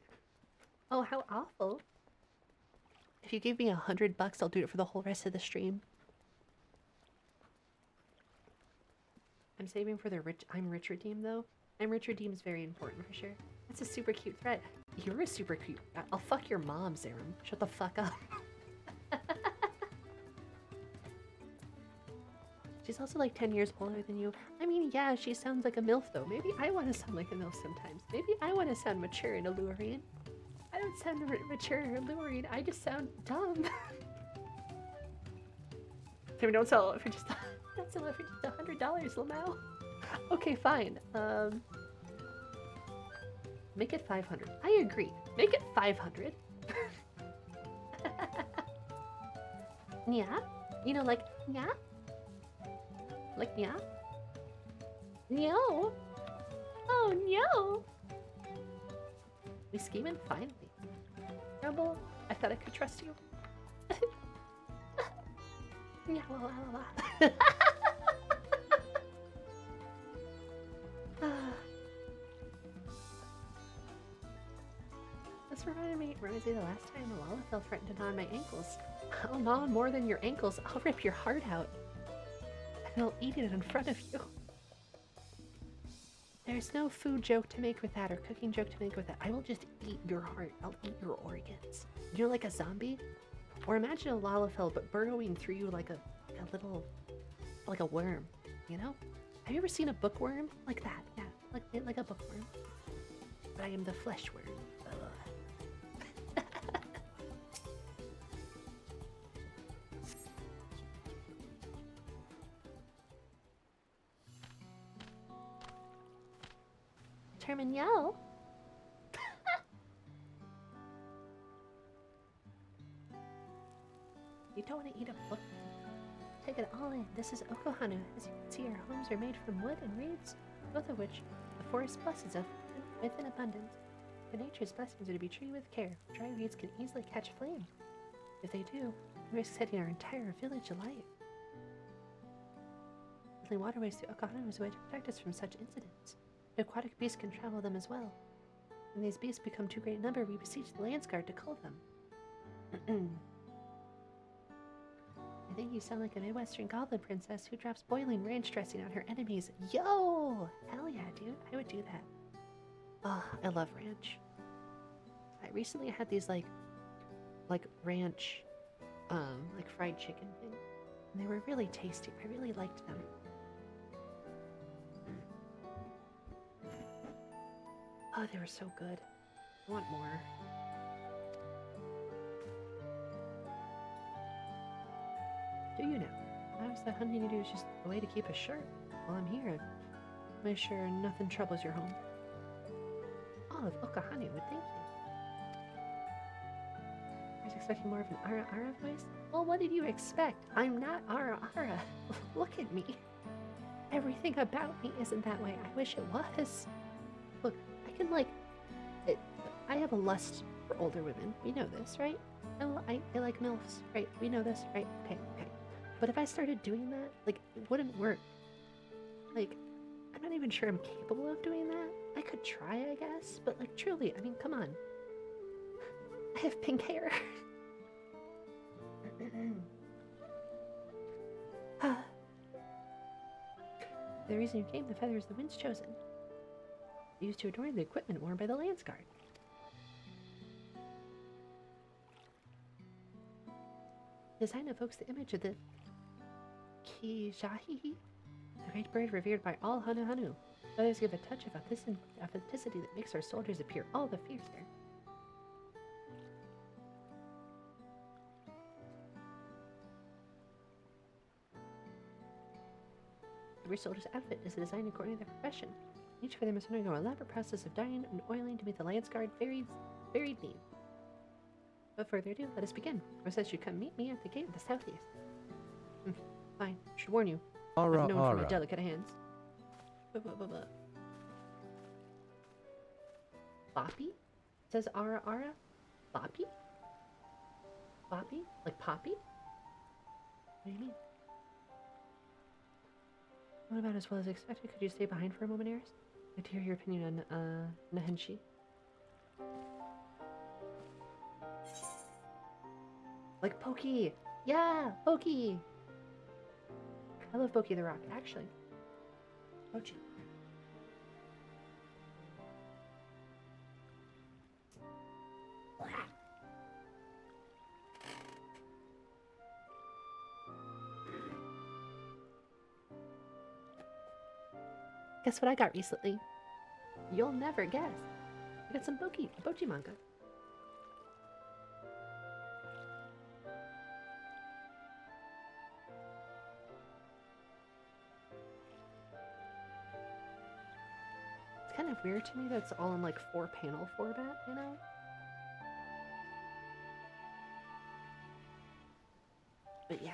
Oh, how awful. If you give me $100, I'll do it for the whole rest of the stream. I'm saving for the I'm rich redeem though. I'm rich redeem is very important for sure. That's a super cute threat. You're a super cute. I'll fuck your mom, Zerum. Shut the fuck up. She's also like 10 years older than you. I mean, yeah, she sounds like a MILF though. Maybe I want to sound like a MILF sometimes. Maybe I want to sound mature and alluring. I don't sound mature or alluring. I just sound dumb. So we don't sell it for just don't sell it for just $100, Lamau. Okay, fine. Make it 500. I agree. Make it 500. Yeah? You know, like, yeah? Like, yeah? No! Oh, no! We scheming? Finally. Rumble, I thought I could trust you. Yeah, la, la, la, la. This reminds me of the last time Lalafell threatened to gnaw on my ankles. I'll gnaw on more than your ankles. I'll rip your heart out. And I'll eat it in front of you. There's no food joke to make with that or cooking joke to make with that. I will just eat your heart. I'll eat your organs. You know, like a zombie? Or imagine a Lalafell but burrowing through you like a little, like a worm, you know? Have you ever seen a bookworm? Like that, yeah, like a bookworm. But I am the flesh worm. Terminal. You don't want to eat a book? Take it all in. This is Okohanu. As you can see, our homes are made from wood and reeds, both of which the forest blesses us with in abundance. But nature's blessings are to be treated with care. Dry reeds can easily catch flame. If they do, we risk setting our entire village alight. Building waterways through Okohanu is a way to protect us from such incidents. The aquatic beasts can travel them as well. When these beasts become too great a number, we beseech the Landsguard to cull them. I think you sound like a Midwestern goblin princess who drops boiling ranch dressing on her enemies. Yo! Hell yeah, dude. I would do that. Oh, I love ranch. I recently had these like ranch, like fried chicken thing. And they were really tasty. I really liked them. Oh, they were so good. I want more. Do you know? I was the hunting you do is just a way to keep us sharp. While I'm here, make sure nothing troubles your home. All of Okohanu would thank you. I was expecting more of an Ara Ara voice. Well, what did you expect? I'm not Ara Ara. Look at me. Everything about me isn't that way. I wish it was. Look, I can I have a lust for older women. We know this, right? I like MILFs, right? We know this, right? Okay. But if I started doing that, it wouldn't work. I'm not even sure I'm capable of doing that. I could try, I guess, but truly, I mean, come on. I have pink hair. The reason you came, the feathers the wind's chosen. Used to adorn the equipment worn by the Landsguard. The design evokes the image of the Kijahi, the great bird revered by all Hanu. Feathers give a touch of authenticity that makes our soldiers appear all the fiercer. Every soldier's outfit is designed according to their profession. Each feather must undergo an elaborate process of dyeing and oiling to meet the Landsguard varied need. Without further ado, let us begin. Or says you come meet me at the gate of the southeast. Fine. Should warn you. Ara I'm known for my Ara. delicate hands. Boppy? Says Ara Ara? Boppy? Boppy? Like Poppy? What do you mean? What about as well as expected? Could you stay behind for a moment, Eris? I'd like to hear your opinion on Nahenshi. Like Pokey! Yeah! Pokey! I love Pokey the Rock, actually. Don't you? Guess what I got recently? You'll never guess. I got some Bochi manga. It's kind of weird to me that it's all in like 4-panel format, you know? But yeah.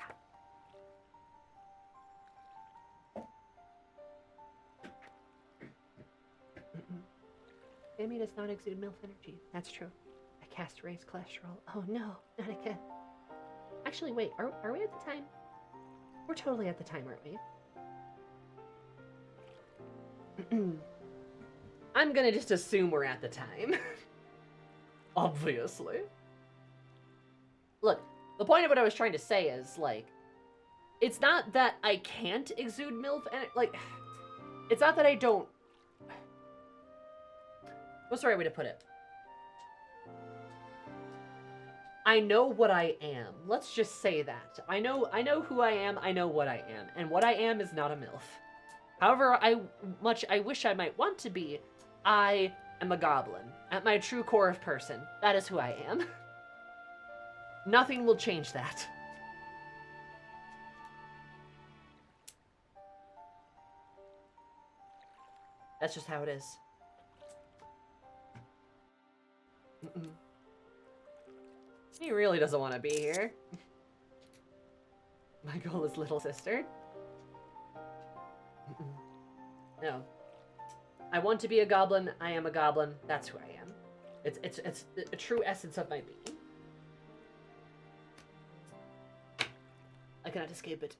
Amy does not exude MILF energy. That's true. I cast raise cholesterol. Oh no, not again. Actually, wait, are we at the time? We're totally at the time, aren't we? I'm gonna just assume we're at the time. Obviously. Look, the point of what I was trying to say is, like, it's not that I can't exude MILF energy. Like, it's not that I don't. What's the right way to put it? I know what I am. Let's just say that. I know who I am, I know what I am. And what I am is not a MILF. However much I wish I might want to be, I am a goblin. At my true core of person. That is who I am. Nothing will change that. That's just how it is. He really doesn't want to be here. My goal is little sister. No. I want to be a goblin. I am a goblin. That's who I am. It's the true essence of my being. I cannot escape it,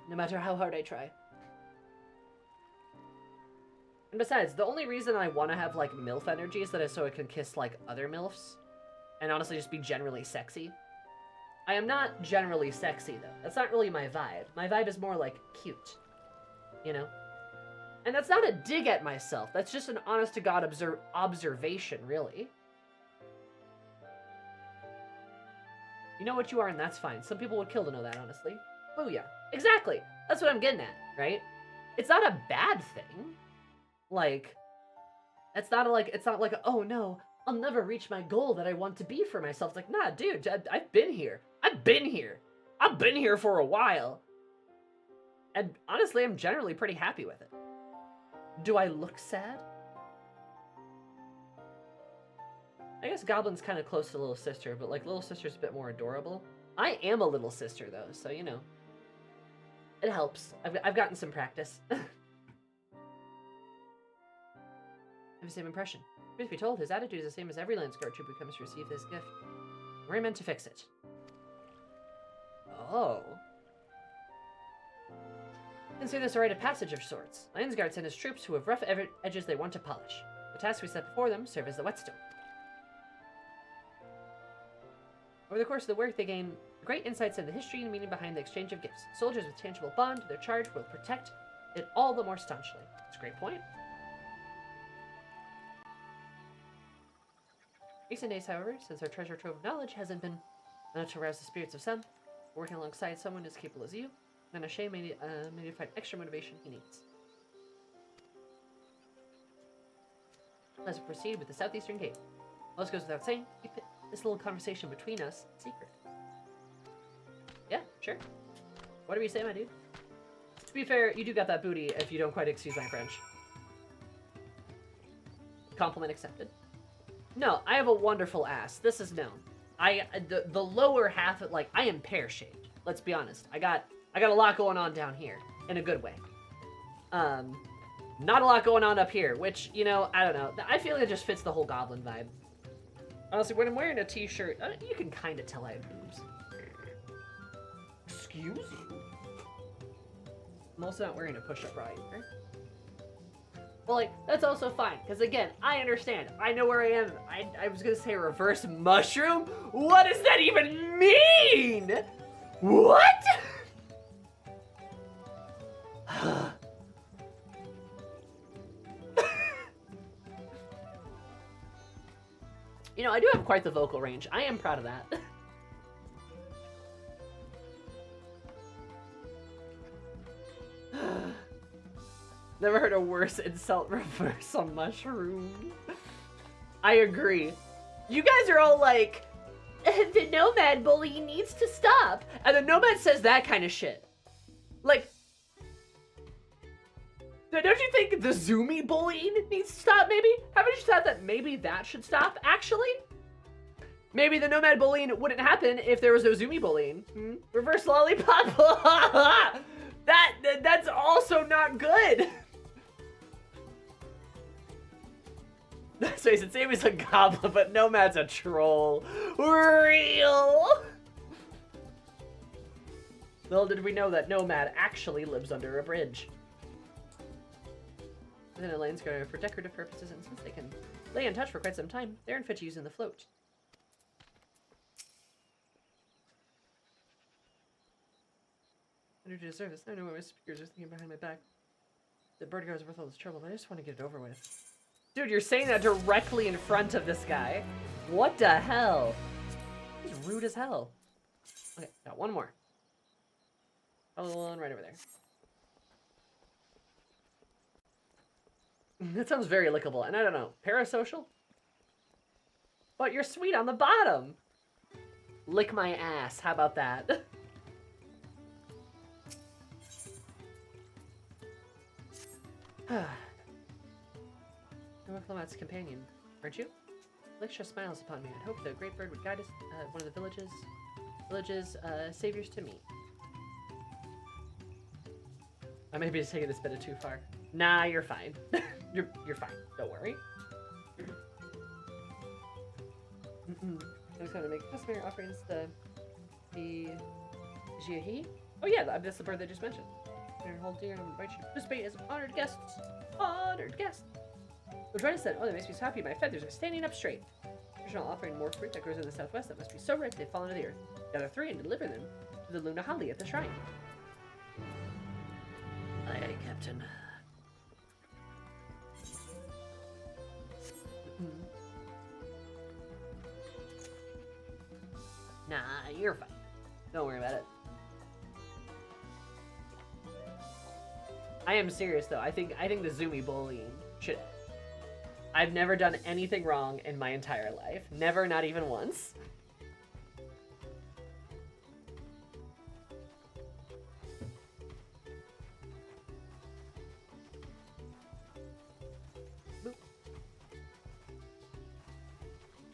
no matter how hard I try. And besides, the only reason I want to have, like, MILF energy is that so I can kiss, like, other MILFs. And honestly just be generally sexy. I am not generally sexy, though. That's not really my vibe. My vibe is more, like, cute. You know? And that's not a dig at myself. That's just an honest-to-God observation, really. You know what you are, and that's fine. Some people would kill to know that, honestly. Booyah. Exactly! That's what I'm getting at, right? It's not a bad thing. Like, it's not like, oh no, I'll never reach my goal that I want to be for myself. It's like, nah, dude, I've been here. I've been here for a while. And honestly, I'm generally pretty happy with it. Do I look sad? I guess Goblin's kind of close to Little Sister, but like Little Sister's a bit more adorable. I am a Little Sister though, so you know. It helps. I've gotten some practice. I have the same impression. Truth be told, his attitude is the same as every Landsguard troop who comes to receive this gift. We're meant to fix it. Oh. Consider this a rite of passage of sorts. Landsguard send his troops who have rough edges they want to polish. The tasks we set before them serve as the whetstone. Over the course of the work, they gain great insights into the history and meaning behind the exchange of gifts. Soldiers with tangible bond to their charge will protect it all the more staunchly. That's a great point. Recent days, however, since our treasure trove of knowledge hasn't been enough to rouse the spirits of some, working alongside someone as capable as you, then Ashay may need to find extra motivation he needs. Let's proceed with the southeastern gate. All this goes without saying, keep this little conversation between us secret. Yeah, sure. Whatever you say, my dude. To be fair, you do got that booty if you don't quite excuse my French. Compliment accepted. No, I have a wonderful ass. This is known. The lower half, like, I am pear-shaped. Let's be honest. I got a lot going on down here in a good way. Not a lot going on up here, which, you know, I don't know. I feel like it just fits the whole goblin vibe. Honestly, when I'm wearing a t-shirt, you can kind of tell I have boobs. Excuse you? I'm also not wearing a push-up bra either. Well, like, that's also fine, because again, I understand. I know where I am. I was gonna say reverse mushroom? What does that even mean? What? You know, I do have quite the vocal range. I am proud of that. Never heard a worse insult reverse on mushroom. I agree. You guys are all like, the nomad bullying needs to stop. And the nomad says that kind of shit. Like, don't you think the Zoomy bullying needs to stop, maybe? Haven't you thought that maybe that should stop, actually? Maybe the nomad bullying wouldn't happen if there was no Zoomy bullying. Hmm? Reverse lollipop. That's also not good. So he said Sammy's a goblin, but Nomad's a troll. Real. Little did we know that Nomad actually lives under a bridge. Then Elaine's going for decorative purposes, and since they can lay in touch for quite some time, they're in fit to use in the float. I do deserve this. I know what my superiors are thinking behind my back. The bird guard is worth all this trouble, but I just want to get it over with. Dude, you're saying that directly in front of this guy. What the hell? He's rude as hell. Okay, got one more. Oh, one right over there. That sounds very lickable, and I don't know. Parasocial? But you're sweet on the bottom. Lick my ass. How about that? Diplomat's companion, aren't you? Lecture smiles upon me. I'd hope the great bird would guide us, one of the village's saviors to me. I may be just taking this bit too far. Nah, you're fine. You're fine. Don't worry. I'm just gonna make customary offerings to the Jiahi. Oh yeah, that's the bird they just mentioned. Hold dear and invite you to participate as honored guests. Honored guests. Rodrena said, "Oh, that makes me so happy. My feathers are standing up straight." Traditional offering more fruit that grows in the southwest that must be so ripe they fall into the earth. Gather 3 and deliver them to the Luna Holly at the shrine. Aye, aye, Captain. Nah, you're fine. Don't worry about it. I am serious though. I think the Zoomy bullying should. I've never done anything wrong in my entire life. Never, not even once. Boop.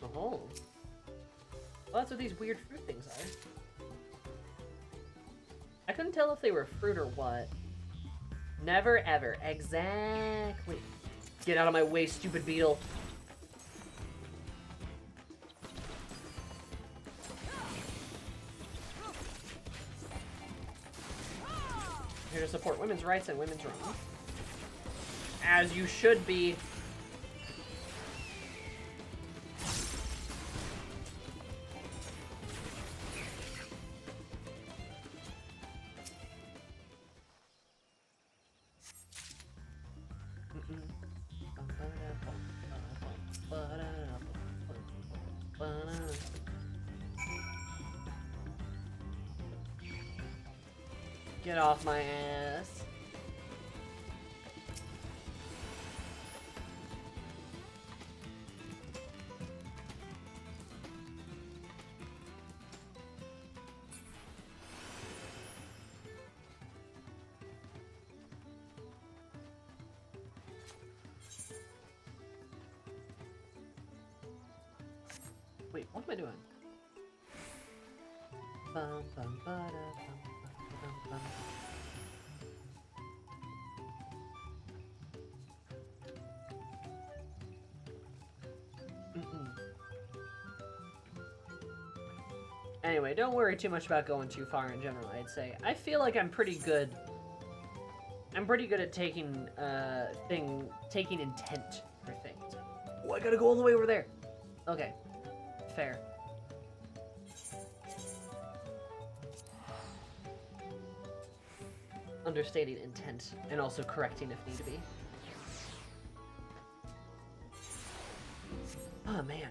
Oh. Well, that's what these weird fruit things are. I couldn't tell if they were fruit or what. Never ever. Exactly. Get out of my way, stupid beetle. Here to support women's rights and women's wrongs. As you should be. Get off my ass. Wait, what am I doing? Bum, bum, ba-da, bum, bum, bum, bum. Anyway, don't worry too much about going too far in general, I'd say. I feel like I'm pretty good. I'm pretty good at taking intent for things. Oh, I gotta go all the way over there. Okay. Fair. Understating intent and also correcting if need be. Oh man.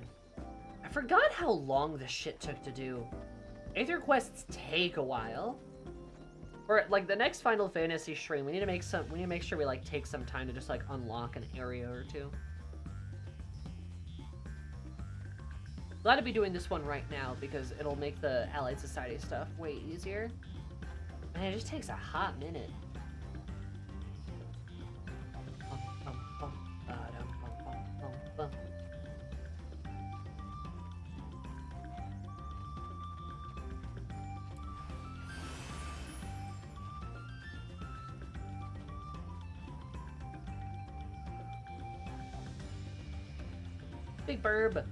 I forgot how long this shit took to do. Aether quests take a while. Or like the next Final Fantasy stream, we need to make sure we like take some time to just like unlock an area or two. Glad to be doing this one right now because it'll make the Allied Society stuff way easier. Man, it just takes a hot minute. Big burb.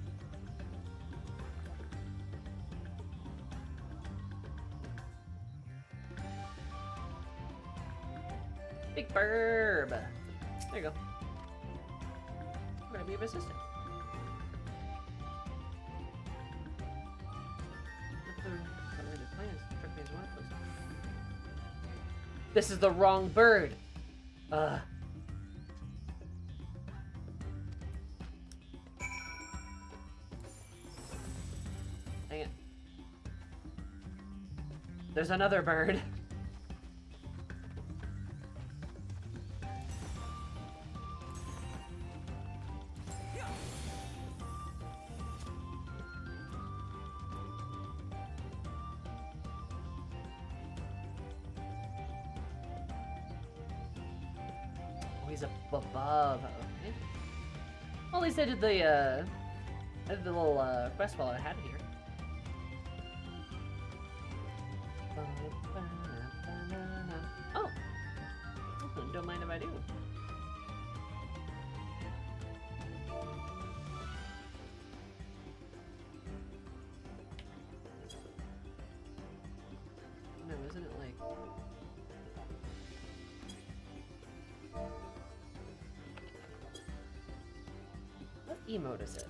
Big burb. There you go. I'm gonna be your assistant. This is the wrong bird. Dang it. There's another bird. He's up above. Okay. Well, at least I did the little quest while I had it here. Oh, don't mind if I do. No, isn't it like? What emote is it?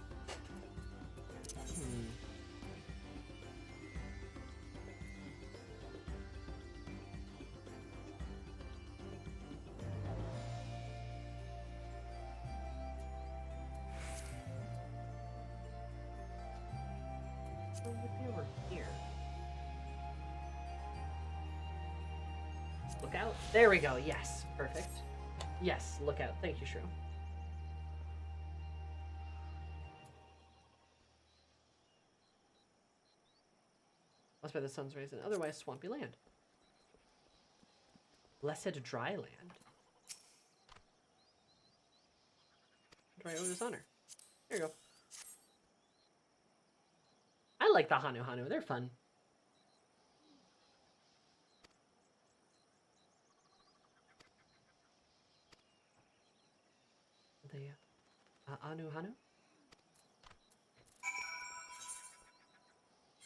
Over here. Look out. There we go. Yes. Perfect. Yes. Look out. Thank you, Shrew. That's why the sun's raising. Otherwise, swampy land. Blessed dry land. Dry over dishonor. There you go. I like the Hanu Hanu. They're fun. The Anu Hanu.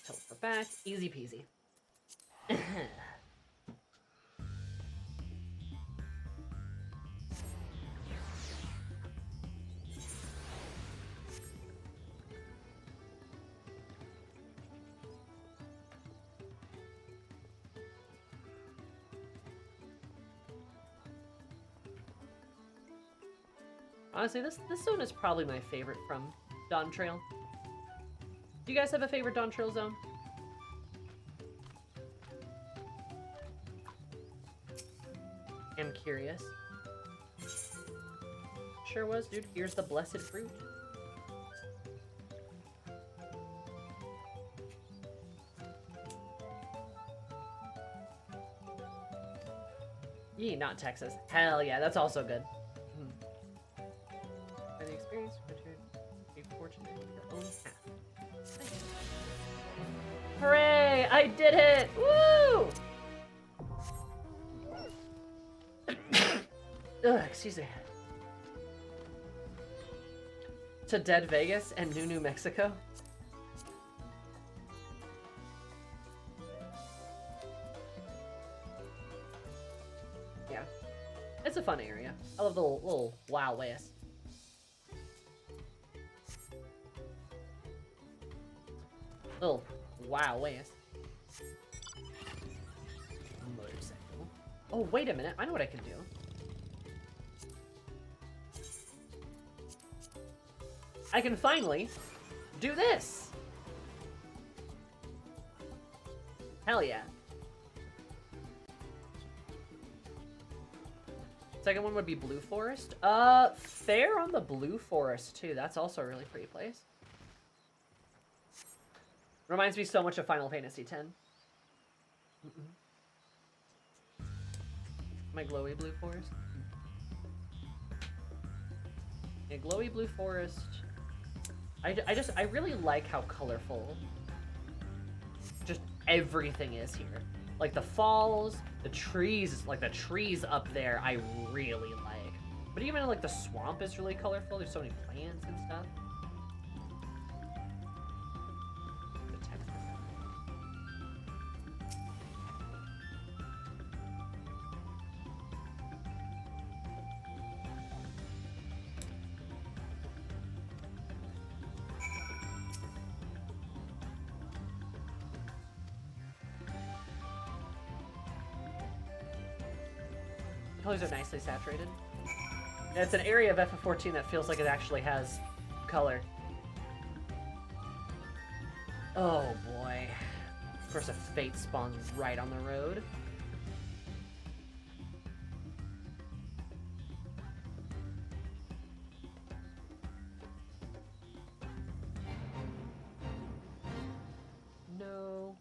Teleport back. Easy peasy. Honestly, this zone is probably my favorite from Dawntrail. Do you guys have a favorite Dawntrail zone? I'm curious. Sure was, dude. Here's the blessed fruit. Yee, not Texas. Hell yeah, that's also good. By the experience, return, be fortunate in your own path. Nice. Hooray! I did it! Woo! Ugh, excuse me. To Dead Vegas and New Mexico. It's a fun area. I love the little Wild West. Little Wild West. Motorcycle. Oh, wait a minute. I know what I can do. I can finally do this. Hell yeah. Second one would be Blue Forest. Fair on the Blue Forest too. That's also a really pretty place. Reminds me so much of Final Fantasy X. My glowy Blue Forest. Yeah, glowy Blue Forest. I really like how colorful just everything is here. Like the falls, the trees, like the trees up there, I really like. But even like the swamp is really colorful. There's so many plants and stuff. The texture. Colors are nicely saturated. Yeah, it's an area of FF14 that feels like it actually has color. Oh boy. Of course, a Fate spawns right on the road. No.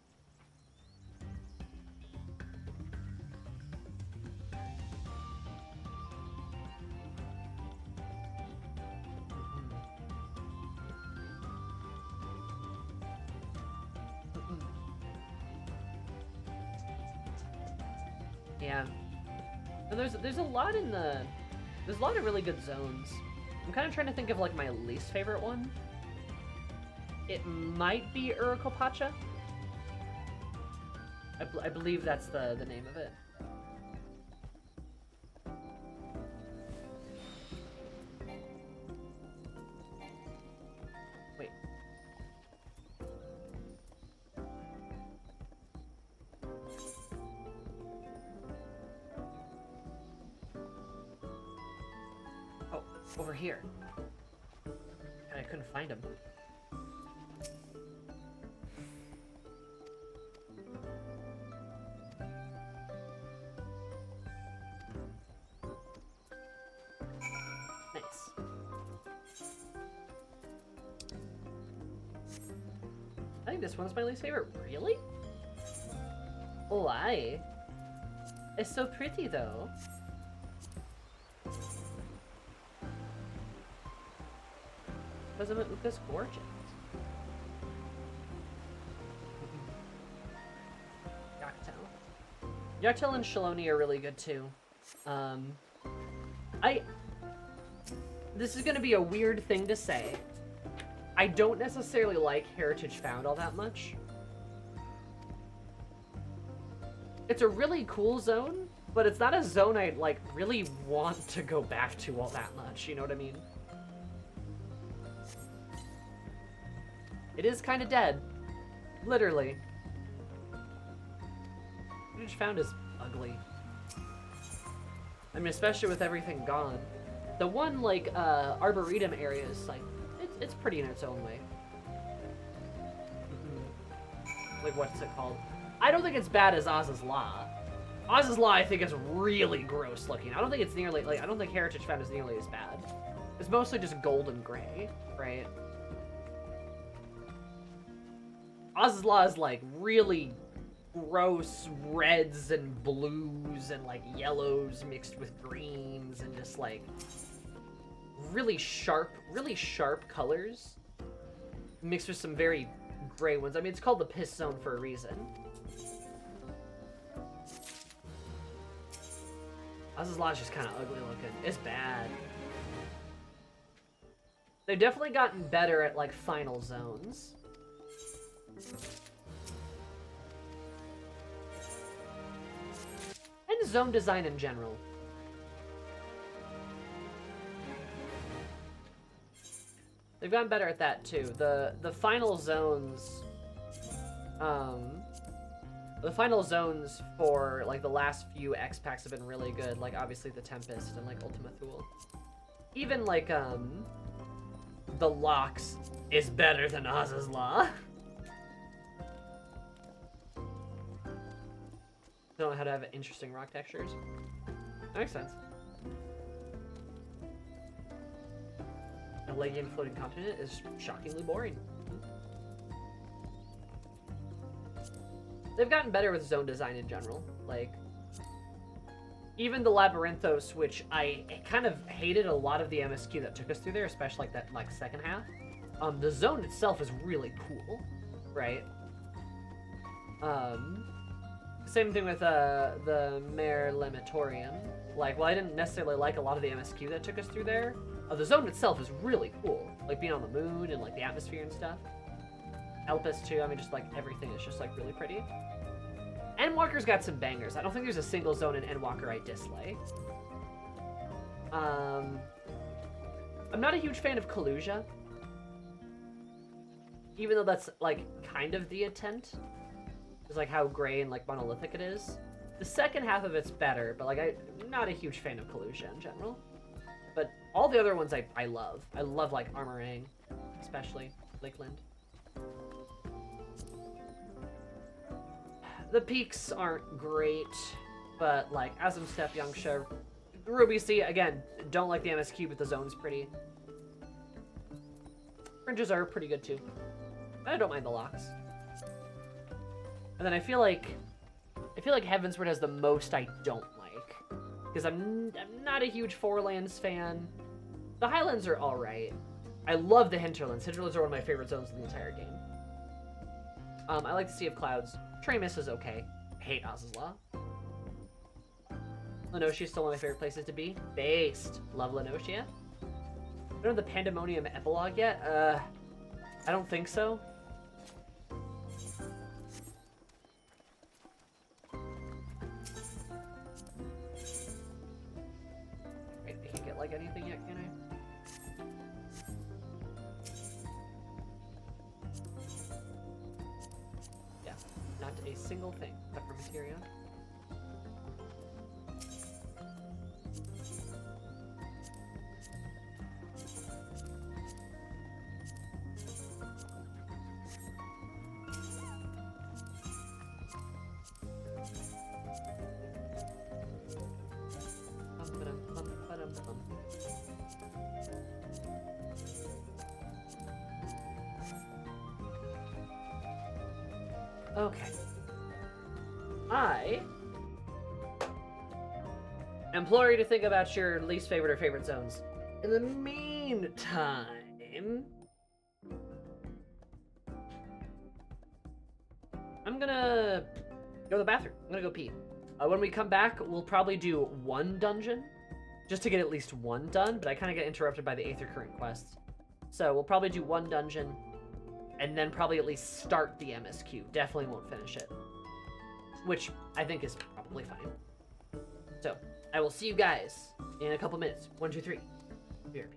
Yeah. And there's a lot in there's a lot of really good zones. I'm kind of trying to think of like my least favorite one. It might be Urakopacha. I believe that's the name of it. Wait. Oh, over here. And I couldn't find him. Nice. I think this one's my least favorite. Really? Why? It's so pretty though. Because gorgeous. Yachtel and Shaloni are really good too. This is gonna be a weird thing to say. I don't necessarily like Heritage Found all that much. It's a really cool zone, but it's not a zone I like really want to go back to all that much, you know what I mean? It is kind of dead. Literally. Heritage Found is ugly. I mean, especially with everything gone. The one, like, Arboretum area is, like, it's pretty in its own way. Like, what's it called? I don't think it's bad as Oz's Law. Oz's Law, I think, is really gross looking. I don't think it's nearly, like, I don't think Heritage Found is nearly as bad. It's mostly just gold and gray, right? Oz's Law is, like, really gross reds and blues and, like, yellows mixed with greens and just, like, really sharp colors mixed with some very gray ones. I mean, it's called the Piss Zone for a reason. Oz's Law is just kind of ugly looking. It's bad. They've definitely gotten better at, like, final zones. And zone design in general. They've gotten better at that too. The final zones, the final zones for like the last few X packs have been really good. Like obviously the Tempest and like Ultima Thule. Even like the Locks is better than Oz's Law. Don't know how to have interesting rock textures. That makes sense. A Legion floating continent is shockingly boring. They've gotten better with zone design in general. Like, even the Labyrinthos, which I kind of hated a lot of the MSQ that took us through there, especially like that like second half. The zone itself is really cool, right? Same thing with the Mare Lematorium. Like, while I didn't necessarily like a lot of the MSQ that took us through there, the zone itself is really cool. Like being on the moon and like the atmosphere and stuff. Elpis too, I mean just like everything is just like really pretty. Endwalker's got some bangers. I don't think there's a single zone in Endwalker I dislike. I'm not a huge fan of Kalusia. Even though that's like kind of the intent. It's like how gray and like monolithic it is. The second half of it's better, but like I'm not a huge fan of Kalusia in general. But all the other ones I love. I love like Armorang, especially Lakeland. The peaks aren't great, but like Azim Steppe, Yangsha, Ruby Sea, again, don't like the MSQ, but the zone's pretty. Fringes are pretty good too. I don't mind the locks. And then I feel like Heavensward has the most I don't like. Because I'm not a huge Forelands fan. The Highlands are alright. I love the Hinterlands. Hinterlands are one of my favorite zones in the entire game. I like the Sea of Clouds. Tremus is okay. I hate Oz's Law. Lenosia is still one of my favorite places to be. Based. Love Lenosia. I don't have the Pandemonium epilogue yet. I don't think so. Wait, I can't get like anything yet, can I? Yeah, not a single thing except for Materia. Okay. I implore you to think about your least favorite or favorite zones. In the meantime, I'm gonna go to the bathroom. I'm gonna go pee. When we come back, we'll probably do one dungeon, just to get at least one done, but I kind of get interrupted by the Aether Current quests. So we'll probably do one dungeon, and then probably at least start the MSQ. Definitely won't finish it. Which I think is probably fine. So, I will see you guys in a couple minutes. 1, 2, 3. Here.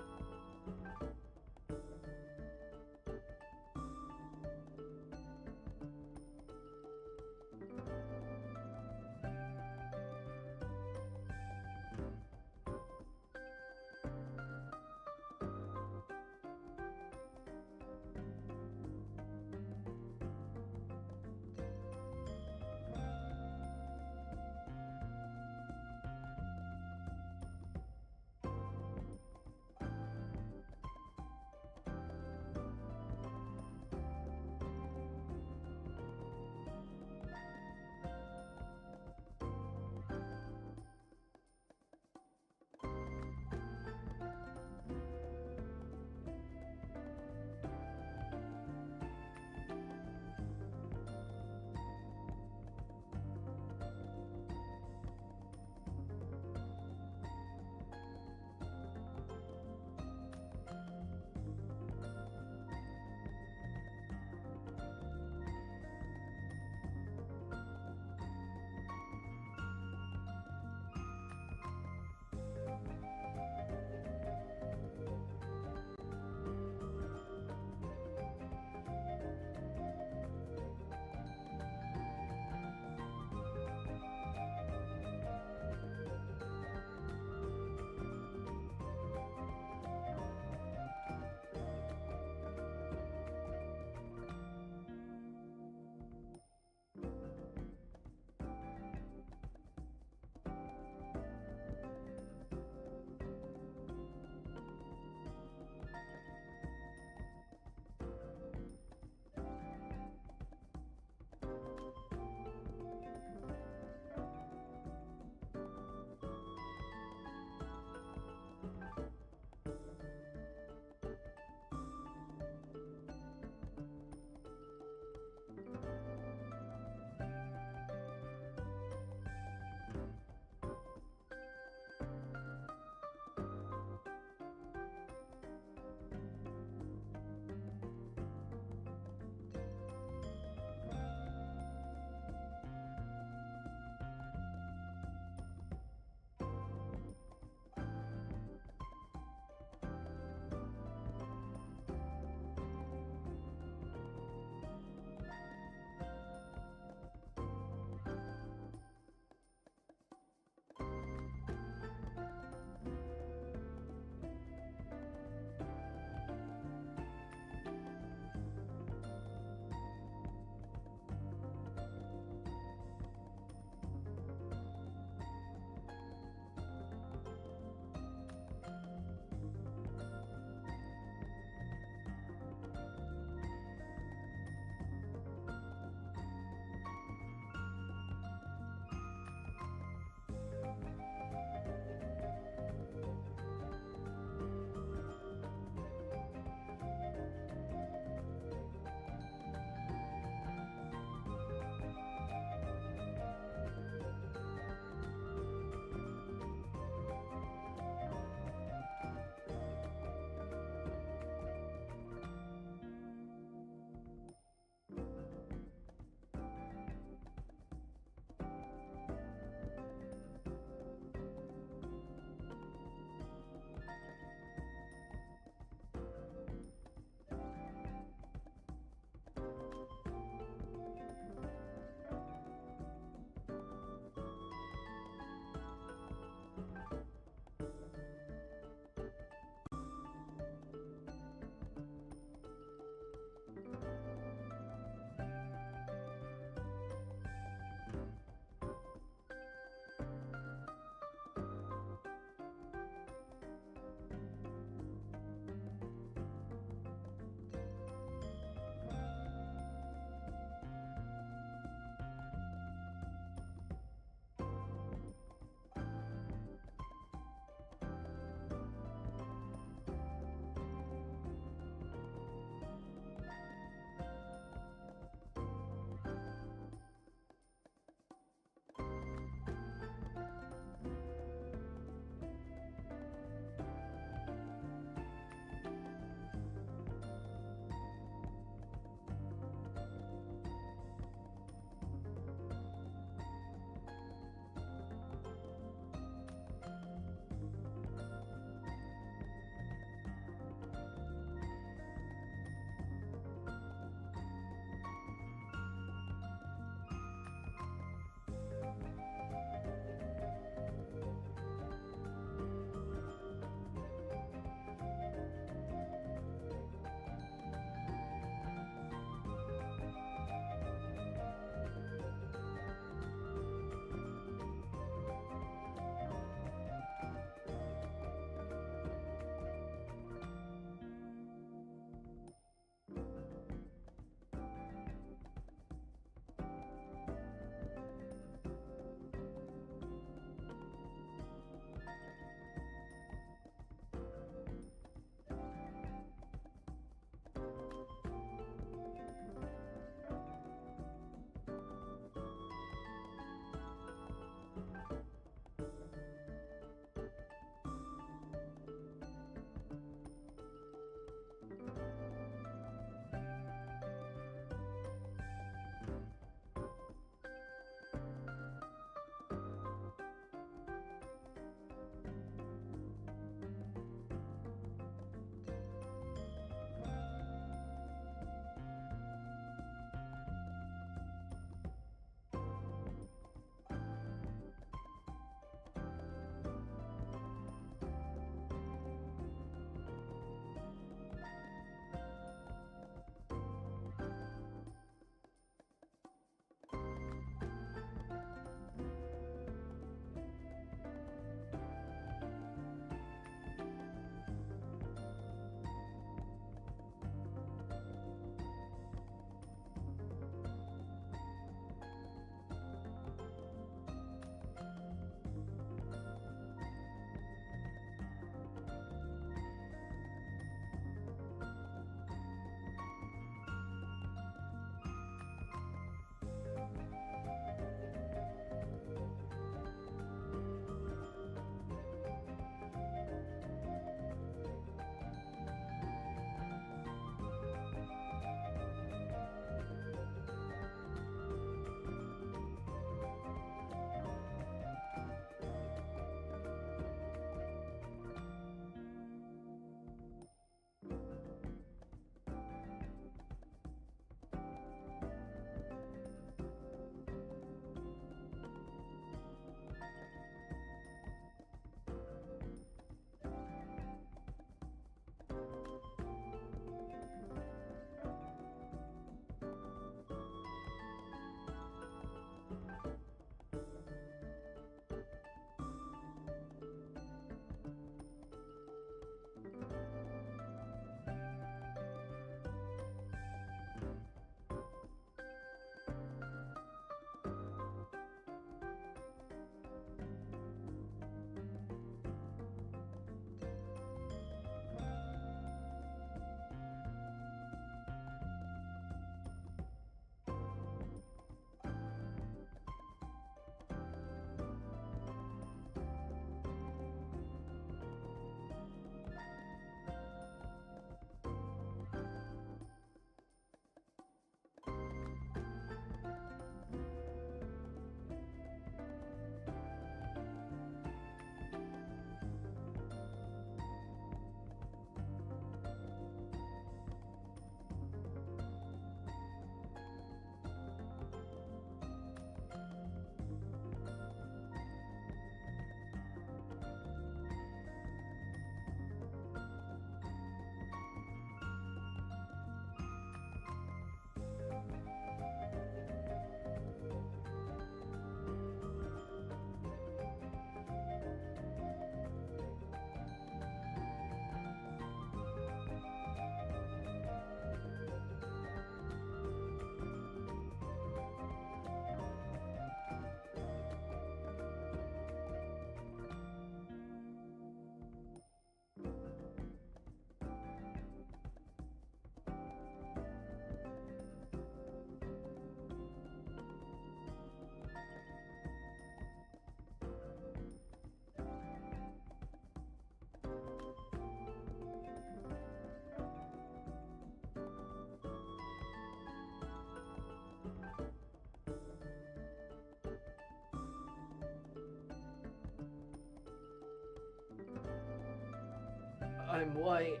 I'm white.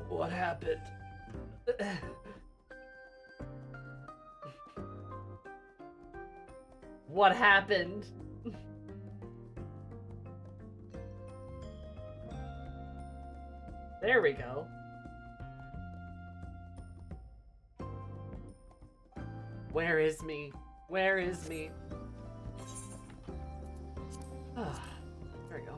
What happened? What happened? There we go. Where is me? Where is me? Ah, there we go.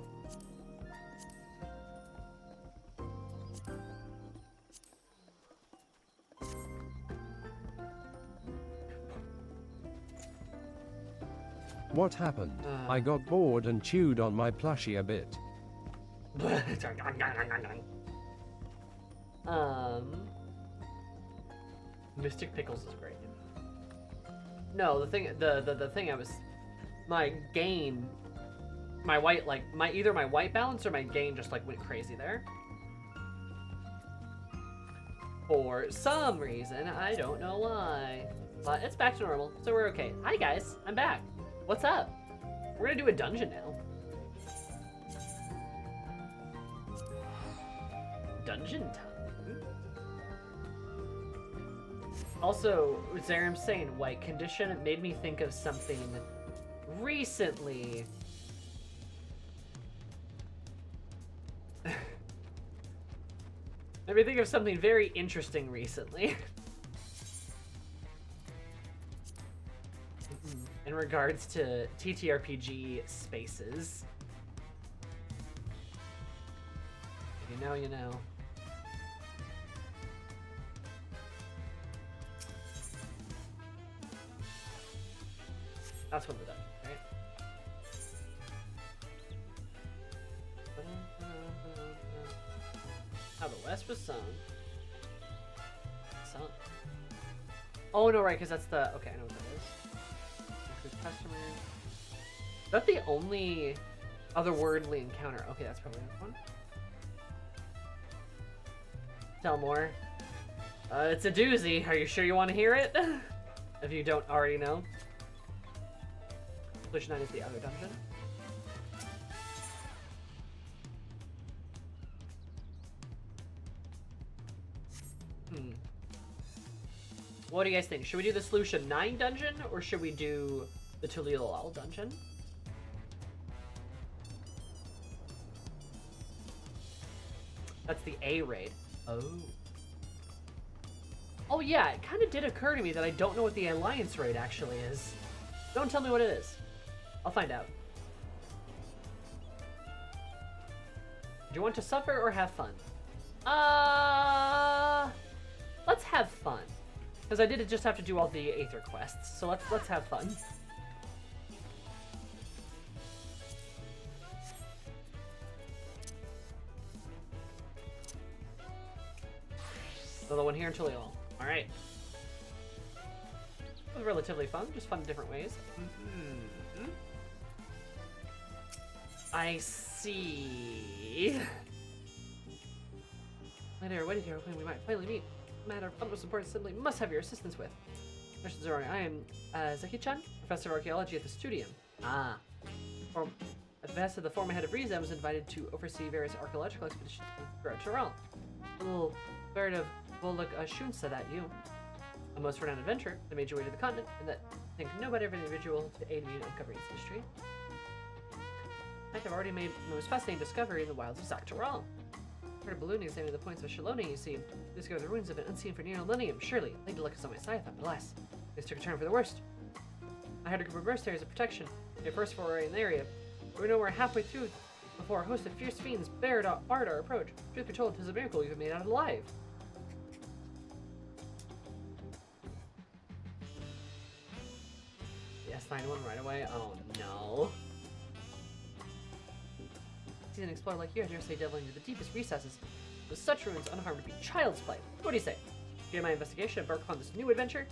What happened? I got bored and chewed on my plushie a bit. Mystic Pickles is great. No, the thing I was, my gain, my white, like, either my white balance or my gain just, like, went crazy there. For some reason, I don't know why. But it's back to normal, so we're okay. Hi guys, I'm back. What's up? We're gonna do a dungeon now. Dungeon time. Also, Zarim saying white condition, it made me think of something recently. Made me think of something very interesting recently. In regards to TTRPG spaces. If you know, you know. That's what we're done, right? How the West was sung. Sung. Oh no, right, because that's the. Okay, I know what that is. Include customers. Is that the only otherworldly encounter? Okay, that's probably that one. Tell more. It's a doozy. Are you sure you want to hear it? If you don't already know. Solution 9 is the other dungeon. What do you guys think? Should we do the Solution 9 dungeon, or should we do the Tulilal dungeon? That's the A raid. Oh. Oh yeah, it kind of did occur to me that I don't know what the Alliance raid actually is. Don't tell me what it is. I'll find out. Do you want to suffer or have fun? Let's have fun. Because I did just have to do all the Aether quests, so let's have fun. Another one here until all. All right. It was relatively fun, just fun in different ways. I see. My dear, what is your when we might finally meet? A matter of utmost importance simply must have your assistance with. Mr. Zori, I am Zeki-chan, Professor of Archaeology at the Studium. Ah. At the behest of the former head of Riza, I was invited to oversee various archaeological expeditions throughout Tyrell. A little bird of Voluk Shun said that you. A most renowned adventurer that made your way to the continent, and that I think no better of an individual to aid me in uncovering its history. In fact, I've already made the most fascinating discovery in the wilds of Zaktoral. Heard a balloon examining the points of Shaloni, you see. Discovered the ruins have been unseen for near a millennium. Surely, Lady Luck is on my side, I thought, but alas, things took a turn for the worst. I had a group of mercenaries of protection, their first foray in the area. We were nowhere halfway through before a host of fierce fiends barred our approach. Truth be told, 'tis a miracle you've made out alive. Yes, find one right away. Oh no. See an explorer like you, I dare say delving into the deepest recesses with such ruins unharmed would be child's play. What do you say? During my investigation, embark upon this new adventure?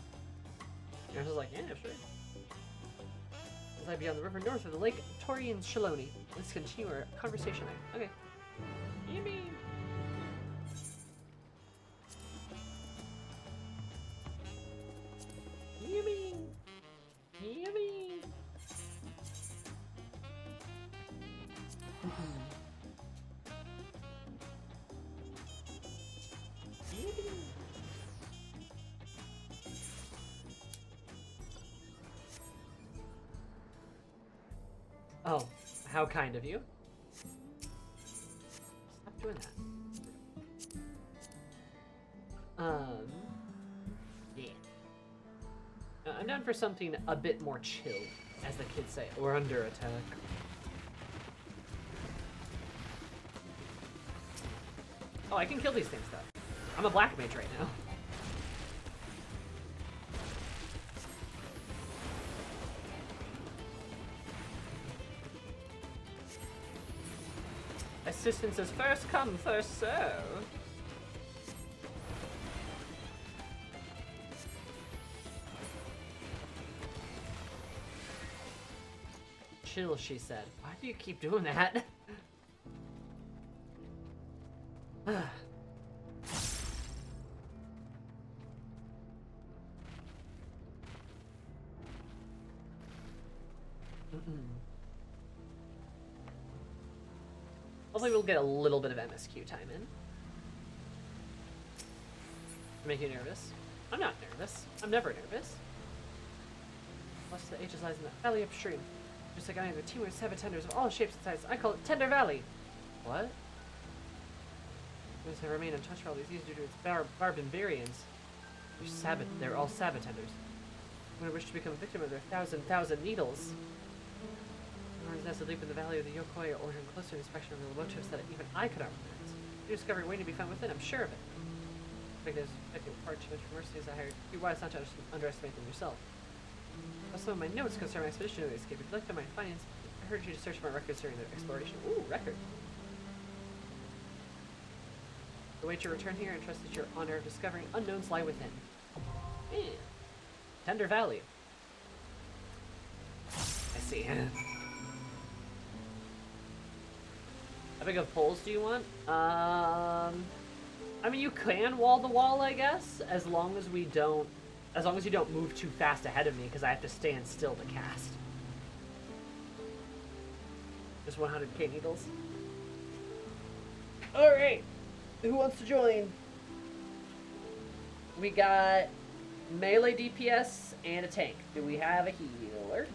And I was like, yeah, sure. As I beyond the river north of the lake, Torian Shaloni. Let's continue our conversation there. Okay. Yippee! Yippee! Yippee! Oh, how kind of you. Stop doing that. Yeah. I'm down for something a bit more chill, as the kids say. We're under attack. Oh, I can kill these things, though. I'm a black mage right now. Assistance is first come, first serve. Chill, she said. Why do you keep doing that? Hopefully we'll get a little bit of MSQ time in. Make you nervous? I'm not nervous. I'm never nervous. Most of the ages lies in that valley upstream. Just like I am a team of sabotenders of all shapes and sizes. I call it Tender Valley. What? Those have remained untouched for all these years due to its barbed variants. They're all sabotenders. When I wish to become a victim of their thousand needles. Horns nested deep in the valley of the Yokoi are ordering closer inspection of the motifs that even I could not recognize. New discovery waiting to be found within, I'm sure of it. I think there's far too much mercy as I hired. Be wise not to underestimate them yourself. Some of my notes concern my expedition to the escape. If you looked at my findings, I heard you to search for my records during their exploration. Ooh, record. Await your return here and trust that your honor of discovering unknowns lie within. Yeah. Tender Valley. I see. How big of poles do you want? I mean, you can wall the wall, I guess, as long as you don't move too fast ahead of me, because I have to stand still to cast. Just 100k needles. Alright. Who wants to join? We got melee DPS and a tank. Do we have a healer?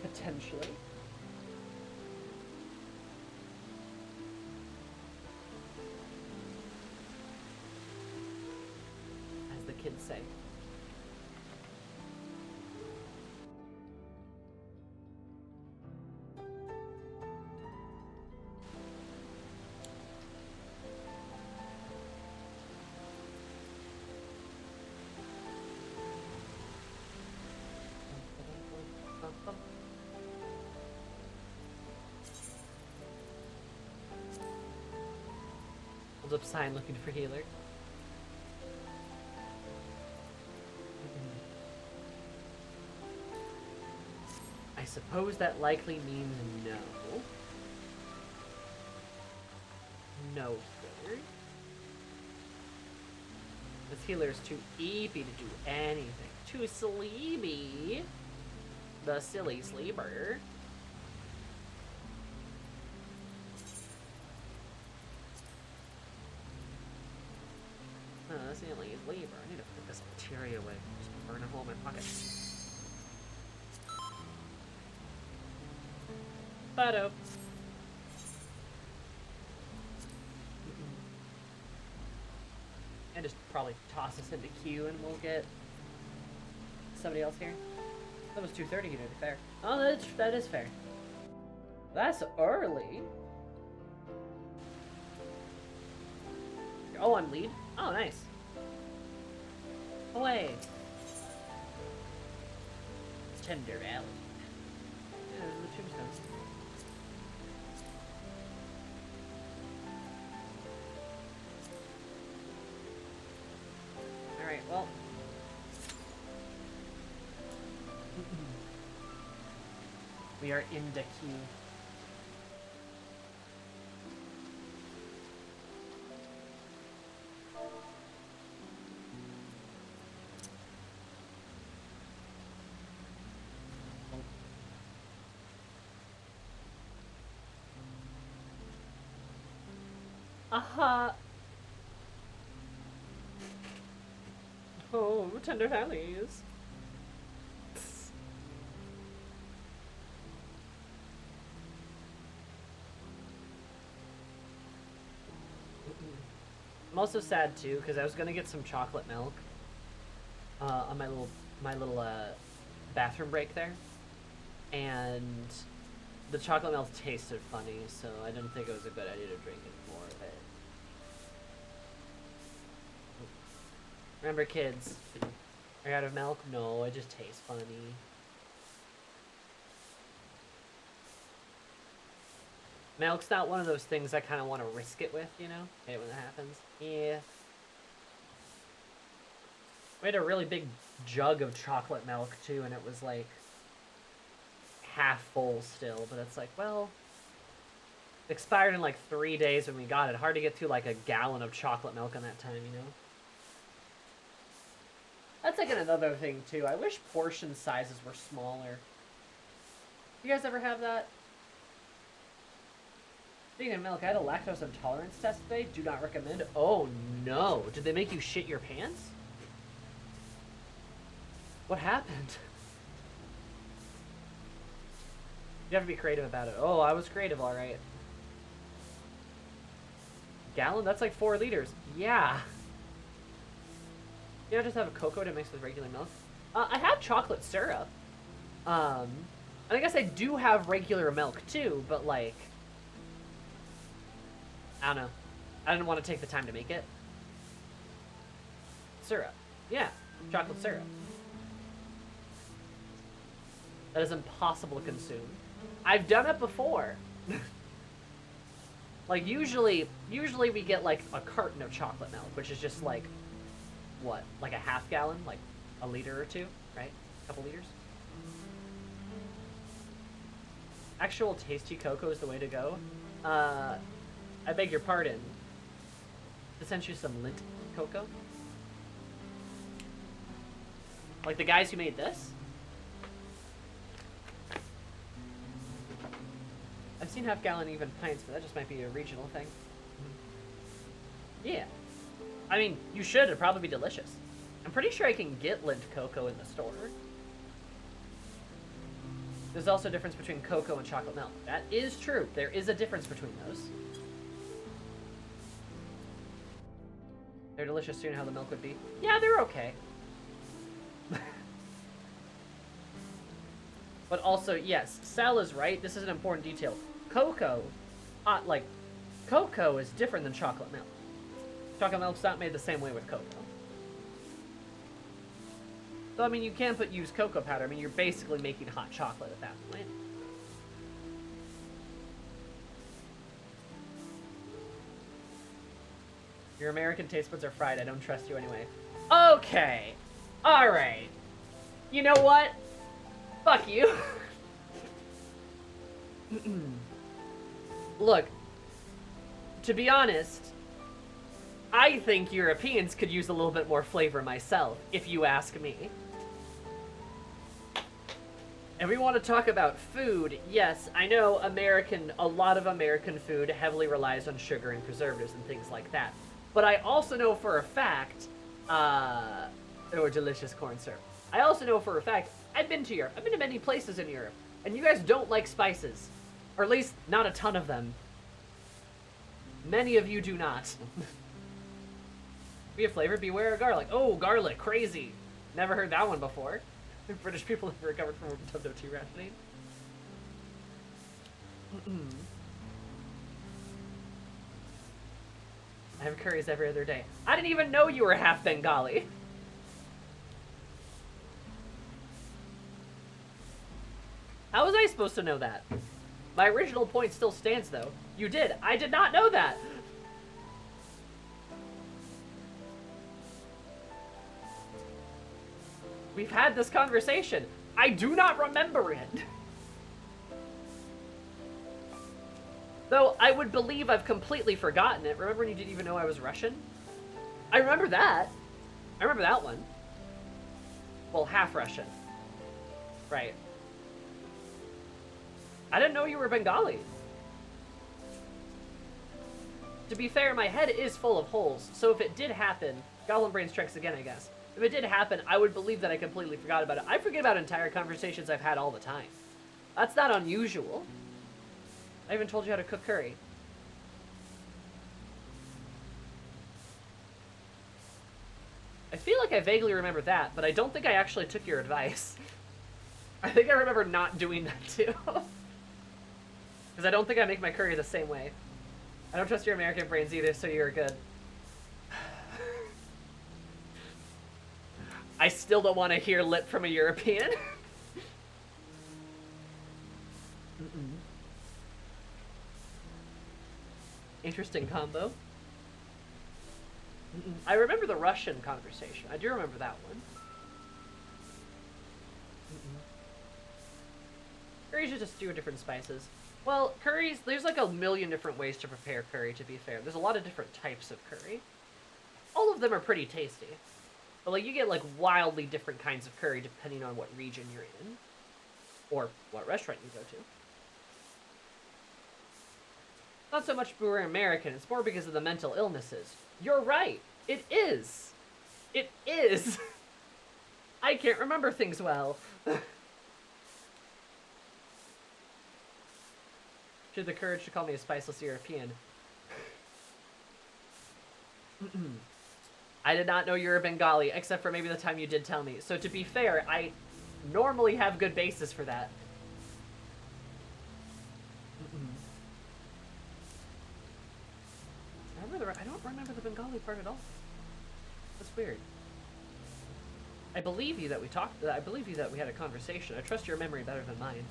Potentially. As the kids say. Hold up sign looking for healer. I suppose that likely means no. No healer. This healer is too eepy to do anything. Too sleepy. The silly sleeper. Silly sleeper. I need to put this materia away. Just burn a hole in my pocket. Bado. And just probably toss us into queue and we'll get somebody else here. That was 2:30 here, to be fair. Oh, that is fair. That's early. Oh, I'm lead? Oh, nice. Away. Tender Valley. Yeah, the tombstones. Alright, well. We are in the queue. Aha! Oh, tender valleys. I'm also sad too because I was gonna get some chocolate milk on my little bathroom break there, and the chocolate milk tasted funny, so I didn't think it was a good idea to drink any more of it. Remember, kids, are you out of milk? No, it just tastes funny. Milk's not one of those things I kind of want to risk it with, you know? Hey, when that happens. Yeah. We had a really big jug of chocolate milk, too, and it was, like, half full still. But it's like, well, it expired in, like, 3 days when we got it. Hard to get through, like, a gallon of chocolate milk in that time, you know? That's, like, another thing, too. I wish portion sizes were smaller. You guys ever have that? Speaking of milk, I had a lactose intolerance test today. Do not recommend. Oh, no. Did they make you shit your pants? What happened? You have to be creative about it. Oh, I was creative, all right. Gallon? That's like 4 liters. Yeah. You know, just have a cocoa to mix with regular milk. I have chocolate syrup. And I guess I do have regular milk, too, but, like, I don't know. I didn't want to take the time to make it. Syrup. Yeah, chocolate syrup. That is impossible to consume. I've done it before. Like, usually we get, like, a carton of chocolate milk, which is just, like, what? Like a half gallon? Like, a liter or two, right? A couple liters? Actual tasty cocoa is the way to go. I beg your pardon. I sent you some lint cocoa. Like the guys who made this? I've seen half gallon even pints, but that just might be a regional thing. Yeah. I mean, you should. It'd probably be delicious. I'm pretty sure I can get lint cocoa in the store. There's also a difference between cocoa and chocolate milk. That is true. There is a difference between those. They're delicious too, and how the milk would be. Yeah, they're okay. But also, yes, Sal is right. This is an important detail. Cocoa, cocoa is different than chocolate milk. Chocolate milk's not made the same way with cocoa. So, I mean, you can use cocoa powder. I mean, you're basically making hot chocolate at that point. Your American taste buds are fried. I don't trust you anyway. Okay. Alright. You know what? Fuck you. Look. To be honest, I think Europeans could use a little bit more flavor myself, if you ask me. And we want to talk about food. Yes, I know a lot of American food heavily relies on sugar and preservatives and things like that. But I also know for a fact, or delicious corn syrup. I also know for a fact, I've been to Europe. I've been to many places in Europe. And you guys don't like spices. Or at least, not a ton of them. Many of you do not. We have flavor, beware of garlic. Oh, garlic, crazy. Never heard that one before. British people have recovered from Nintendo 2 rationing. I have curries every other day. I didn't even know you were half Bengali. How was I supposed to know that? My original point still stands, though. You did. I did not know that. We've had this conversation. I do not remember it. Though I would believe I've completely forgotten it. Remember when you didn't even know I was Russian? I remember that. I remember that one. Well, half Russian. Right. I didn't know you were Bengali. To be fair, my head is full of holes, so if it did happen, Goblin Brain strikes again, I guess. If it did happen, I would believe that I completely forgot about it. I forget about entire conversations I've had all the time. That's not unusual. I even told you how to cook curry. I feel like I vaguely remember that, but I don't think I actually took your advice. I think I remember not doing that too. Because I don't think I make my curry the same way. I don't trust your American brains either, so you're good. I still don't want to hear lip from a European. Interesting combo. I remember the Russian conversation. I do remember that one. Curries are just stew with different spices. Well, curries, there's like a million different ways to prepare curry, to be fair. There's a lot of different types of curry. All of them are pretty tasty. But like, you get like wildly different kinds of curry depending on what region you're in. Or what restaurant you go to. Not so much we're American, it's more because of the mental illnesses. You're right. It is. It is. I can't remember things well. She had the courage to call me a spiceless European. I did not know you were a Bengali, except for maybe the time you did tell me. So to be fair, I normally have good basis for that. I don't remember the Bengali part at all. That's weird. I believe you that we talked. I believe you that we had a conversation. I trust your memory better than mine.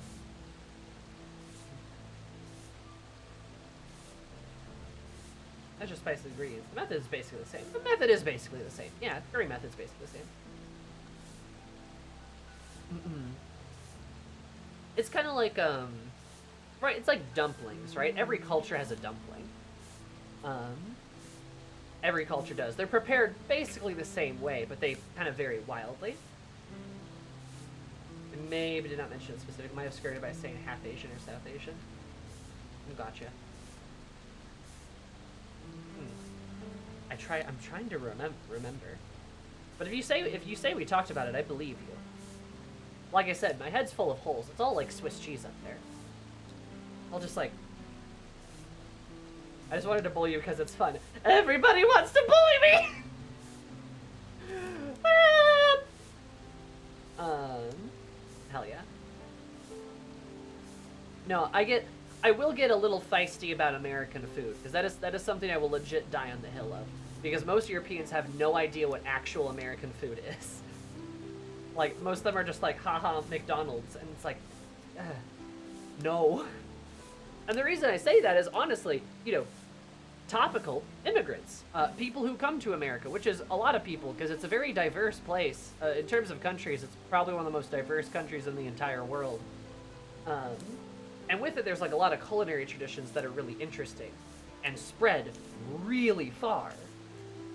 That's just spicy ingredients. The method is basically the same. The method is basically the same. Yeah, curry method's basically the same. It's kind of like right? It's like dumplings, right? Every culture has a dumpling. Every culture does. They're prepared basically the same way, but they kind of vary wildly. I maybe did not mention it specifically. Might have skirted by saying half Asian or South Asian. Gotcha. I'm trying to remember. But if you say we talked about it, I believe you. Like I said, my head's full of holes. It's all like Swiss cheese up there. I'll just like. I just wanted to bully you because it's fun. Everybody wants to bully me! Hell yeah. No, I will get a little feisty about American food, because that is something I will legit die on the hill of. Because most Europeans have no idea what actual American food is. Like, most of them are just like, haha, McDonald's, and it's like, no. And the reason I say that is, honestly, you know, topical immigrants, people who come to America, which is a lot of people, because it's a very diverse place. In terms of countries, it's probably one of the most diverse countries in the entire world. And with it, there's like a lot of culinary traditions that are really interesting and spread really far.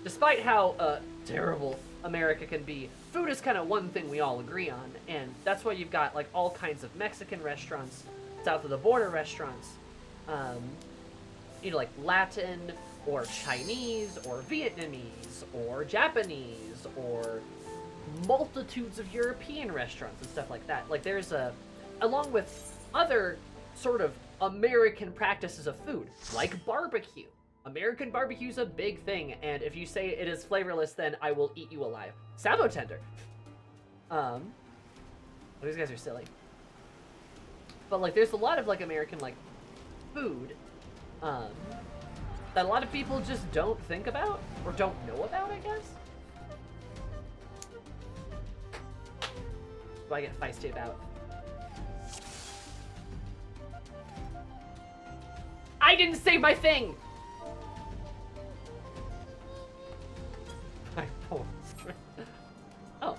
Despite how terrible America can be, food is kind of one thing we all agree on, and that's why you've got like all kinds of Mexican restaurants, south of the border restaurants, you know, like Latin or Chinese or Vietnamese or Japanese or multitudes of European restaurants and stuff like that. Like there's along with other sort of American practices of food, like barbecue. American barbecue's a big thing, and if you say it is flavorless, then I will eat you alive. Savo tender. These guys are silly. But like, there's a lot of like American like food that a lot of people just don't think about or don't know about, I guess. What I get feisty about. I didn't save my thing! My poor Oh.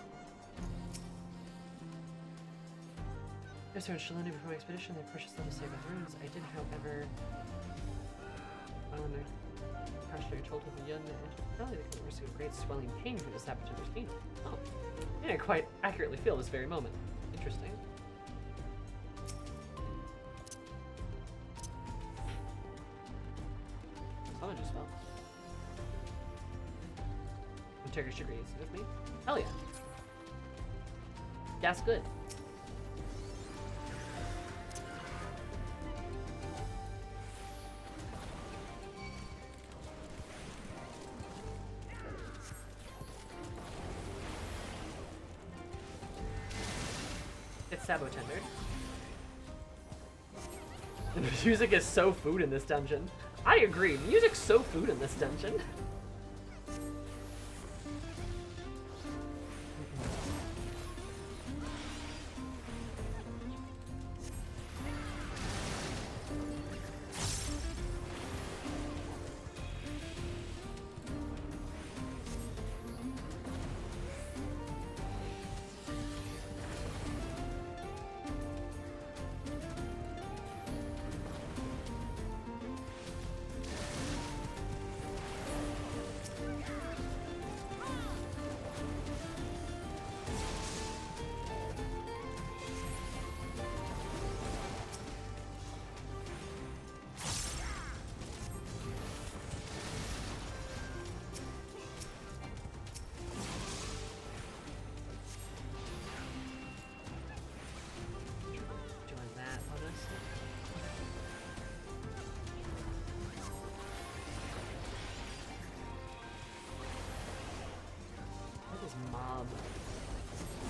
Yes, sir, in Shalini before my expedition, they purchased them to save my runes. I did, however, when the pasture told of the young man, probably they can receive great swelling pain from this happened to their skin. Oh. Yeah, I quite accurately feel this very moment. Interesting. Someone just fell. Turkish degrees with me. Hell yeah. That's good. It's Sabo Tender. The music is so food in this dungeon. I agree, music's so food in this dungeon. Mob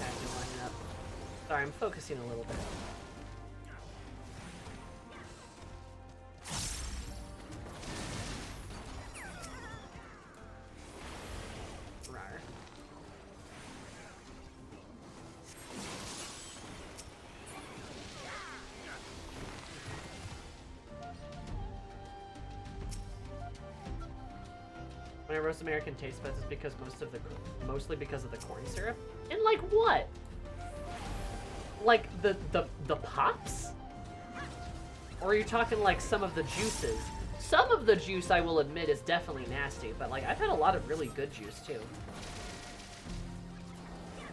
acting lining up. Sorry, I'm focusing a little bit. Rawr. When I roast American taste buds, it's because mostly because of the corn syrup. And like what? Like the pops? Or are you talking like some of the juices? Some of the juice, I will admit, is definitely nasty, but like I've had a lot of really good juice too.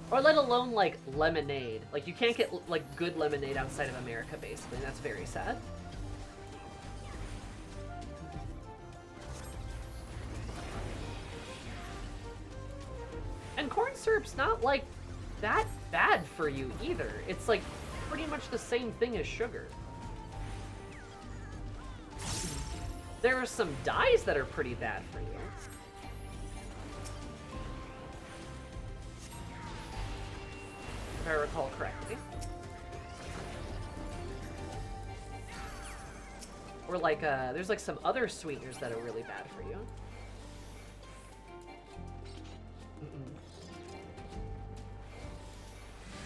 Or let alone like lemonade. Like you can't get like good lemonade outside of America, basically. That's very sad. And corn syrup's not, like, that bad for you, either. It's, like, pretty much the same thing as sugar. There are some dyes that are pretty bad for you. If I recall correctly. Or, like, there's, like, some other sweeteners that are really bad for you.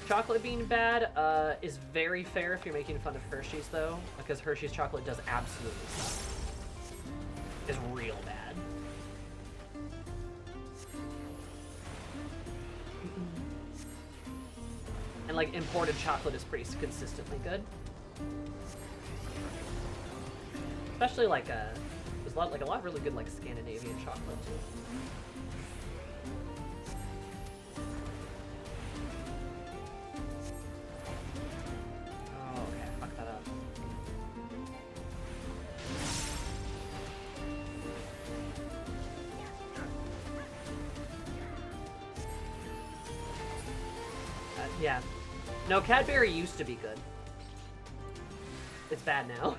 Chocolate being bad is very fair if you're making fun of Hershey's, though, because Hershey's chocolate does absolutely suck. It's real bad. And, like, imported chocolate is pretty consistently good. Especially, like, there's a lot of really good, like, Scandinavian chocolate, too. Yeah. No, Cadbury used to be good. It's bad now.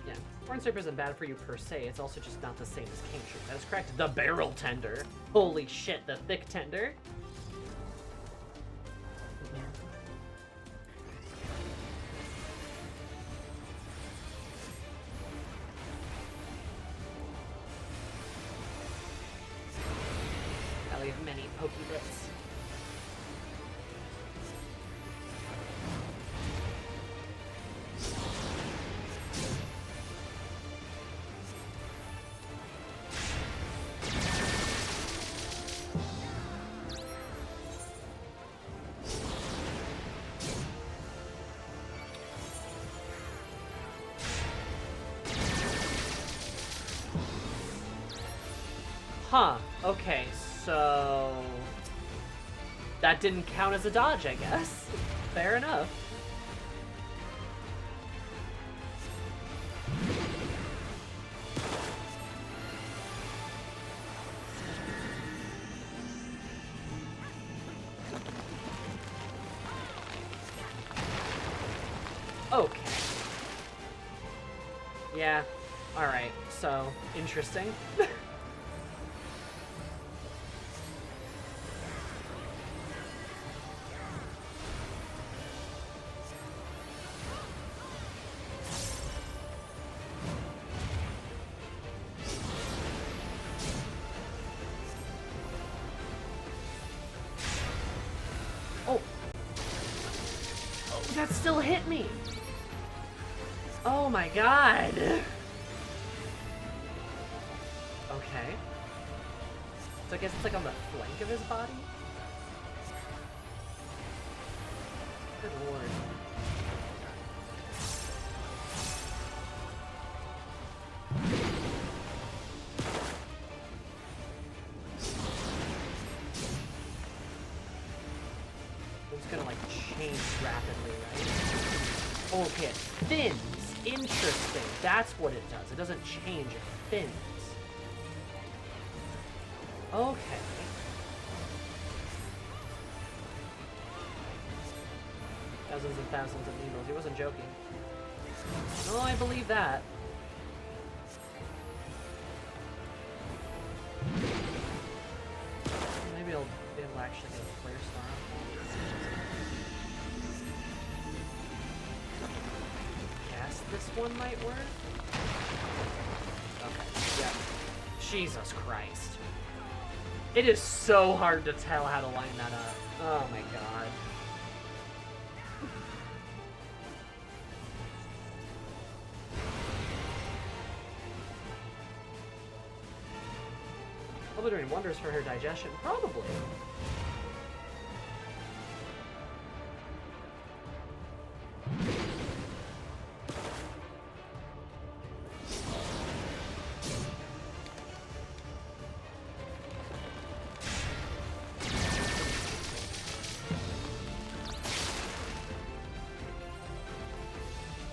Yeah. Corn syrup isn't bad for you per se, it's also just not the same as cane sugar. That is correct. The barrel tender. Holy shit, the thick tender. We have many pokey bits. Huh, okay, so that didn't count as a dodge, I guess. Fair enough. Okay. Yeah. Alright, so, interesting. Oh! Oh, that still hit me! Oh my god! Okay. So I guess it's like on the flank of his body? Good lord. It's gonna like change rapidly, right? Okay, it thins. Interesting. That's what it does. It doesn't change, it thins. Okay. Thousands and thousands of needles. He wasn't joking. No, I believe that. Maybe it'll actually get a flare storm. Guess this one might work? Okay, yeah. Jesus Christ. It is so hard to tell how to line that up. Oh my god. Probably doing wonders for her digestion. Probably.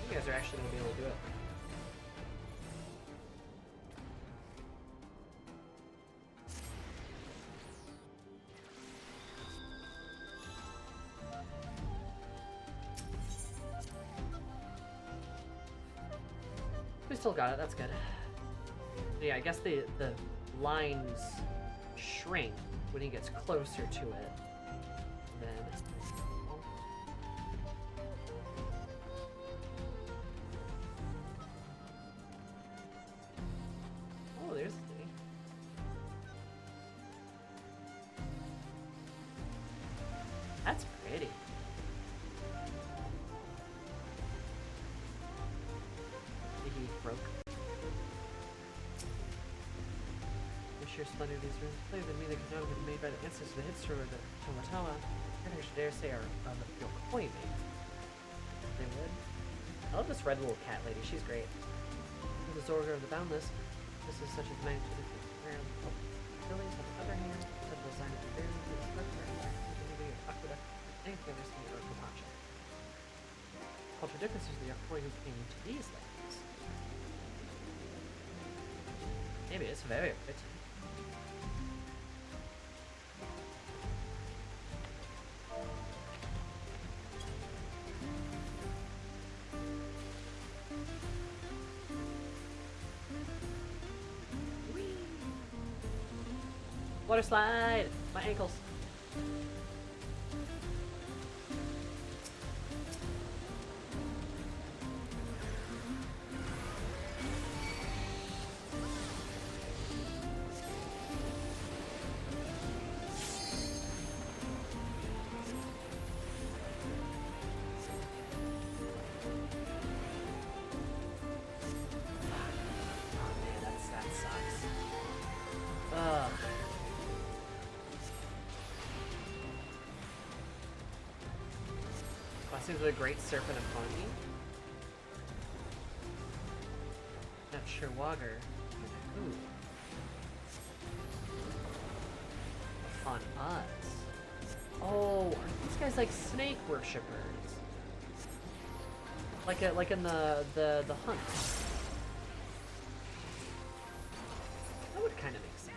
You guys are actually going to be able to do it. We still got it, that's good. Yeah, I guess the lines shrink when he gets closer to it. Then... Oh, there's the thing. That's pretty. He broke. The sheer splendor of these rooms, clearer than me, they could not have been made by the ancestors of the Hitsuru or the Tomotawa. I should dare say are of your koi made. They would. I love this red little cat lady, she's great. The Zorga of the Boundless. This is such a magnitude of the lilies on the other hand, the design of the berries, the structure, and the community of aqueduct, anything I've seen or Komacha. Cultural differences of the Yakoi who came to these lands. Maybe it's very pretty. Water slide! My ankles. Seems like a great serpent of fungi. Not sure Wagger. Ooh. On us. Oh, are these guys like snake worshippers? Like in the hunt. That would kind of make sense.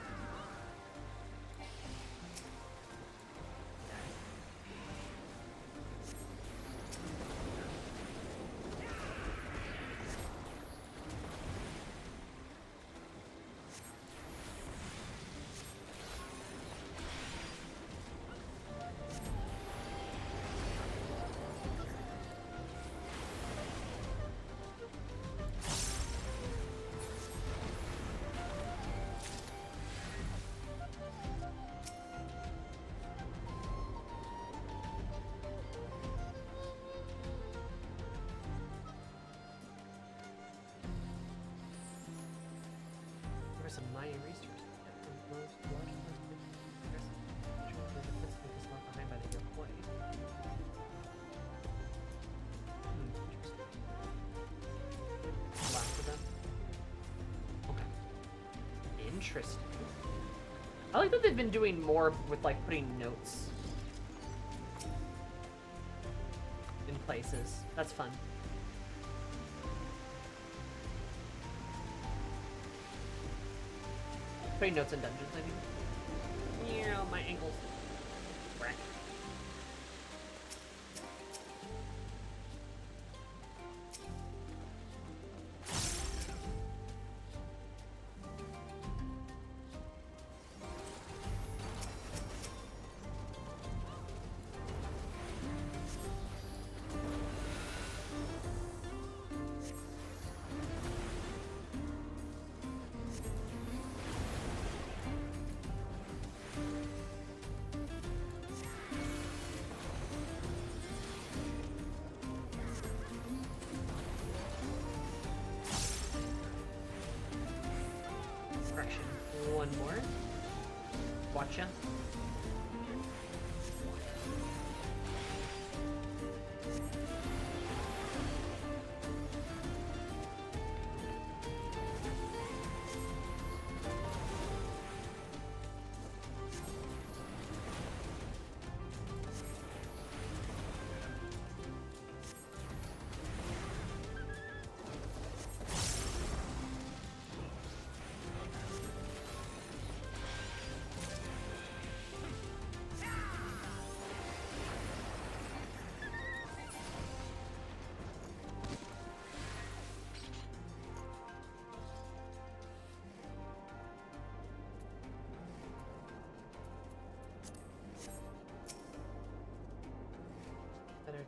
some Maya resources. Most large the defense link is left behind by the Iroquois. Interesting. Last of them. Okay. Interesting. I like that they've been doing more with like putting notes in places. That's fun. Putting notes in dungeons, I mean. Yeah, my ankles. Crack. Correction. One more. Watcha.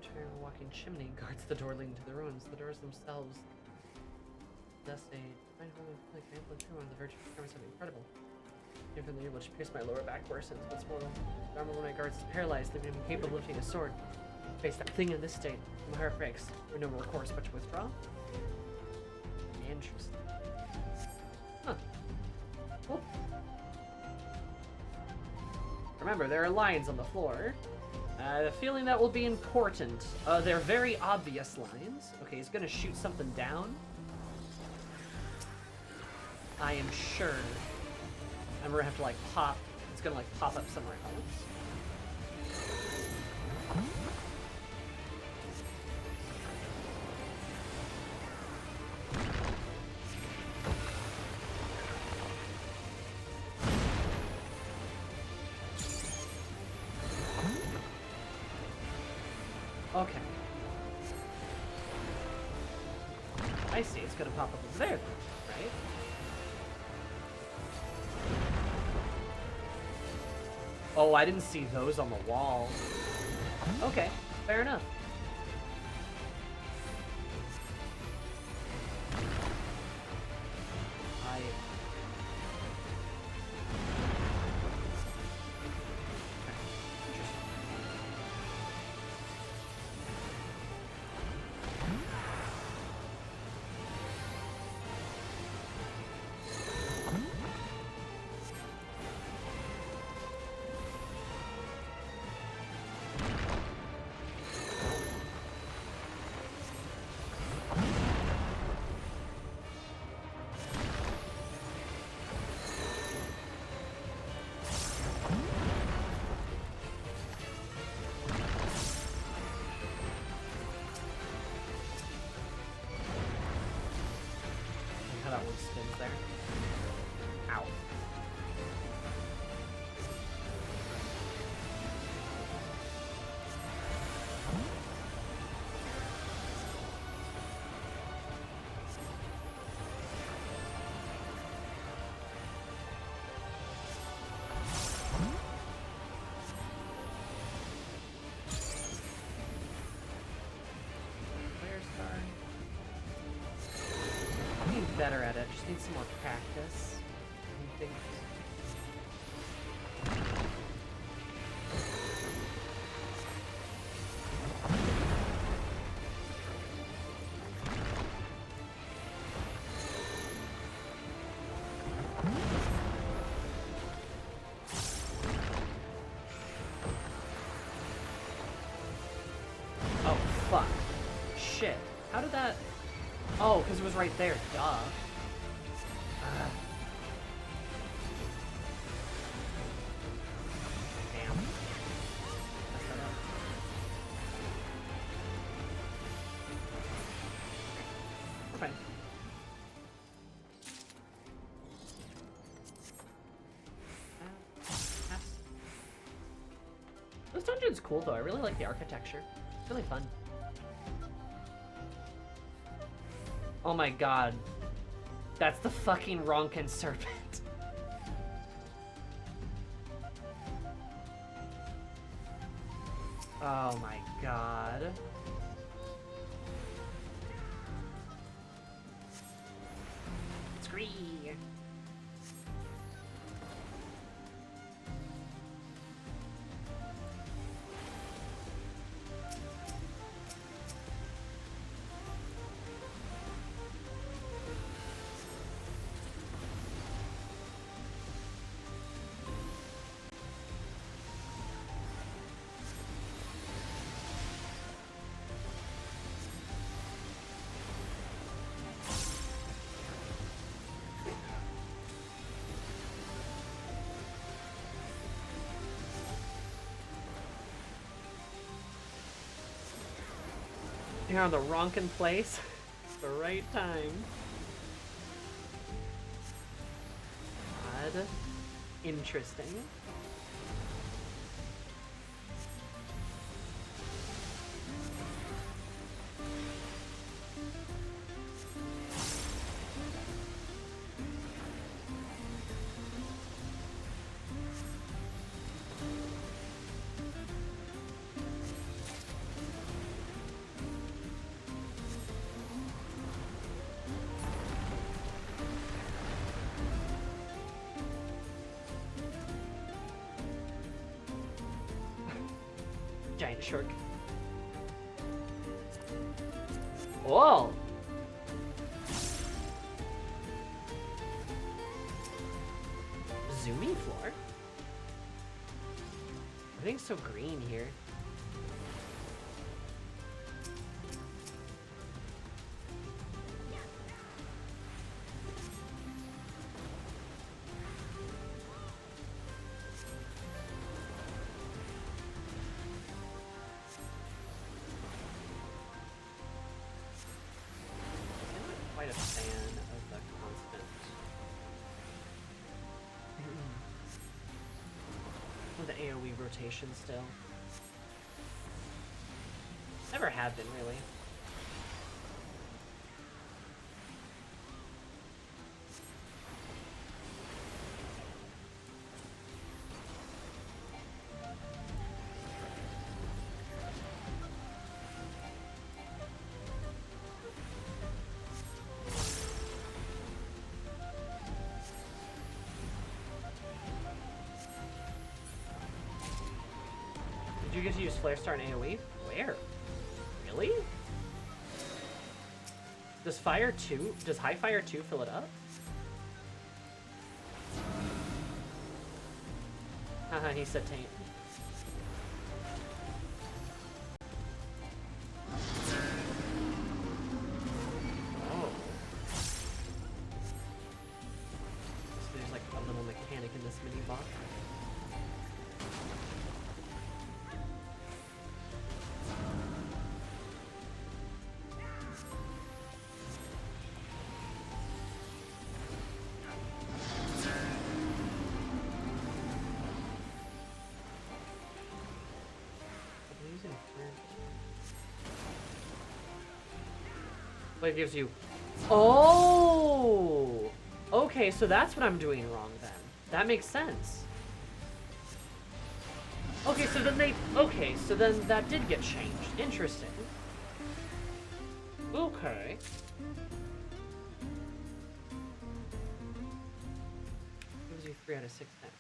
Turn walking chimney guards the door leading to the ruins. The doors themselves thus a fine hole like ample tomb on the verge of becoming something incredible. Even from the evil which pierced my lower back worsens. What's more, the armor of one of my guards is paralyzed, leaving him incapable of lifting a sword. Face that thing in this state, my heart breaks. There no more recourse but to withdraw. Interesting. Huh. Cool. Remember, there are lines on the floor. The feeling that will be important. They're very obvious lines. Okay, he's gonna shoot something down. I am sure. And we're gonna have to like pop. It's gonna like pop up somewhere else. Okay. I see, it's gonna pop up over there, right? Oh, I didn't see those on the wall. Okay, fair enough. That one spins there. Ow. Better at it. Just need some more practice. I think. shit. How did that... Oh, because it was right there. Duh. Damn. Messed that up. Okay. This dungeon's cool though. I really like the architecture. It's really fun. Oh my god. That's the fucking Ronkin serpent. Oh my god. Scree. You're on the Ronkin place. The right time. Odd. Interesting. Giant shark. Whoa! Zoomy floor? Everything's so green here. Quite a fan of the constant. Of the AoE rotation still. Never have been really. Did you get to use Flare Star and AoE? Where? Really? Does Fire 2, does High Fire 2 fill it up? Haha, he said taint. Oh. So there's like a little mechanic in this mini box. But it gives you... Oh! Okay, so that's what I'm doing wrong then. That makes sense. Okay, so then they... Okay, so then that did get changed. Interesting. Okay. Gives you 3 out of 6 then.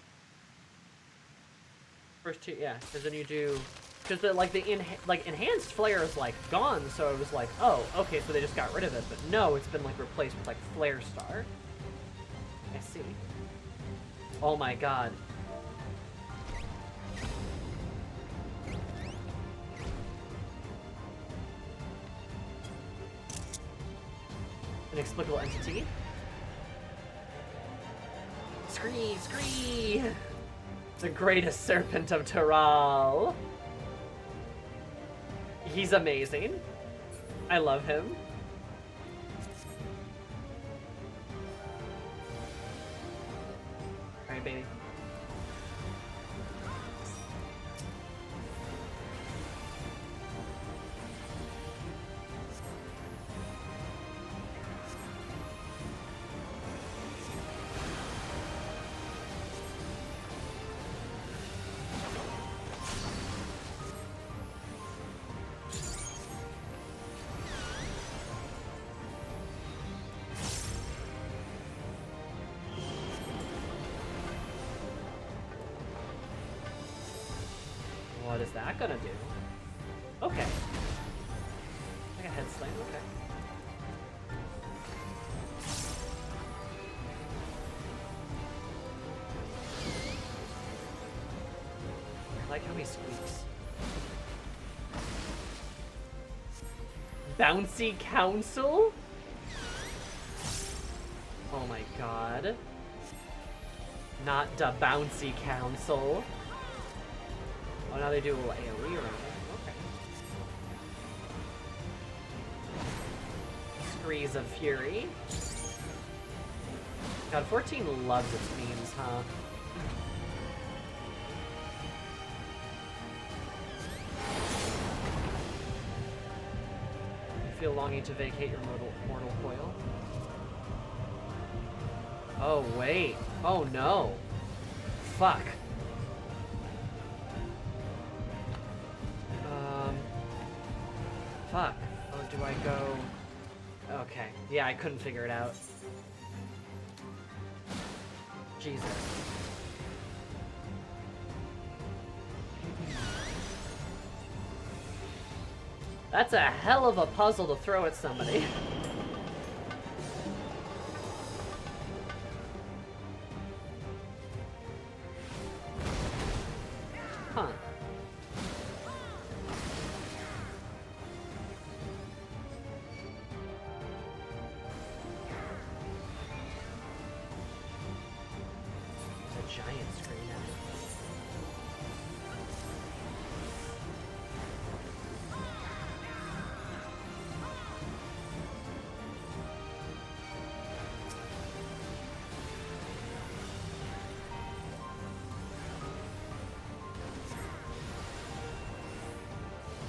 First 2, yeah, because then you do... Because the enhanced flare is like gone, so it was like, oh, okay, so they just got rid of it. But no, it's been like replaced with like Flare Star. I see. Oh my god. inexplicable entity. Scree, Scree! The greatest serpent of Taral. He's amazing. I love him. Alright, baby. What is that gonna do? Okay. Like a head slam, okay. I like how he squeaks. Bouncy Council? Oh my god. Not the Bouncy Council. Oh, now they do a little AoE around it. Okay. Screes of Fury. God, 14 loves its memes, huh? You feel longing to vacate your mortal coil? Oh, wait. Oh, no. Fuck. Fuck. Oh, do I go... Okay. Yeah, I couldn't figure it out. Jesus. That's a hell of a puzzle to throw at somebody. Huh. Giant screen now.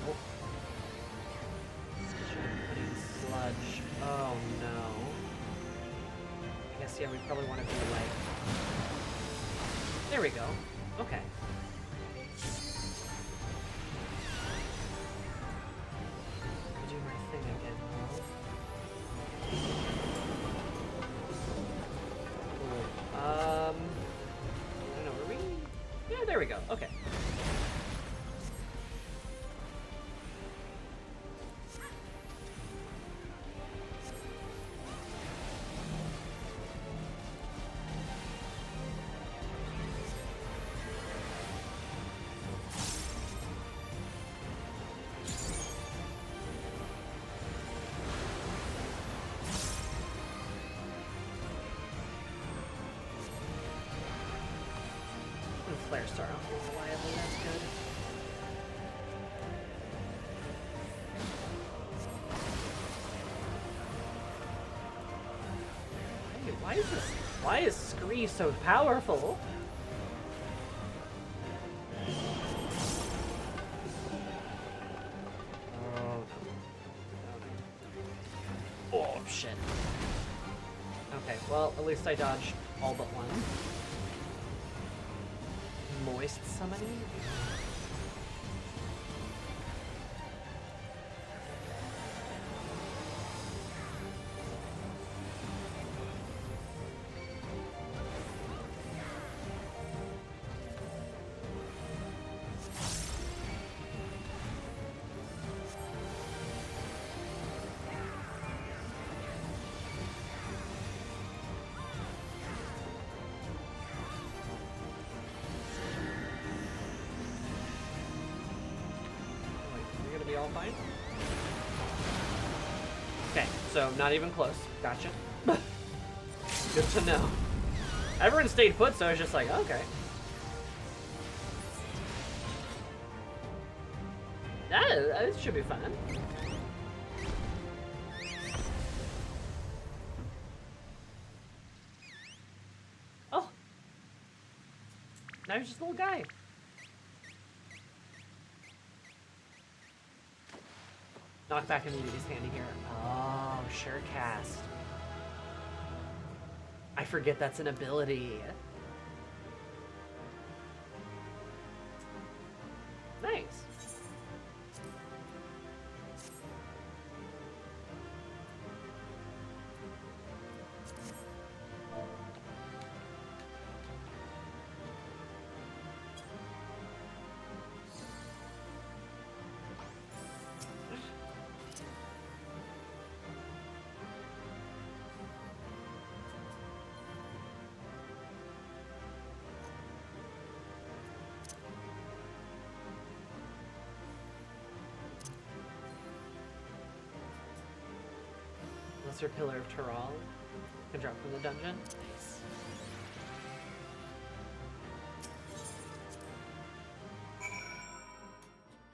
Oh. Sludge. Oh no. I guess yeah, we probably want to be like. There we go. Okay. I'll do my thing again. Cool. I don't know, were we? Yeah, there we go. Okay. Flare Star off reliably, that's good. Hey, why is Scree so powerful? Oh shit. Okay, well, at least I dodged all but one. Moist summoning? All fine. Okay, so not even close. Gotcha. Good to know. Everyone stayed put, so I was just like, okay. That should be fun. Oh. Now he's just a little guy. Knockback immunity is handy here. Oh, sure cast. I forget that's an ability. Nice. Lesser Pillar of Tural can drop from the dungeon. Nice.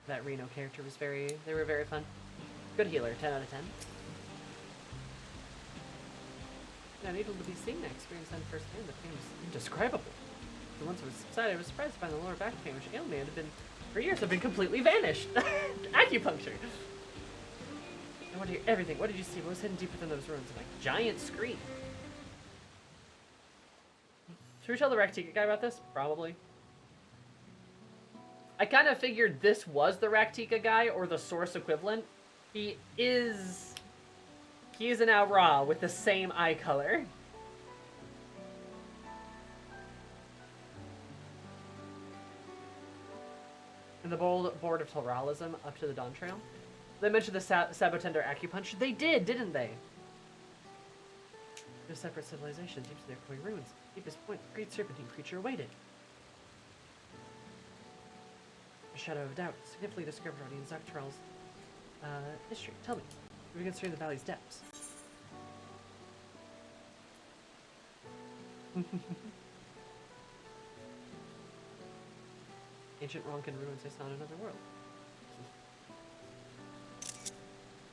That Reno character was they were very fun. Good healer, 10 out of 10. Yeah, needless to be seen, that experience then firsthand, the pain was indescribable. The once it was subsided, I was surprised to find the lower back pain, which ailed me, had been, for years, had been completely vanished. Acupuncture. I want to hear everything. What did you see? What was hidden deep within those ruins? Like giant scream. Should we tell the Raktika guy about this? Probably. I kind of figured this was the Raktika guy or the source equivalent. He is an Aura with the same eye color. And the board of Toralism up to the Dawntrail. They mentioned the Sabotender Acupuncture. They did, didn't they? No separate civilization deep to their echoing ruins. Deepest point, the great serpentine creature awaited. A shadow of doubt, significantly discovered on Ian Zaktral's history. Tell me, we considering the valley's depths. Ancient Ronkan ruins I saw in another world.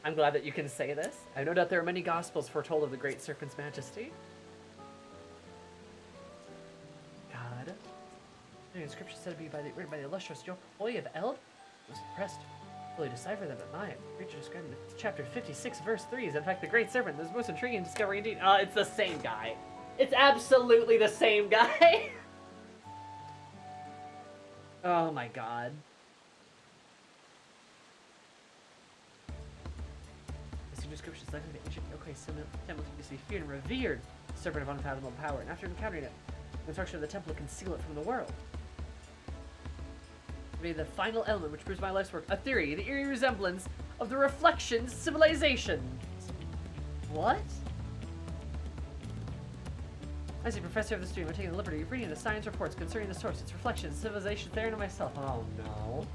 I'm glad that you can say this. I know that there are many gospels foretold of the great serpent's majesty. God. The inscription said to be written by the illustrious Yokoy of Eld. I was impressed. Fully decipher them at my creature described in chapter 56, verse 3 is in fact the great serpent. This most intriguing discovery indeed. It's the same guy. It's absolutely the same guy. Oh my god. Description is likely the ancient Yokai temple to be feared and revered, serpent of unfathomable power, and after encountering it, the construction of the temple will conceal it from the world. Be the final element which proves my life's work, a theory, the eerie resemblance of the reflections civilizations. What? As a professor of the stream, I'm taking the liberty of reading the science reports concerning the source, its reflections, civilizations, therein and myself. Oh no.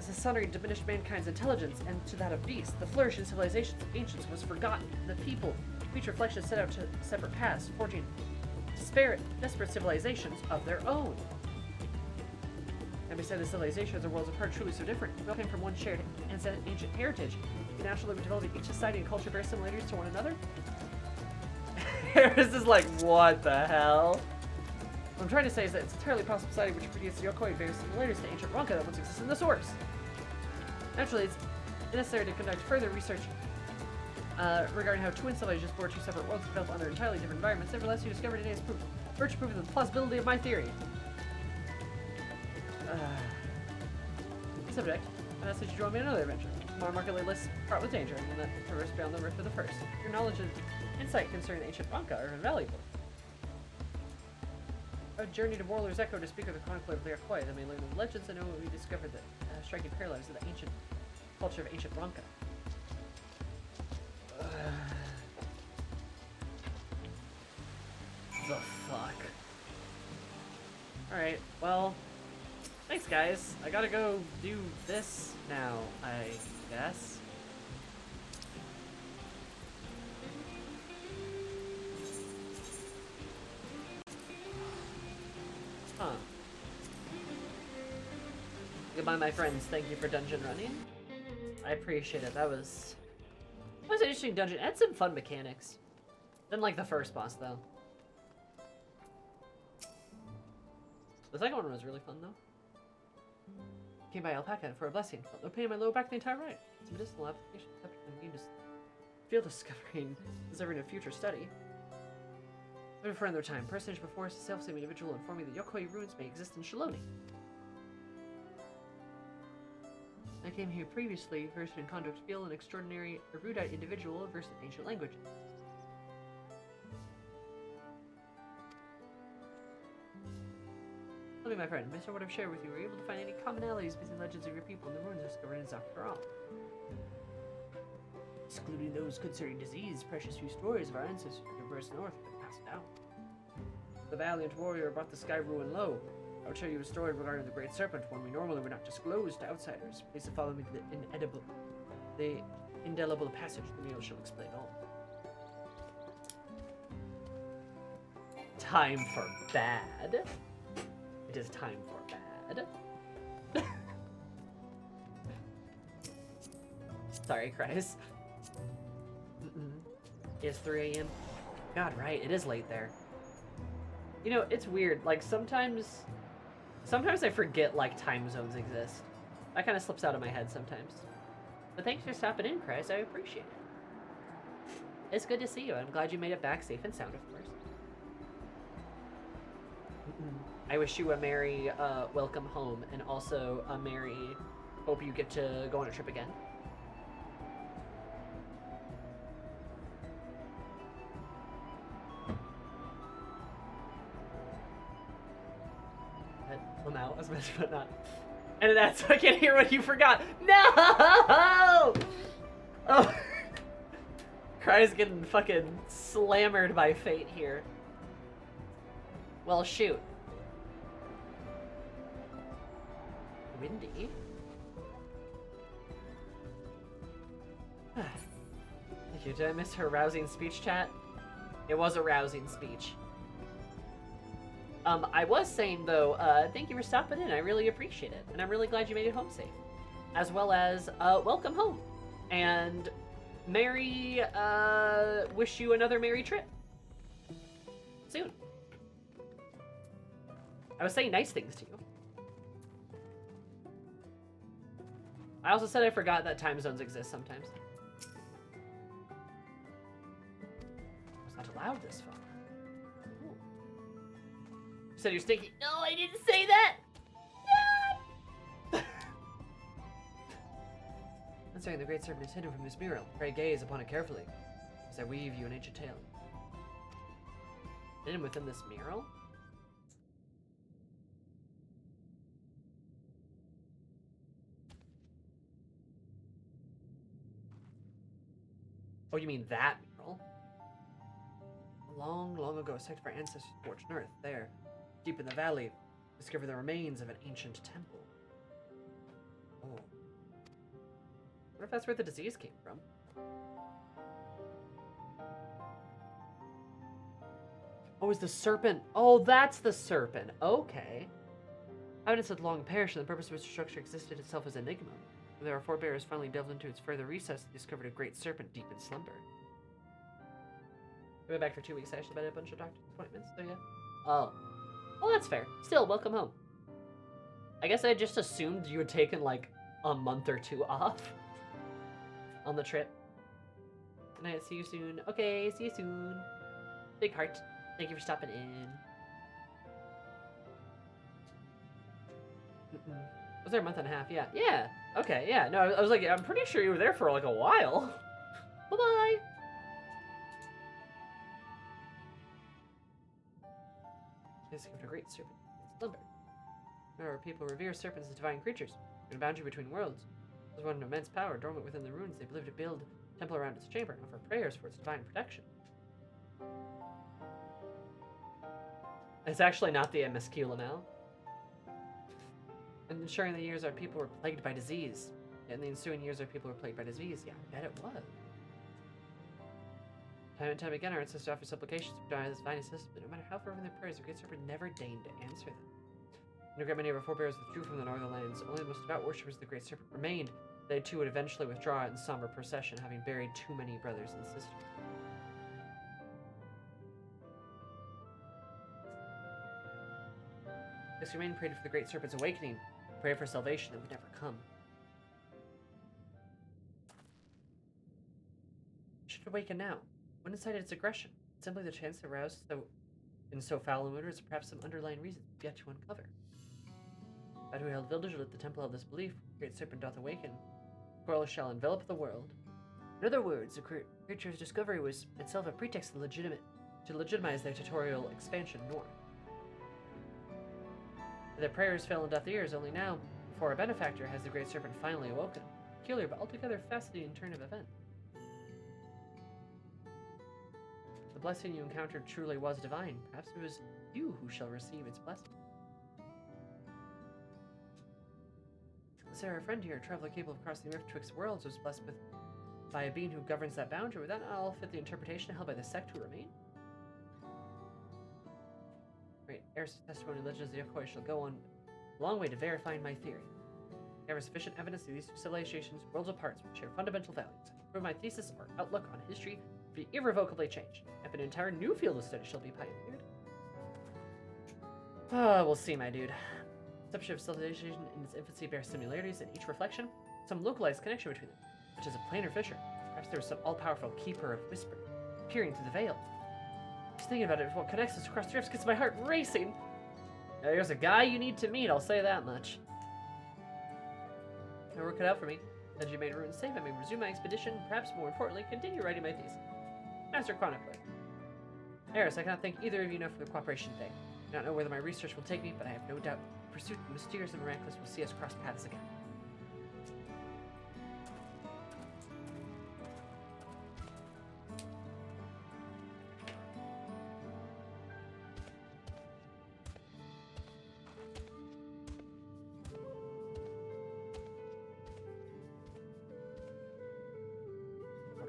The sunray diminished mankind's intelligence, and to that of beasts, the flourishing civilizations of ancients was forgotten. The people, each reflection set out to separate paths, forging desperate civilizations of their own. And beside the civilizations, the worlds apart truly so different. We all came from one shared ancient heritage. We naturally would develop each society and culture bear similarities to one another. Harris is like, what the hell? What I'm trying to say is that it's entirely possible society which produces the Yokoi bears similarities to ancient Ronka that once existed in the source. Naturally, it's necessary to conduct further research regarding how twin civilizations bore two separate worlds developed under entirely different environments. Nevertheless, you discovered today is virtue proof of the plausibility of my theory. Subject, and that's that you join me in another adventure. More markedly less fraught with danger, and that traverse beyond the rift of the first. Your knowledge and insight concerning the ancient Ronka are invaluable. A journey to Warlor's Echo to speak of the conclave of the Yokoi, that may learn the legends and know we discovered the striking parallels of the ancient culture of ancient Ronka. The fuck? Alright, well, thanks guys. I gotta go do this now, I guess. Huh. Goodbye, my friends. Thank you for dungeon running. I appreciate it. That was an interesting dungeon. It had some fun mechanics. Didn't like the first boss, though. The second one was really fun, though. Came by alpaca for a blessing. Felt no pain in my lower back the entire ride. Some medicinal applications after field discovering a future study. But for another time, personage before us, a self-same individual informing that Yokoi ruins may exist in Shaloni. I came here previously, versed in conduct skill, an extraordinary, erudite individual versed in ancient language. Tell me, my friend, based on what I've shared with you, were you able to find any commonalities between legends of your people and the ruins discovered in Zakharal? Excluding those concerning disease, precious few stories of our ancestors reversed north have been passed down. The valiant warrior brought the sky ruin low. I will tell you a story regarding the Great Serpent, one we normally would not disclose to outsiders. Please follow me to the indelible passage. The meal shall explain all. Time for bad. It is time for bad. Sorry, Chris. It's 3 a.m. God, right, it is late there. You know, it's weird. Like, sometimes I forget, like, time zones exist. That kind of slips out of my head sometimes. But thanks for stopping in, Chris. I appreciate it. It's good to see you. I'm glad you made it back safe and sound, of course. I wish you a merry welcome home, and also a merry hope you get to go on a trip again. Lamau, I was meant to put that. And that's, I can't hear what you forgot. No! Oh. Cry's getting fucking slammered by fate here. Well, shoot. Windy. Thank you. Did I miss her rousing speech, chat? It was a rousing speech. I was saying, though, thank you for stopping in. I really appreciate it. And I'm really glad you made it home safe. As well as, welcome home. And merry, wish you another merry trip. Soon. I was saying nice things to you. I also said I forgot that time zones exist sometimes. I was not allowed this far. You said you're stinky. No, I didn't say that! No! Answering the Great Serpent is hidden from this mural. Pray gaze upon it carefully, as I weave you an ancient tale. Hidden within this mural? Oh, you mean that mural? Long, long ago, a sect of our ancestors scorched north. There, deep in the valley, discovered the remains of an ancient temple. Oh. I wonder if that's where the disease came from. Oh, is the serpent? Oh, that's the serpent. Okay. Evidence had long perished, and the purpose of its structure existed itself as an enigma. When our forebears finally delved into its further recess, they discovered a great serpent deep in slumber. I went back for 2 weeks. I actually had a bunch of doctor's appointments, so yeah. Oh. Well, that's fair. Still, welcome home. I guess I just assumed you had taken, like, a month or 2 off on the trip. Good night. See you soon. Okay, see you soon. Big heart. Thank you for stopping in. Was there a month and a half? Yeah. Yeah. Okay, yeah. No, I was like, I'm pretty sure you were there for, like, a while. Bye-bye. Discovered a great serpent in slumber. Our people revere serpents as divine creatures, in a boundary between worlds. It was one of immense power dormant within the ruins. They believed to build a temple around its chamber and offer prayers for its divine protection. It's actually not the MSQ Lamel. And ensuring the years our people were plagued by disease. Yet in the ensuing years our people were plagued by disease. Yeah, I bet it was. Time and time again, our ancestors offered supplications to die this divine assistance, but no matter how fervent their prayers, the great serpent never deigned to answer them. And a great many of our forebears withdrew from the northern lands. Only the most devout worshippers of the Great Serpent remained. They too would eventually withdraw in somber procession, having buried too many brothers and sisters. This remained prayed for the Great Serpent's awakening, prayed for salvation that would never come. It should awaken now. What incited its aggression? Simply the chance to rouse in so foul a mood, or is perhaps some underlying reason yet to uncover? By who held vigil at the temple of this belief, the Great Serpent doth awaken. Coral shall envelop the world. In other words, the creature's discovery was itself a pretext to legitimize their territorial expansion north. Their prayers fell on deaf ears only now, before our benefactor, has the Great Serpent finally awoken. Peculiar but altogether fascinating turn of events. The blessing you encountered truly was divine. Perhaps it was you who shall receive its blessing. Sarah, our friend here, a traveler capable of crossing the rift twixt worlds, was blessed by a being who governs that boundary. Would that not all fit the interpretation held by the sect who remain? Great. Eris' testimony and legends of the Yokoi shall go on a long way to verifying my theory. There is sufficient evidence that these two civilizations, worlds apart, share fundamental values. Prove my thesis or outlook on history be irrevocably changed. If an entire new field of study shall be pioneered. We'll see, my dude. Conception of civilization in its infancy bears similarities in each reflection, some localized connection between them, such as a planar fissure. Perhaps there is some all-powerful keeper of whisper, peering through the veil. Just thinking about it, what connects us across the rifts gets my heart racing. There's a guy you need to meet, I'll say that much. My work cut out for me. As you made ruins safe, I may resume my expedition, perhaps more importantly, continue writing my thesis. Master Chronicler. Eris, I cannot thank either of you enough for the cooperation today. I do not know whether my research will take me, but I have no doubt the pursuit of the mysterious and miraculous will see us cross paths again.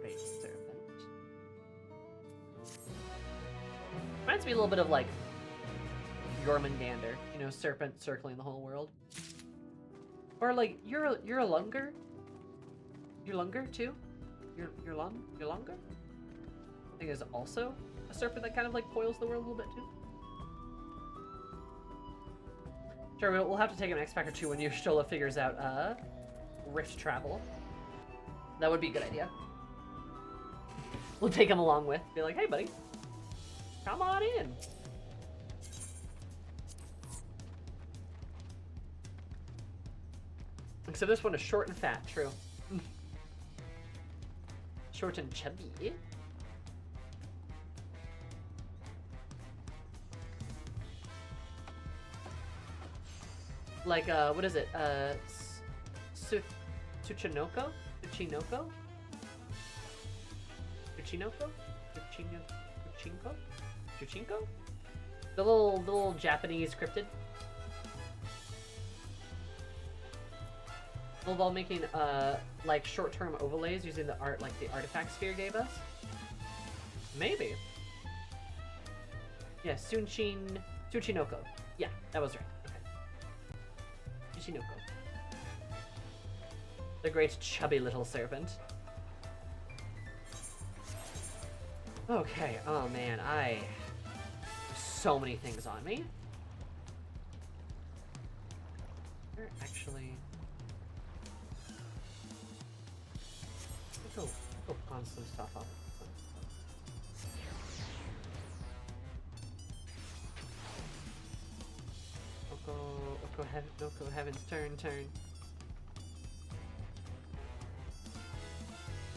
Great serpent. Reminds me a little bit of like Jormungandr, you know, serpent circling the whole world. Or like you're a Lunger? You're Lunger too? You're Lunger? I think is also a serpent that kind of like coils the world a little bit too. Sure, we'll have to take him next pack or two when Y'shtola figures out rift travel. That would be a good idea. We'll take him along with. Be like, hey buddy, come on in. So this one is short and fat, true. Short and chubby. Like, what is it? Tsuchinoko? Tsuchinoko? Tsuchinoko? Tsuchinko? Tsuchinko? The little Japanese cryptid. Involved making like short-term overlays using the artifact sphere gave us. Maybe. Yeah, Tsuchinoko. Yeah, that was right. Okay. Tsuchinoko. The great chubby little serpent. Okay, oh man, so many things on me. They're actually Go pawn some stuff up. Oko Heaven's turn.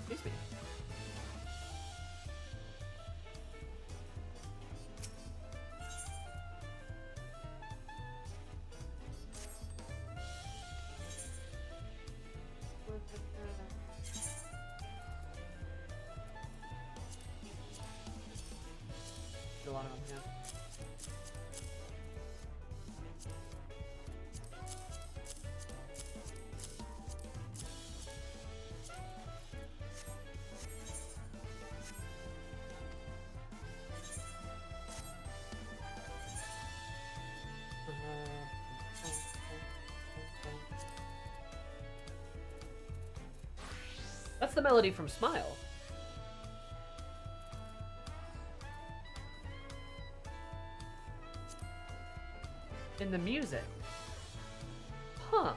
Excuse me. A lot of them, yeah. the melody from Smile. In the music. Huh.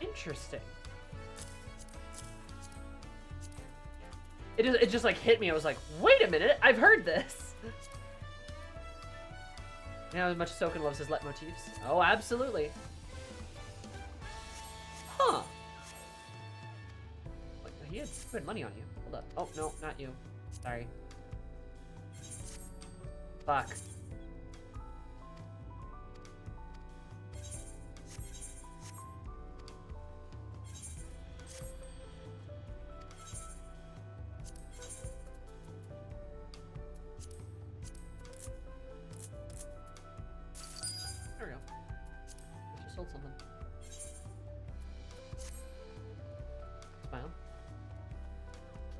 Interesting. It just like hit me. I was like, wait a minute, I've heard this. You know how much Soken loves his leitmotifs? Oh, absolutely. Huh. Wait, he had good money on you. Hold up. Oh, no, not you. Sorry. Fuck. There we go. Just sold something. Smile.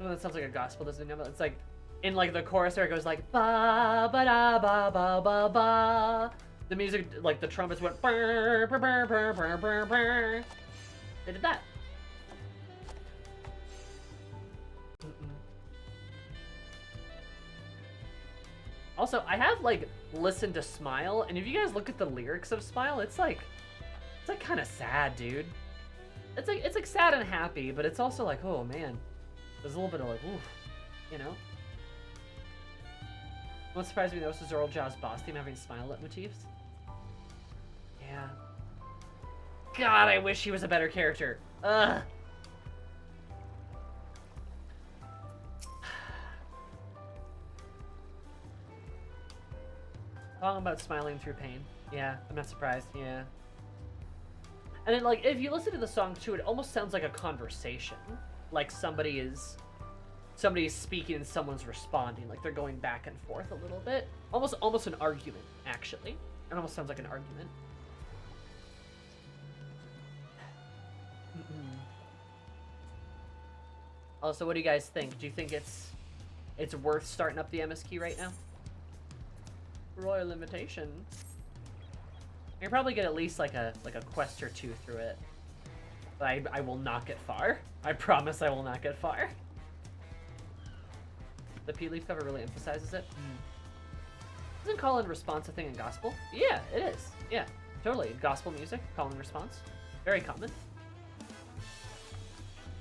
Oh, that sounds like a gospel, doesn't it? It's like in like the chorus where it goes like ba ba da ba ba ba ba. The music, like the trumpets went brr, brr, brr, brr, brr, brr, brr. They did that. Also, I have like listened to Smile, and if you guys look at the lyrics of Smile, it's like kind of sad, dude. It's like sad and happy, but it's also like, oh man, there's a little bit of like, oof, you know. Won't surprise me though, this is Earl Jaw's boss theme having Smile leitmotifs. Yeah. God, I wish he was a better character. Ugh. Talking about smiling through pain. Yeah, I'm not surprised. Yeah. And then, like, if you listen to the song too, it almost sounds like a conversation. Like somebody is speaking and someone's responding. Like they're going back and forth a little bit. Almost an argument, actually. It almost sounds like an argument. Also, what do you guys think? Do you think it's worth starting up the MSQ right now? Royal Invitation. You probably get at least like a quest or two through it. But I will not get far. I promise I will not get far. The P Leaf cover really emphasizes it. Isn't call and response a thing in gospel? Yeah, it is. Yeah, totally. Gospel music, call and response. Very common.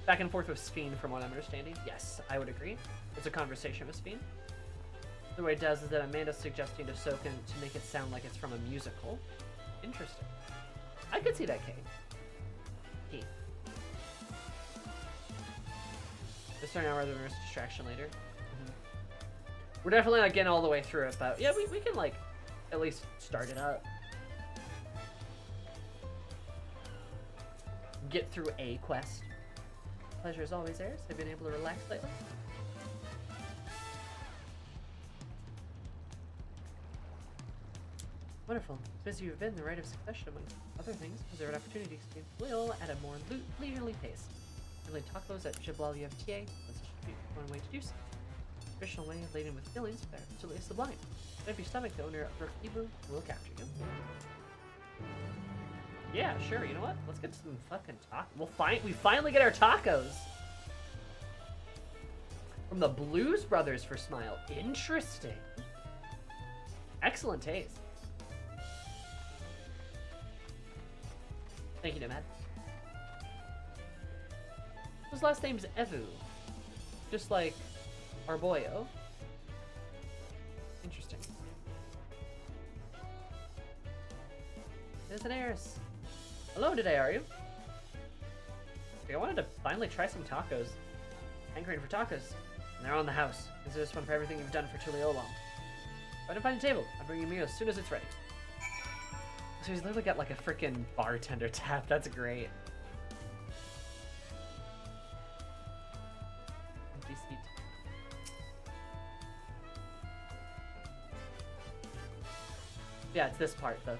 Back and forth with Sphene, from what I'm understanding. Yes, I would agree. It's a conversation with Sphene. The way it does is that Amanda's suggesting to Soken to make it sound like it's from a musical. Interesting. I could see that, Kate. Kate. We're starting out rather than risk distraction later. We're definitely not getting all the way through it, but yeah, we can like at least start it up. Get through a quest. Pleasure is always theirs. Have you been able to relax lately? Wonderful. As busy you've been, the rite of succession, among other things, preserve an opportunity to experience Lil at a more leisurely pace. Really tacos at Jablalia FTA. That's one way to do so. Traditional way laden with fillings, but absolutely sublime. Empty stomach, the owner of Rakibu will capture you. Yeah, sure. You know what? Let's get some fucking tacos. We finally get our tacos from the Blues Brothers for Smile. Interesting. Excellent taste. Thank you, Nomad. His last name's Evu, just like our boyo. Interesting. There's an heiress. Hello today, are you? I wanted to finally try some tacos. Hankering for tacos. And they're on the house. Consider this one for everything you've done for Tuliolong. If I don't find a table, I'll bring you a meal as soon as it's ready. So he's literally got like a freaking bartender tap. That's great. Empty seat. Yeah, it's this part though.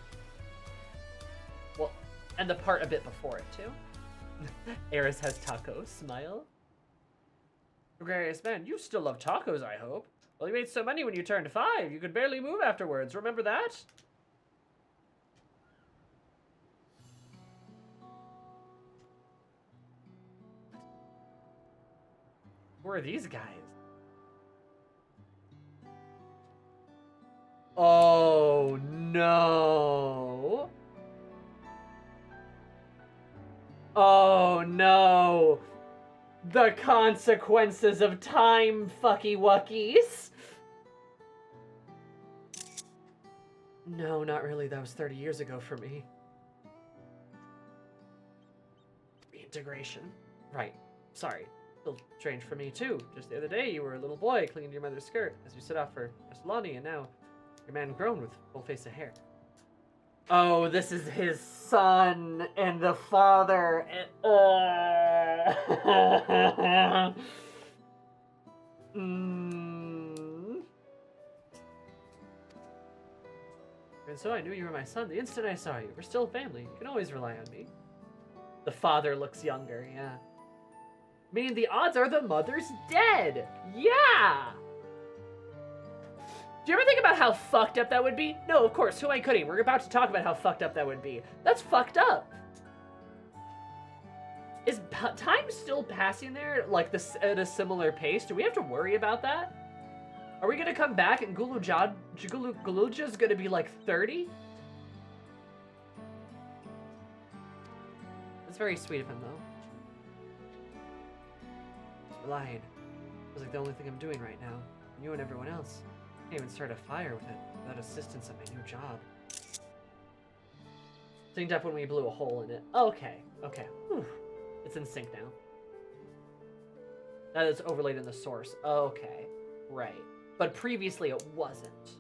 Well, and the part a bit before it too. Eris has tacos. Smile. Gregarious man, you still love tacos, I hope. Well, you ate so many when you turned 5. You could barely move afterwards. Remember that? Who are these guys? Oh no. Oh no. The consequences of time, fucky wuckies. No, not really. That was 30 years ago for me. Reintegration. Right. Sorry. Still strange for me, too. Just the other day, you were a little boy clinging to your mother's skirt as you set off for Estelani, and now you're a man grown with a full face of hair. Oh, this is his son and the father. And so I knew you were my son the instant I saw you. We're still family. You can always rely on me. The father looks younger, yeah. Meaning the odds are the mother's dead. Yeah! Do you ever think about how fucked up that would be? No, of course. Who am I kidding? We're about to talk about how fucked up that would be. That's fucked up. Is time still passing there, like, this at a similar pace? Do we have to worry about that? Are we gonna come back and Guluja's gonna be like 30? That's very sweet of him, though. Lying. Feels like the only thing I'm doing right now. And you and everyone else. Can't even start a fire with it without assistance at my new job. Synced up when we blew a hole in it. Okay, okay. Whew. It's in sync now. That is overlaid in the source. Okay, right. But previously it wasn't.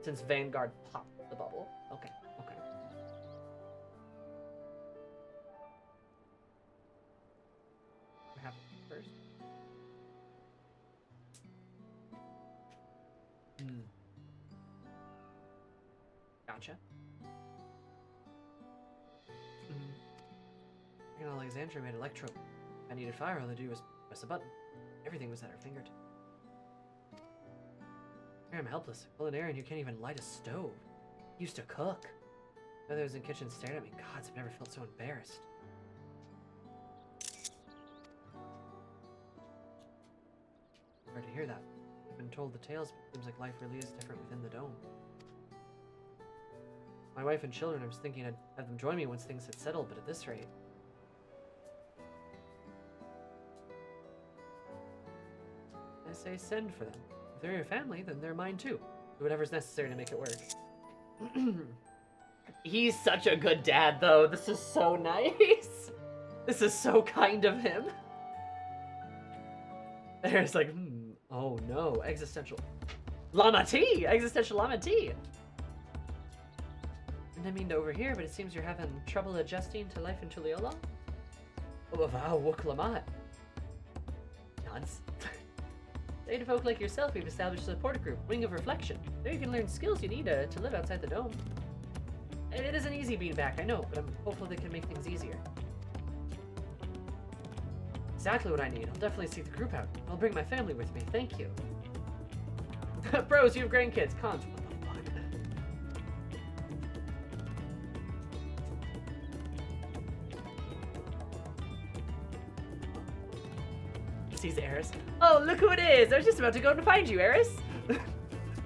Since Vanguard popped the bubble. Okay, okay. What happened first? Gotcha. And Alexandria made electro. I needed fire, all I do was press a button. Everything was at her fingertips. Here I'm helpless. Culinarian, you can't even light a stove. Used to cook. Mother was in the kitchen staring at me. Gods, I've never felt so embarrassed. Sorry to hear that. I've been told the tales, but it seems like life really is different within the dome. My wife and children, I was thinking I'd have them join me once things had settled, but at this rate... I say send for them. If they're your family, then they're mine too. Do whatever's necessary to make it work. He's such a good dad, though. This is so nice. This is so kind of him. There's like, oh no, existential. Llama tea! Existential llama tea! I didn't mean to overhear, but it seems you're having trouble adjusting to life in Tuliolo? Oh, wow, wuk lamat. Nods. To folk like yourself, we've established a support group, Wing of Reflection. There you can learn skills you need to live outside the dome. It isn't easy being back, I know, but I'm hopeful they can make things easier. Exactly what I need. I'll definitely seek the group out. I'll bring my family with me, thank you. Bros, you have grandkids. Cons, what the fuck? Sees Eris. Oh, look who it is! I was just about to go and find you, Eris.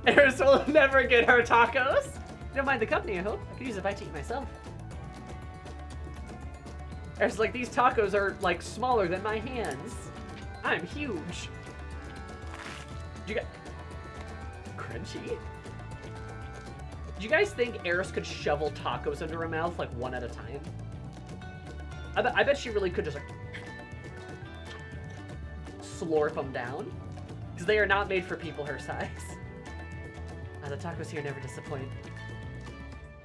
Eris will never get her tacos. You don't mind the company, I hope. I could use a bite to eat myself. Eris, like, these tacos are, like, smaller than my hands. I'm huge. You got... Crunchy? Do you guys think Eris could shovel tacos into her mouth, like, one at a time? I bet she really could just, like... slurp them down, because they are not made for people her size. The tacos here never disappoint.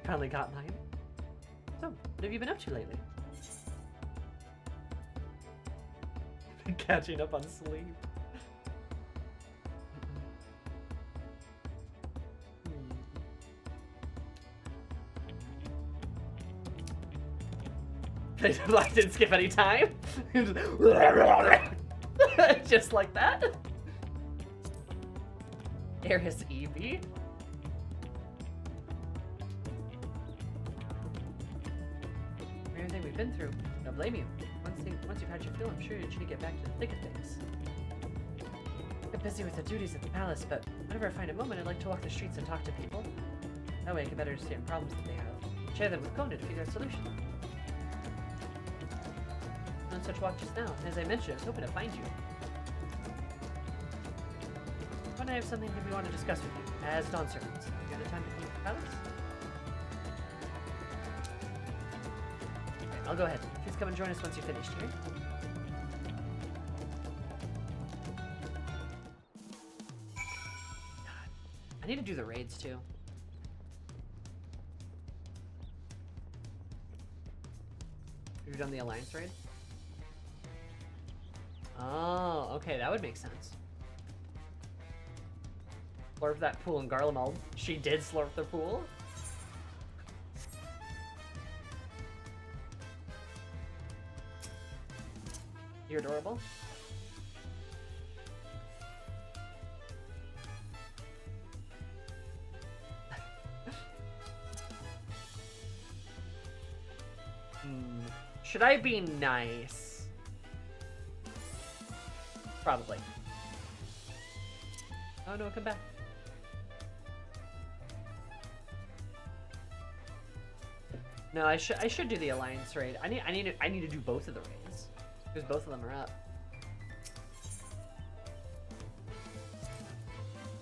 Finally got mine. So, what have you been up to lately? Been catching up on sleep. I didn't skip any time. Just like that. Eris Evie. Everything we've been through. Don't blame you. Once you've had your fill, I'm sure you should get back to the thick of things. Get busy with the duties at the palace, but whenever I find a moment, I'd like to walk the streets and talk to people. That way I can better understand problems that they have. Share them with Conan to figure out solutions. On such walk just now, and as I mentioned, I was hoping to find you. When I have something that we want to discuss with you, as dawn servants. You got the time to come to the palace? Okay, I'll go ahead. Please come and join us once you're finished here. God, I need to do the raids too. Have you done the Alliance raid? Oh, okay, that would make sense. Slurp that pool in Garlemald. She did slurp the pool? You're adorable. Should I be nice? Probably. Oh no, come back. No, I should do the Alliance raid. I need to do both of the raids. Because both of them are up.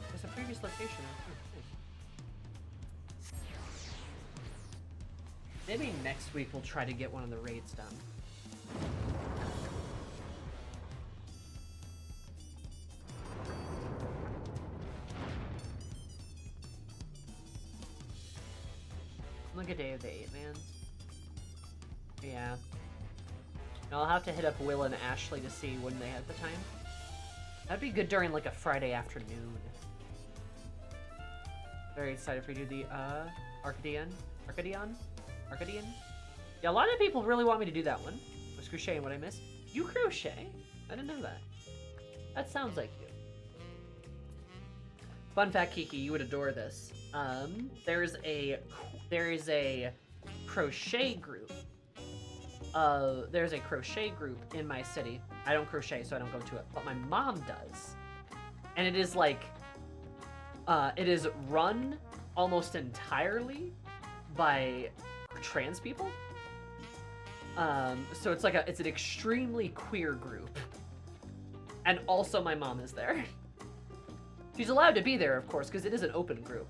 There's a previous location. Maybe next week we'll try to get one of the raids done. Look at Day of the Eight Mans. Yeah. I'll have to hit up Will and Ashley to see when they have the time. That'd be good during like a Friday afternoon. Very excited for you to do the Arcadian? Yeah, a lot of people really want me to do that one. Was crocheting what I missed? You crochet? I didn't know that. That sounds like you. Fun fact, Kiki, you would adore this. There is a crochet group. There's a crochet group in my city. I don't crochet, so I don't go to it, but my mom does. And it is like, it is run almost entirely by trans people. So it's like it's an extremely queer group. And also my mom is there. She's allowed to be there, of course, because it is an open group.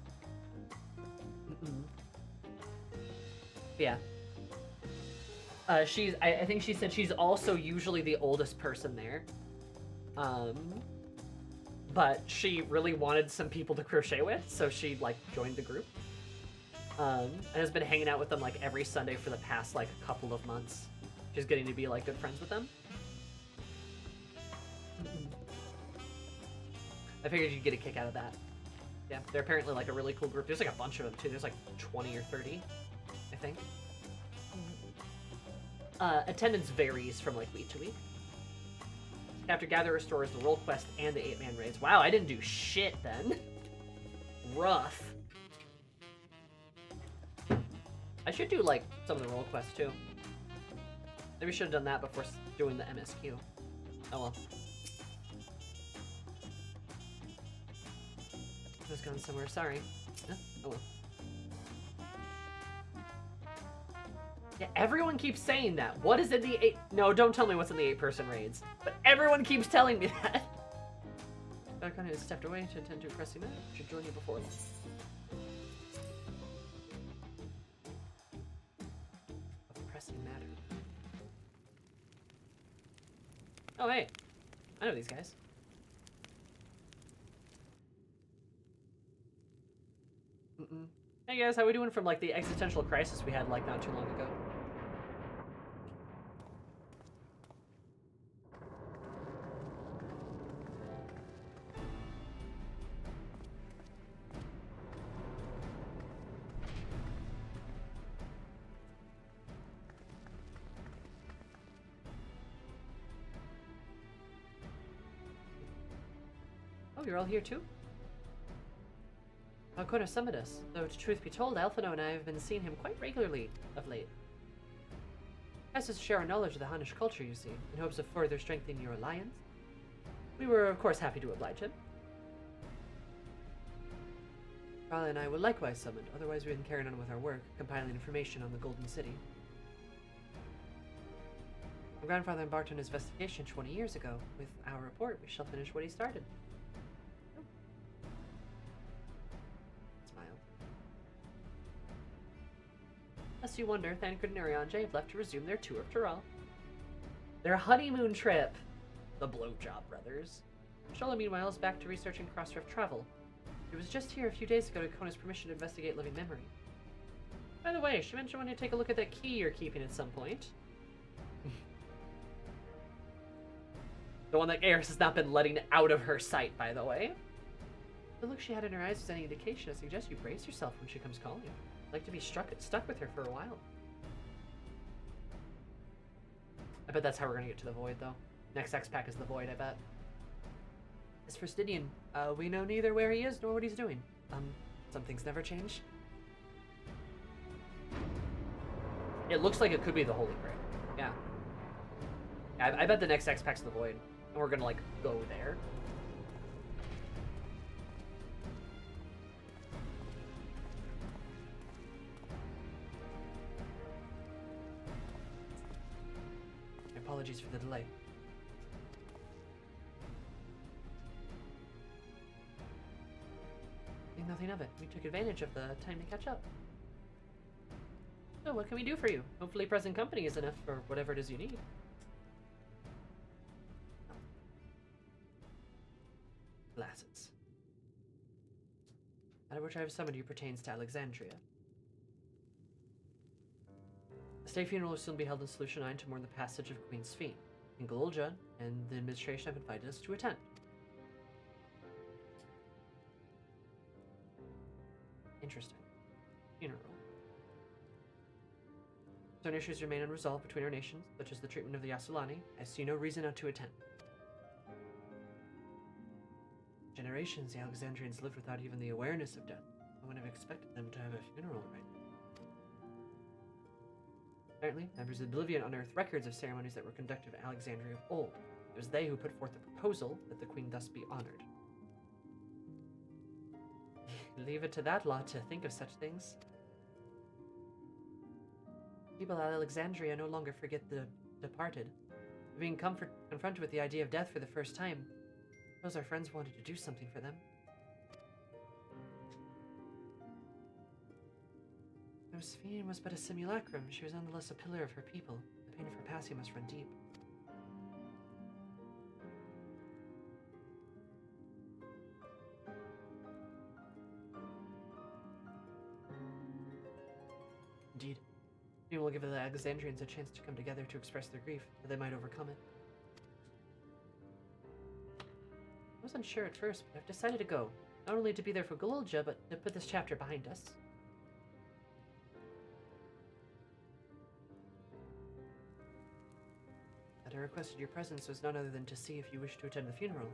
Yeah. I think she said she's also usually the oldest person there. But she really wanted some people to crochet with, so she, like, joined the group. And has been hanging out with them, like, every Sunday for the past, like, couple of months. Just getting to be, like, good friends with them. I figured you'd get a kick out of that. Yeah, they're apparently, like, a really cool group. There's, like, a bunch of them, too. There's, like, 20 or 30, I think. Attendance varies from, like, week to week. After Gather restores the role quest and the 8-man raids. Wow, I didn't do shit then. Rough. I should do, like, some of the role quests, too. Maybe we should have done that before doing the MSQ. Oh, well. I was going somewhere, sorry. Huh? Oh, well. Yeah, everyone keeps saying that. What is in the 8... No, don't tell me what's in the 8-person raids. But everyone keeps telling me that. Darkon has stepped away to attend to a pressing matter. Should join you before long. A pressing matter. Oh, hey. I know these guys. Hey guys, how we doing from, like, the existential crisis we had, like, not too long ago? Oh, you're all here too? Alcona summoned us, though to truth be told, Alphino and I have been seeing him quite regularly of late. Asked us to share our knowledge of the Hannish culture, you see, in hopes of further strengthening your alliance. We were, of course, happy to oblige him. Raleigh and I were likewise summoned, otherwise we hadn't carried on with our work, compiling information on the Golden City. My grandfather embarked on his investigation 20 years ago. With our report, we shall finish what he started. Smile. Lest you wonder, Thancred and Arianje have left to resume their tour of Tyrell. Their honeymoon trip! The Blowjob Brothers. Shola, meanwhile, is back to researching cross-rift travel. She was just here a few days ago to Kona's permission to investigate living memory. By the way, she mentioned wanting to take a look at that key you're keeping at some point. The one that Eris has not been letting out of her sight, by the way. The look she had in her eyes was any indication. I suggest you brace yourself when she comes calling. I'd like to be stuck with her for a while. I bet that's how we're gonna get to the Void, though. Next X-Pack is the Void, I bet. As for Stydian, we know neither where he is nor what he's doing. Some things never change. It looks like it could be the Holy Grail. Yeah. I bet the next X-Pack's the Void. And we're gonna, like, go there. Apologies for the delay. Think nothing of it. We took advantage of the time to catch up. So what can we do for you? Hopefully present company is enough for whatever it is you need. Glasses. That of which I have summoned you pertains to Alexandria. A state funeral will soon be held in Solution 9 to mourn the passage of Queen Sphene. In Golulja, and the administration have invited us to attend. Interesting. Funeral. Certain issues remain unresolved between our nations, such as the treatment of the Yasulani. I see no reason not to attend. Generations, the Alexandrians lived without even the awareness of death. I wouldn't have expected them to have a funeral right now. Apparently, members of Oblivion unearthed records of ceremonies that were conducted in Alexandria of old. It was they who put forth the proposal that the queen thus be honored. Leave it to that lot to think of such things. People at Alexandria no longer forget the departed. Being confronted with the idea of death for the first time, suppose our friends wanted to do something for them. Though Sphene was but a simulacrum, she was nonetheless a pillar of her people. The pain of her passing must run deep. Indeed. We will give the Alexandrians a chance to come together to express their grief, that they might overcome it. I was unsure at first, but I've decided to go. Not only to be there for Golulja, but to put this chapter behind us. That I requested your presence was none other than to see if you wished to attend the funeral.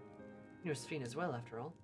You know Sphene as well, after all.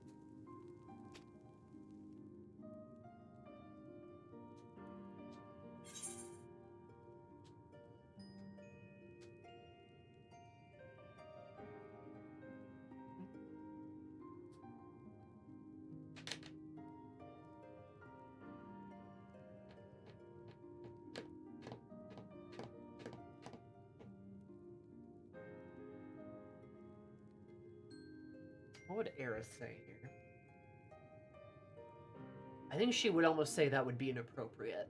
What would Eris say here? I think she would almost say that would be inappropriate.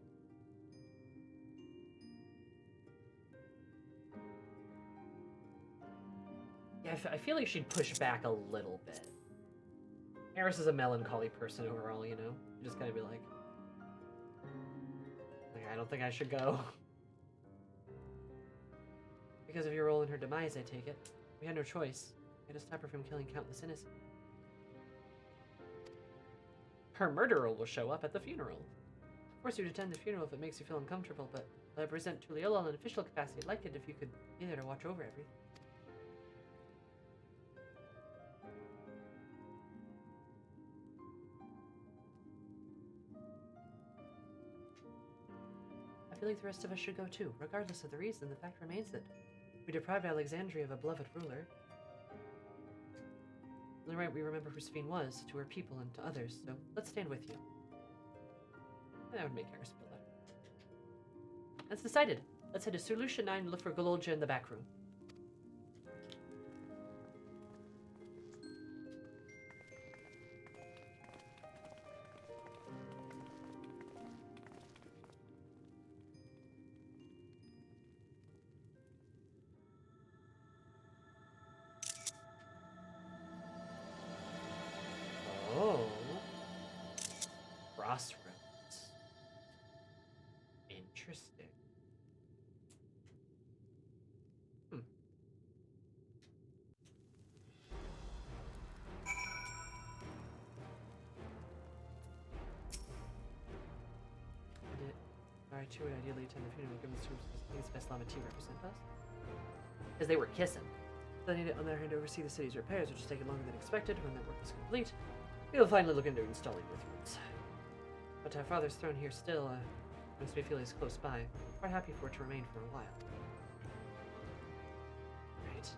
Yeah, I feel like she'd push back a little bit. Eris is a melancholy person overall, you know? You just gotta be like, I don't think I should go. Because of your role in her demise, I take it. We had no choice. We had to stop her from killing countless innocents. Her murderer will show up at the funeral. Of course, you'd attend the funeral if it makes you feel uncomfortable, but I present Tuliola in an official capacity. I'd like it if you could be there to watch over everything. I feel like the rest of us should go too. Regardless of the reason, the fact remains that we deprived Alexandria of a beloved ruler. The right we remember who Sphene was, to her people and to others, so let's stand with you. That would make Eris feel better. That's decided. Let's head to Solution 9 and look for Gololja in the back room. Oh. Crossroads. Interesting. I too would ideally attend the funeral given the troops as best Lamati represent us. As they were kissing. Then he on their hand to oversee the city's repairs, which has taken longer than expected. When that work is complete, we will finally look into installing the thrones. But to have Father's throne here still makes me feel he's close by. Quite happy for it to remain for a while. Right.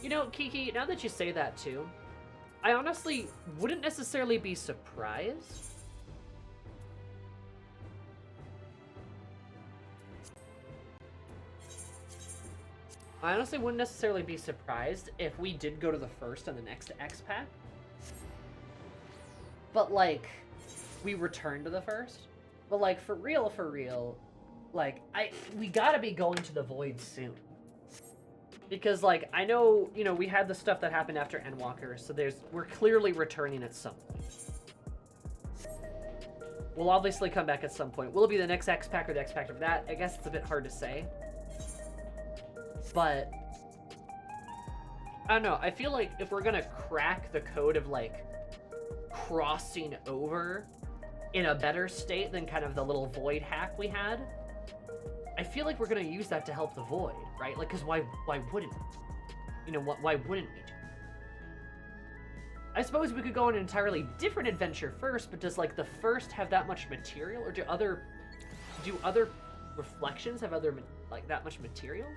You know, Kiki, now that you say that too, I honestly wouldn't necessarily be surprised. I honestly wouldn't necessarily be surprised if we did go to the first and the next X pack. But, like, we return to the first. But, like, for real, like, we gotta be going to the Void soon. Because, like, I know, you know, we had the stuff that happened after Endwalker, so we're clearly returning at some point. We'll obviously come back at some point. Will it be the next X pack or the X pack of that? I guess it's a bit hard to say. But, I don't know, I feel like if we're gonna crack the code of, like, crossing over in a better state than kind of the little Void hack we had, I feel like we're gonna use that to help the Void, right? Like, because why wouldn't we? You know, why wouldn't we do? I suppose we could go on an entirely different adventure first, but does, like, the first have that much material? Or do other reflections have that much material?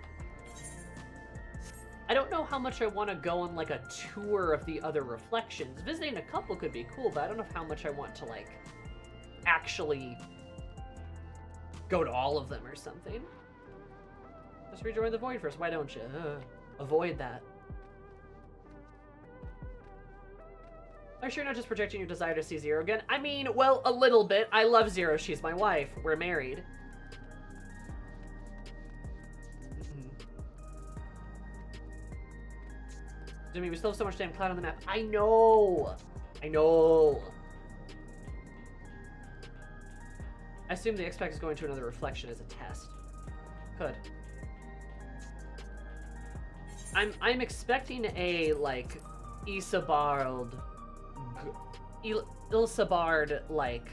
I don't know how much I want to go on, like, a tour of the other reflections. Visiting a couple could be cool, but I don't know how much I want to, like, actually go to all of them or something. Just rejoin the Void first. Why don't you? Avoid that. Are you sure you're not just projecting your desire to see Zero again? I mean, well, a little bit. I love Zero. She's my wife. We're married. Jimmy, we still have so much damn cloud on the map. I know! I assume the X-Pack is going to another reflection as a test. Could. I'm expecting a, like, Ilsabard, like,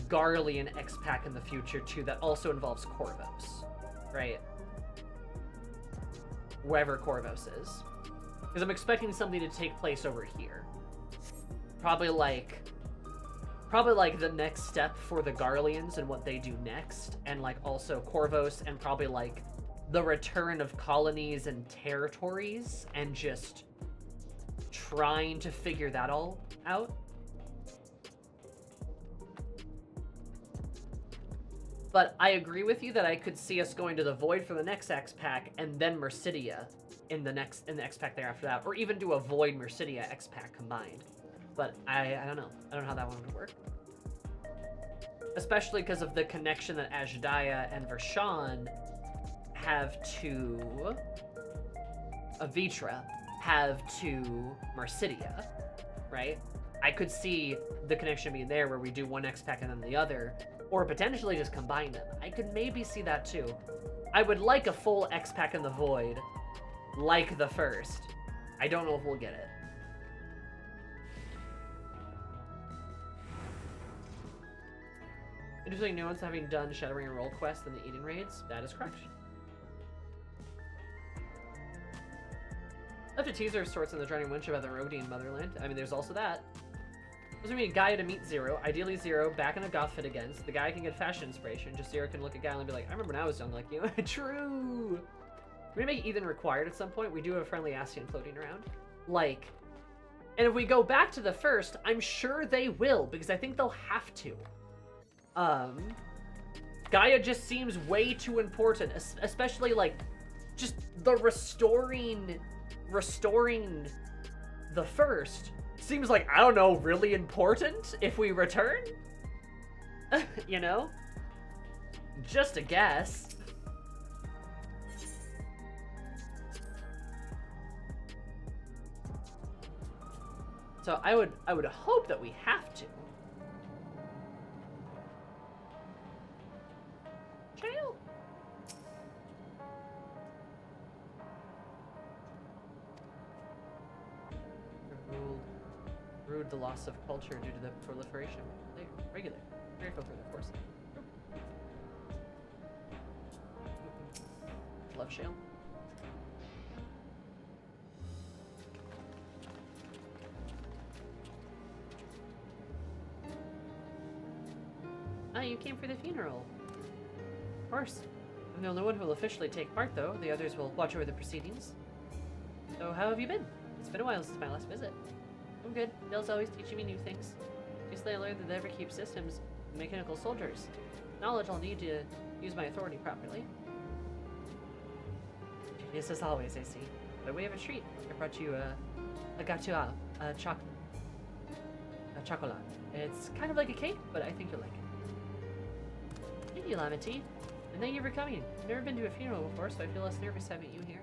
Garlean X-Pack in the future, too, that also involves Corvos. Right? Wherever Corvos is. Because I'm expecting something to take place over here. Probably like the next step for the Garleans and what they do next. And like also Corvos and probably like the return of colonies and territories and just trying to figure that all out. But I agree with you that I could see us going to the Void for the next X-Pack and then Mercidia in the X-Pack there after that, or even do a Void Mercidia X-Pack combined. But I don't know. I don't know how that one would work. Especially because of the connection that Ajdaia and Vershawn have to Avitra, have to Mercidia, right? I could see the connection being there where we do one X-Pack and then the other, or potentially just combine them. I could maybe see that too. I would like a full X-Pack in the Void, like the first. I don't know if we'll get it. Interesting nuance having done Shadowring and Roll Quest and the Eden raids. That is correct. Left a teaser of sorts in the Drowning Winch about the Rodian motherland. I mean, there's also that. Doesn't mean Gaia to meet Zero. Ideally, Zero back in a goth fit again, so the guy can get fashion inspiration. Just Zero can look at Gaia and be like, I remember when I was young like you. True! We make Ethan required at some point. We do have a friendly Ascian floating around. Like, and if we go back to the first, I'm sure they will, because I think they'll have to. Gaia just seems way too important, especially, like, just the restoring the first seems like, I don't know, really important if we return? You know? Just a guess. So I would hope that we have to. Jail. Rude the loss of culture due to the proliferation of regular. Very filtered, of course. Love shale. Ah, you came for the funeral. Of course. I'm the only one who will officially take part, though. The others will watch over the proceedings. So, how have you been? It's been a while since my last visit. I'm good. Dale's always teaching me new things. Recently I learned that they ever keep systems mechanical soldiers. Knowledge I'll need to use my authority properly. Genius as always, I see. By way of a treat, I brought you a gâteau, a chocolat. It's kind of like a cake, but I think you'll like it. Thank you, Lamity. And thank you for coming. I've never been to a funeral before, so I feel less nervous having you here.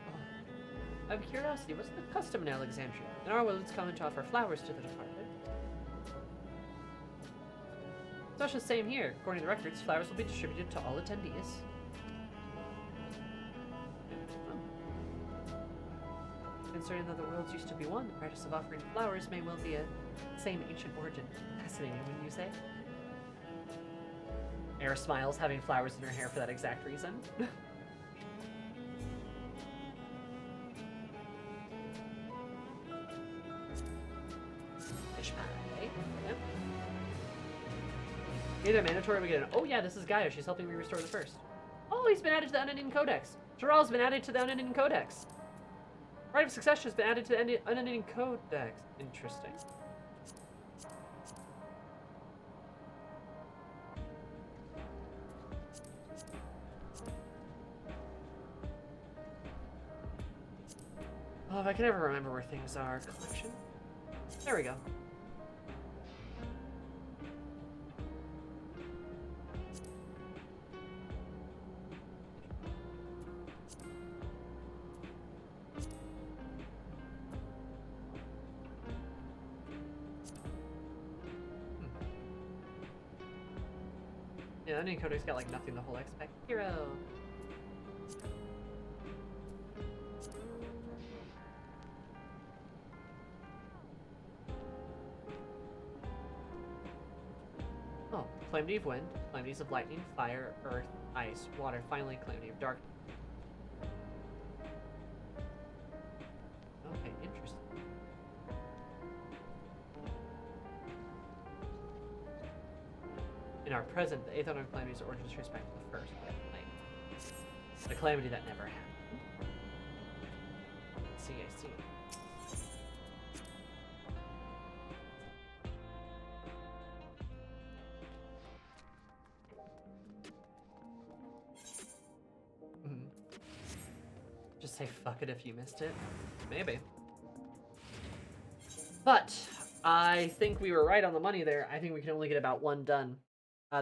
Oh. Out of curiosity, what's the custom in Alexandria? In our world, it's common to offer flowers to the departed. It's much the same here. According to the records, flowers will be distributed to all attendees. Concerning that the worlds used to be one, the practice of offering flowers may well be a same ancient origin. Fascinating, wouldn't you say? Era smiles, having flowers in her hair for that exact reason. Fish pie. Yep. Either mandatory we get an, oh yeah, this is Gaia, she's helping me restore the first. Oh, he's been added to the Unending Codex. Jiral's been added to the Unending Codex. Right of Succession has been added to the Unending Codex. Interesting. Oh, if I can ever remember where things are. Collection? There we go. Yeah, Unending Codex got like nothing the whole expect. Hero. Oh, Calamity of Wind, Calamities of Lightning, Fire, Earth, Ice, Water, finally Calamity of Dark. Okay, interesting. In our present, the 8th order of calamities origins trace back to the first, like, the calamity that never happened. I see. Just say fuck it if you missed it. Maybe. But I think we were right on the money there. I think we can only get about one done.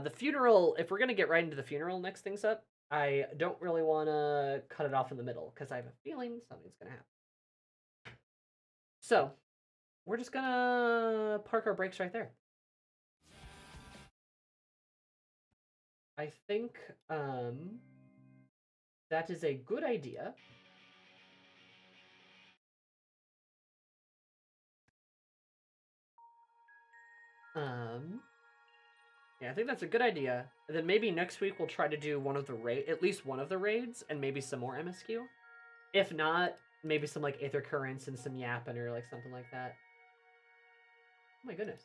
The funeral, if we're going to get right into the funeral next things up, I don't really want to cut it off in the middle, because I have a feeling something's going to happen. So, we're just going to park our brakes right there. I think that is a good idea. Yeah, I think that's a good idea. And then maybe next week we'll try to do one of the at least one of the raids, and maybe some more MSQ. If not, maybe some like Aether Currents and some Yappin or like something like that. Oh my goodness.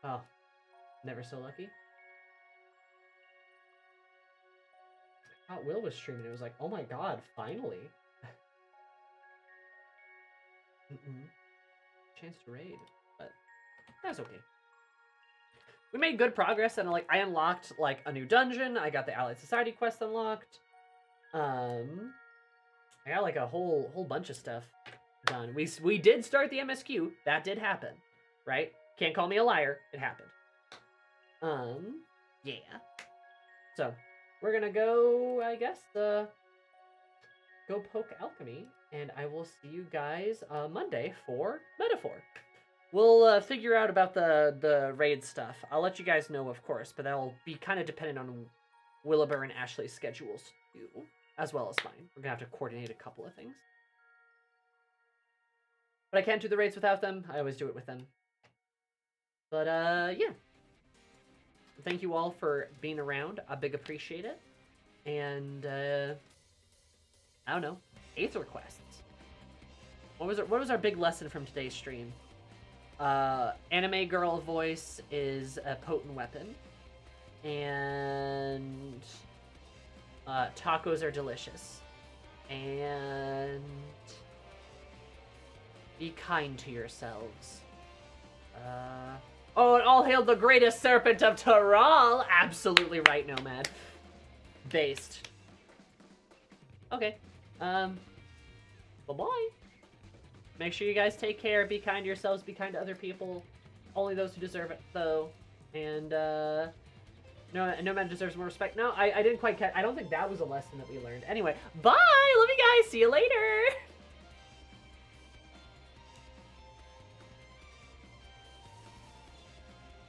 Oh, never so lucky. I thought Will was streaming. It was like, oh my god, finally. Chance to raid, but that's okay. We made good progress, and like I unlocked like a new dungeon. I got the Allied Society quest unlocked. I got like a whole bunch of stuff done. We did start the MSQ. That did happen, right? Can't call me a liar. It happened. Yeah. So we're gonna go, I guess, go poke alchemy, and I will see you guys Monday for Metaphor. We'll figure out about the raid stuff. I'll let you guys know, of course, but that'll be kind of dependent on Willibur and Ashley's schedules too, as well as mine. We're gonna have to coordinate a couple of things. But I can't do the raids without them. I always do it with them. But yeah. Thank you all for being around. I big appreciate it. And I don't know, 8th requests. What was our big lesson from today's stream? Anime girl voice is a potent weapon, and tacos are delicious, and be kind to yourselves. Oh, and all hail the greatest serpent of Taral! Absolutely right, Nomad. Based. Okay. Bye-bye. Make sure you guys take care, be kind to yourselves, be kind to other people. Only those who deserve it, though. And, no man deserves more respect. No, I didn't quite catch. I don't think that was a lesson that we learned. Anyway, bye! Love you guys! See you later!